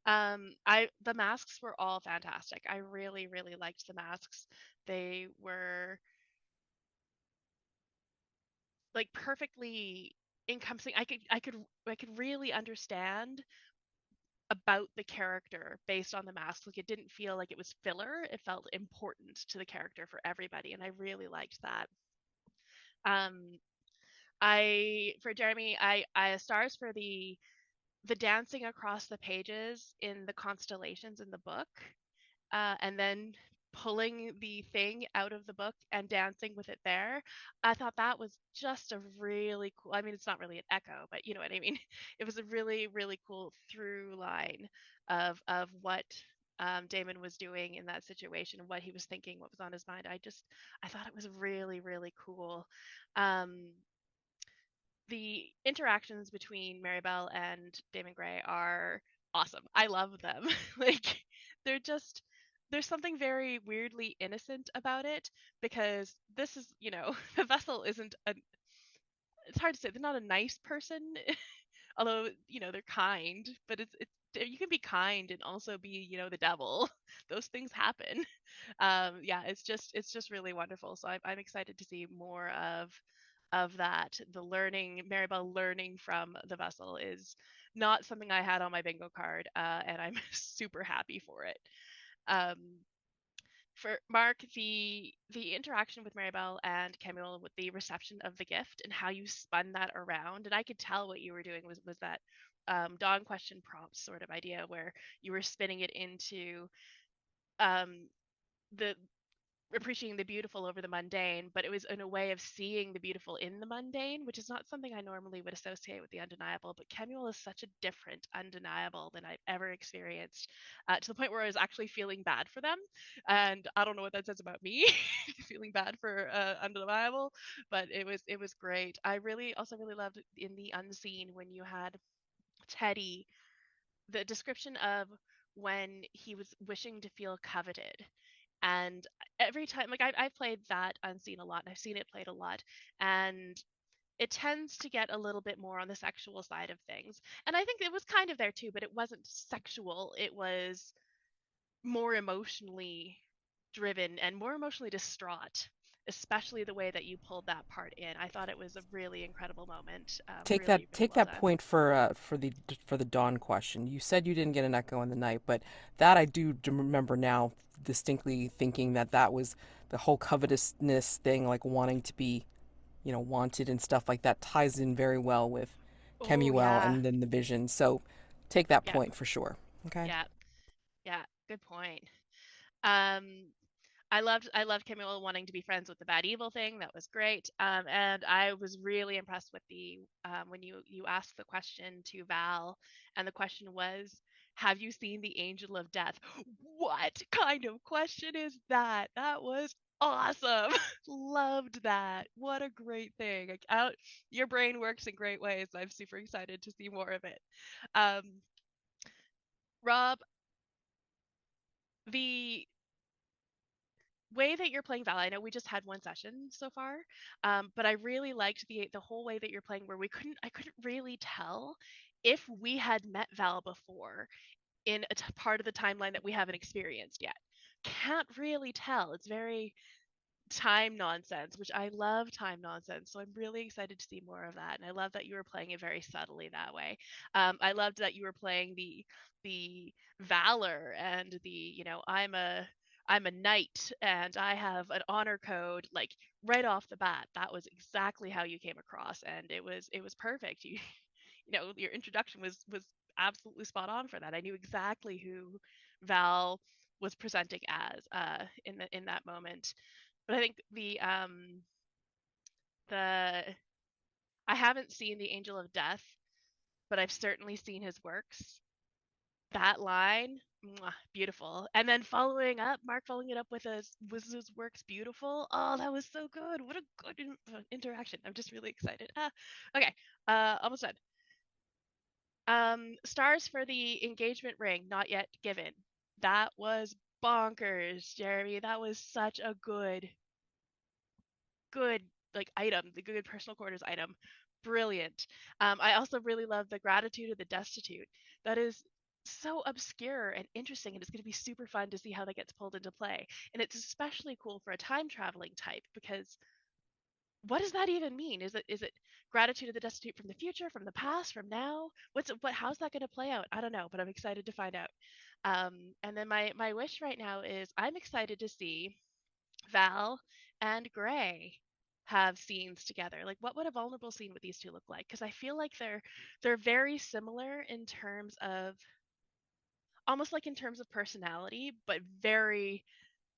The masks were all fantastic. I really, really liked the masks. They were like perfectly encompassing. I could really understand about the character based on the mask. Like it didn't feel like it was filler. It felt important to the character for everybody, and I really liked that. Um, I for Jeremy, I stars for the dancing across the pages in the constellations in the book, and then pulling the thing out of the book and dancing with it there. I thought that was just a really cool. I mean, it's not really an echo, but you know what I mean. It was a really, really cool through line of what Daymond was doing in that situation, what he was thinking, what was on his mind. I thought it was really, really cool. Um, the interactions between Marybelle and Damon Gray are awesome. I love them. Like they're just there's something very weirdly innocent about it because this is, the vessel isn't a it's hard to say they're not a nice person, although, they're kind, but it's you can be kind and also be, the devil. Those things happen. Yeah, it's just really wonderful. So I'm excited to see more of that. The learning, Marybelle learning from the vessel is not something I had on my bingo card, and I'm super happy for it. Um, for Mark, the interaction with Marybelle and Kemuel with the reception of the gift and how you spun that around, and I could tell what you were doing was that dawn question prompt sort of idea where you were spinning it into um, the appreciating the beautiful over the mundane, but it was in a way of seeing the beautiful in the mundane, which is not something I normally would associate with the undeniable. But Kemuel is such a different undeniable than I've ever experienced, to the point where I was actually feeling bad for them. And I don't know what that says about me, feeling bad for undeniable, but it was great. I really loved in the unseen when you had Teddy, the description of when he was wishing to feel coveted, and every time, like I've played that unseen a lot and I've seen it played a lot, and it tends to get a little bit more on the sexual side of things, and I think it was kind of there too, but it wasn't sexual. It was more emotionally driven and more emotionally distraught, especially the way that you pulled that part in. I thought it was a really incredible moment. Really, really Take well that done. point for the dawn question. You said you didn't get an echo in the night, but that I do remember now distinctly thinking that was the whole covetousness thing, like wanting to be, wanted and stuff like that ties in very well with Oh Kemuel yeah. and then the vision. So take that Yep. point for sure. Okay. Yeah. Yeah. Good point. Um, I loved Kemuel wanting to be friends with the bad evil thing. That was great. And I was really impressed with the when you asked the question to Val, and the question was, "Have you seen the Angel of Death?" What kind of question is that? That was awesome. Loved that. What a great thing. Like, your brain works in great ways. I'm super excited to see more of it. Um, Rob, the way that you're playing Val, I know we just had one session so far, but I really liked the whole way that you're playing, where I couldn't really tell if we had met Val before in a part of the timeline that we haven't experienced yet. Can't really tell. It's very time nonsense, which I love time nonsense. So I'm really excited to see more of that. And I love that you were playing it very subtly that way. I loved that you were playing the valor and I'm a knight and I have an honor code, like right off the bat. That was exactly how you came across, and it was perfect. Your introduction was absolutely spot on for that. I knew exactly who Val was presenting as in that moment. But I think the I haven't seen the Angel of Death, but I've certainly seen his works. That line Mwah, beautiful. And then Mark following it up with a Wizards Works beautiful. Oh, that was so good. What a good interaction. I'm just really excited. Okay, almost done. Stars for the engagement ring, not yet given. That was bonkers, Jeremy. That was such a good like item, the good personal quarters item. Brilliant. I also really love the gratitude of the destitute. That is so obscure and interesting, and it's going to be super fun to see how that gets pulled into play. And it's especially cool for a time traveling type, because what does that even mean? Is it gratitude of the destitute from the future, from the past, from now? How's that going to play out? I don't know, but I'm excited to find out. And then my wish right now is I'm excited to see Val and Gray have scenes together. Like, what would a vulnerable scene with these two look like? Because I feel like they're very similar in terms of, almost like in terms of personality, but very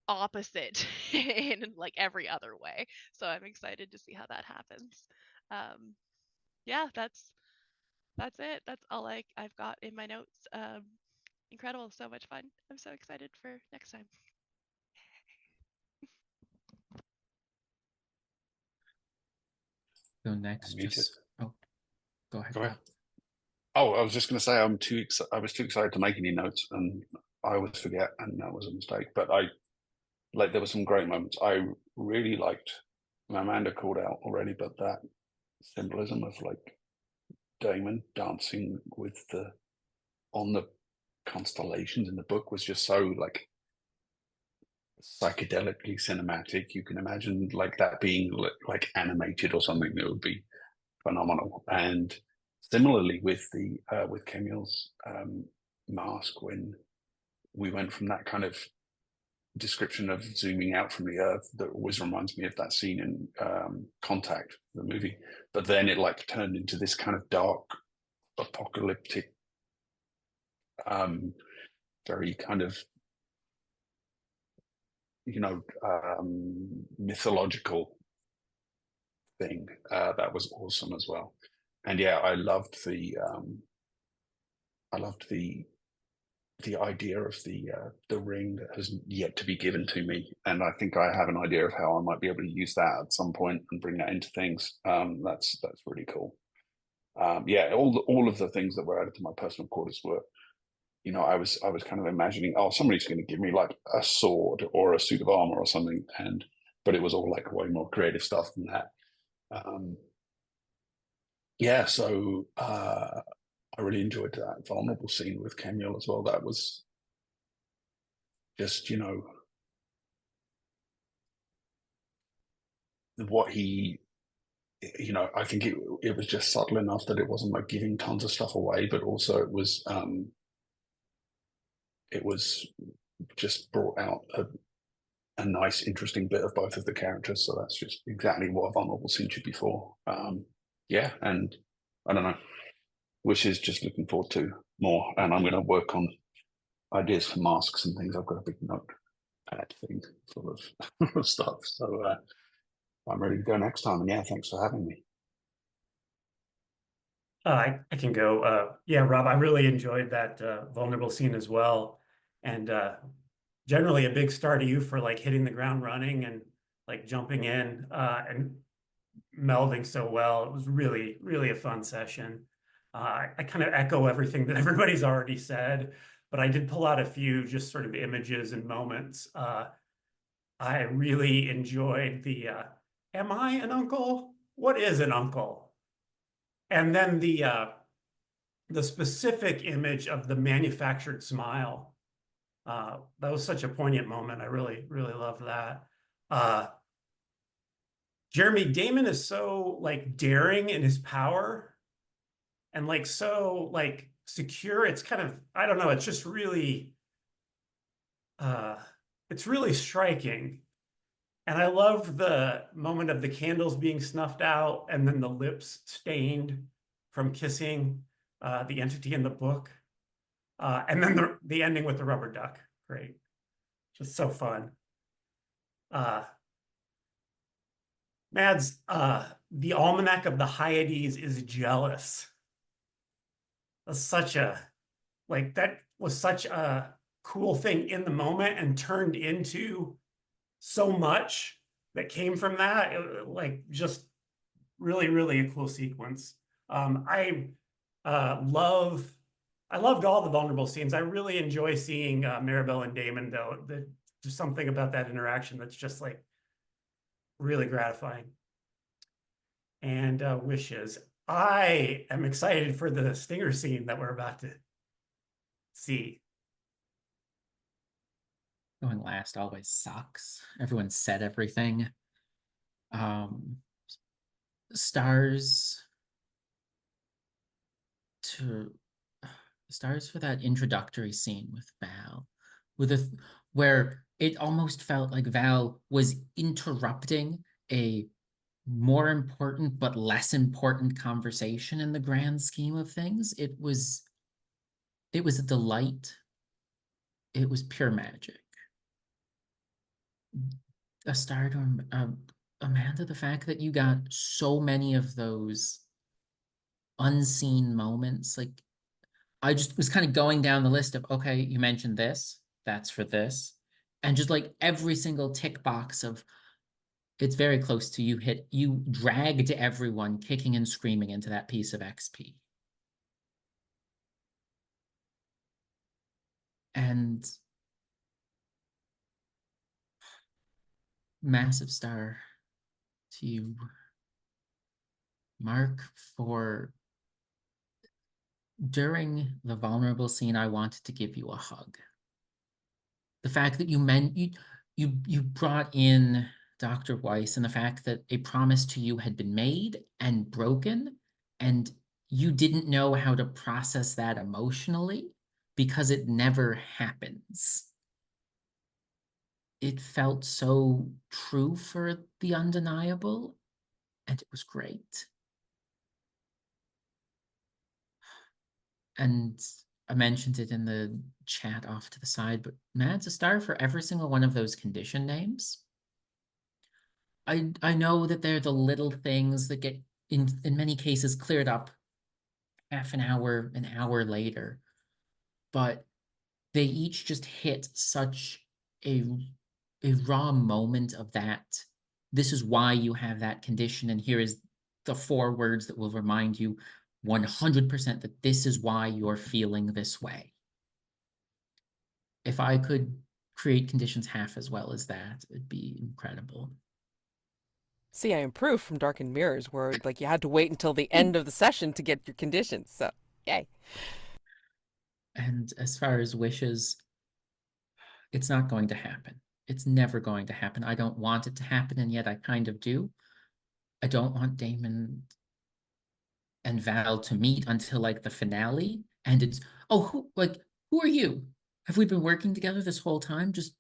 opposite in like every other way. So I'm excited to see how that happens. Yeah, that's it. That's all I've got in my notes. Incredible, so much fun. I'm so excited for next time. So next, oh, go ahead. Go ahead. Oh, I was just going to say I was too excited to make any notes, and I always forget, and that was a mistake. But there were some great moments. I really liked, Amanda called out already, but that symbolism of like Daymond dancing with on the constellations in the book was just so like psychedelically cinematic. You can imagine like that being like animated or something. That would be phenomenal. And similarly with with Kemuel's mask, when we went from that kind of description of zooming out from the earth that always reminds me of that scene in Contact, the movie, but then it like turned into this kind of dark apocalyptic very kind of mythological thing that was awesome as well. And yeah, I loved the idea of the ring that has yet to be given to me, and I think I have an idea of how I might be able to use that at some point and bring that into things. That's really cool. Yeah, all of the things that were added to my personal quarters were, I was kind of imagining, oh, somebody's going to give me like a sword or a suit of armor or something, but it was all like way more creative stuff than that. Yeah, so I really enjoyed that vulnerable scene with Kemuel as well. That was just, what he, I think it was just subtle enough that it wasn't like giving tons of stuff away, but also it was just brought out a nice, interesting bit of both of the characters. So that's just exactly what a vulnerable scene should be for. Yeah, and I don't know, which is just looking forward to more. And I'm going to work on ideas for masks and things. I've got a big notepad thing full of stuff. So I'm ready to go next time. And yeah, thanks for having me. I can go. Yeah, Rob, I really enjoyed that vulnerable scene as well. And generally a big star to you for like hitting the ground running and like jumping in and melding so well. It was really, really a fun session. I kind of echo everything that everybody's already said, but I did pull out a few just sort of images and moments. I really enjoyed the, am I an uncle? What is an uncle? And then the specific image of the manufactured smile. That was such a poignant moment. I really, really loved that. Jeremy, Daymond is so like daring in his power and like so like secure. It's kind of, I don't know, it's just really it's really striking. And I love the moment of the candles being snuffed out and then the lips stained from kissing the entity in the book. And then the ending with the rubber duck. Great. Just so fun. Mads, the Almanac of the Hyades is jealous. That's such a, like, that was such a cool thing in the moment and turned into so much that came from that. Like just really, really a cool sequence. I love I loved all the vulnerable scenes. I really enjoy seeing Marybelle and Daymond though. There's something about that interaction that's just like really gratifying. And wishes. I am excited for the stinger scene that we're about to see. Going last always sucks. Everyone said everything. Um, stars to stars for that introductory scene with Val, where it almost felt like Val was interrupting a more important but less important conversation in the grand scheme of things. It was a delight. It was pure magic. A star to Amanda, the fact that you got so many of those unseen moments, like I just was kind of going down the list of, okay, you mentioned this, that's for this, and just like every single tick box of it's very close to you dragged everyone kicking and screaming into that piece of XP. And massive star to you, Mark, for during the vulnerable scene, I wanted to give you a hug. The fact that you brought in Dr. Weiss, and the fact that a promise to you had been made and broken, and you didn't know how to process that emotionally because it never happens. It felt so true for the undeniable, and it was great. And I mentioned it in the chat off to the side, but Mad's a star for every single one of those condition names. I know that they're the little things that get in many cases cleared up half an hour later, but they each just hit such a raw moment of that. This is why you have that condition, and here is the 4 words that will remind you 100% that this is why you're feeling this way. If I could create conditions half as well as that, it'd be incredible. See, I improved from Darkened Mirrors, where like you had to wait until the end of the session to get your conditions. So, yay. And as far as wishes, it's not going to happen. It's never going to happen. I don't want it to happen, and yet I kind of do. I don't want Daymond and Val to meet until like the finale, and it's, oh, who are you? Have we been working together this whole time? Just,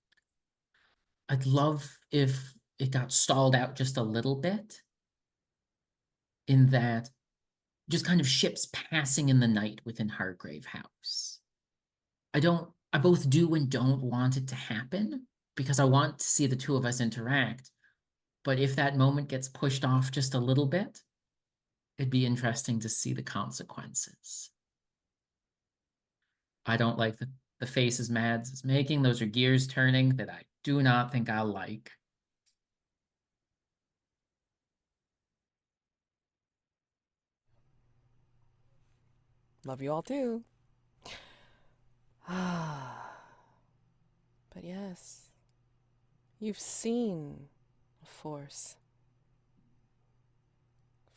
I'd love if it got stalled out just a little bit, in that just kind of ships passing in the night within Hargrave House. I both do and don't want it to happen, because I want to see the two of us interact. But if that moment gets pushed off just a little bit, it'd be interesting to see the consequences. I don't like the faces Mads is making. Those are gears turning that I do not think I'll like. Love you all too. But yes, you've seen a force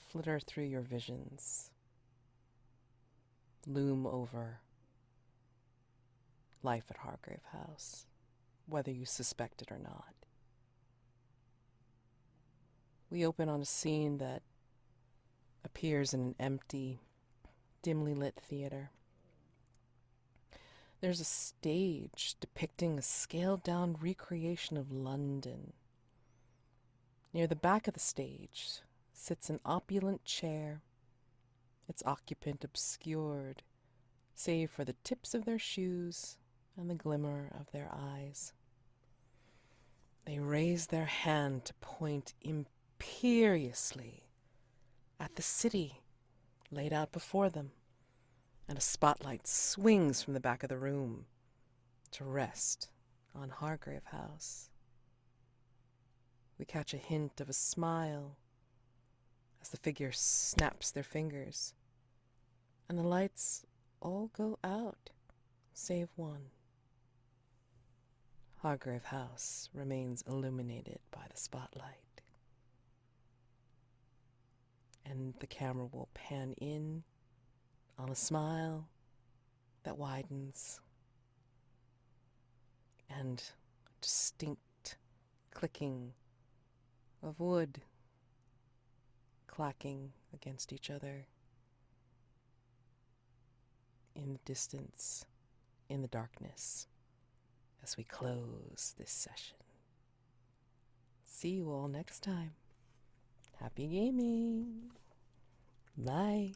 flitter through your visions, loom over life at Hargrave House, whether you suspect it or not. We open on a scene that appears in an empty, dimly lit theater. There's a stage depicting a scaled-down recreation of London. Near the back of the stage sits an opulent chair, its occupant obscured, save for the tips of their shoes and the glimmer of their eyes. They raise their hand to point imperiously at the city laid out before them, and a spotlight swings from the back of the room, to rest on Hargrave House. We catch a hint of a smile as the figure snaps their fingers, and the lights all go out, save one. Hargrave House remains illuminated by the spotlight, and the camera will pan in on a smile that widens, and a distinct clicking of wood clacking against each other in the distance, in the darkness, as we close this session. See you all next time. Happy gaming. Bye.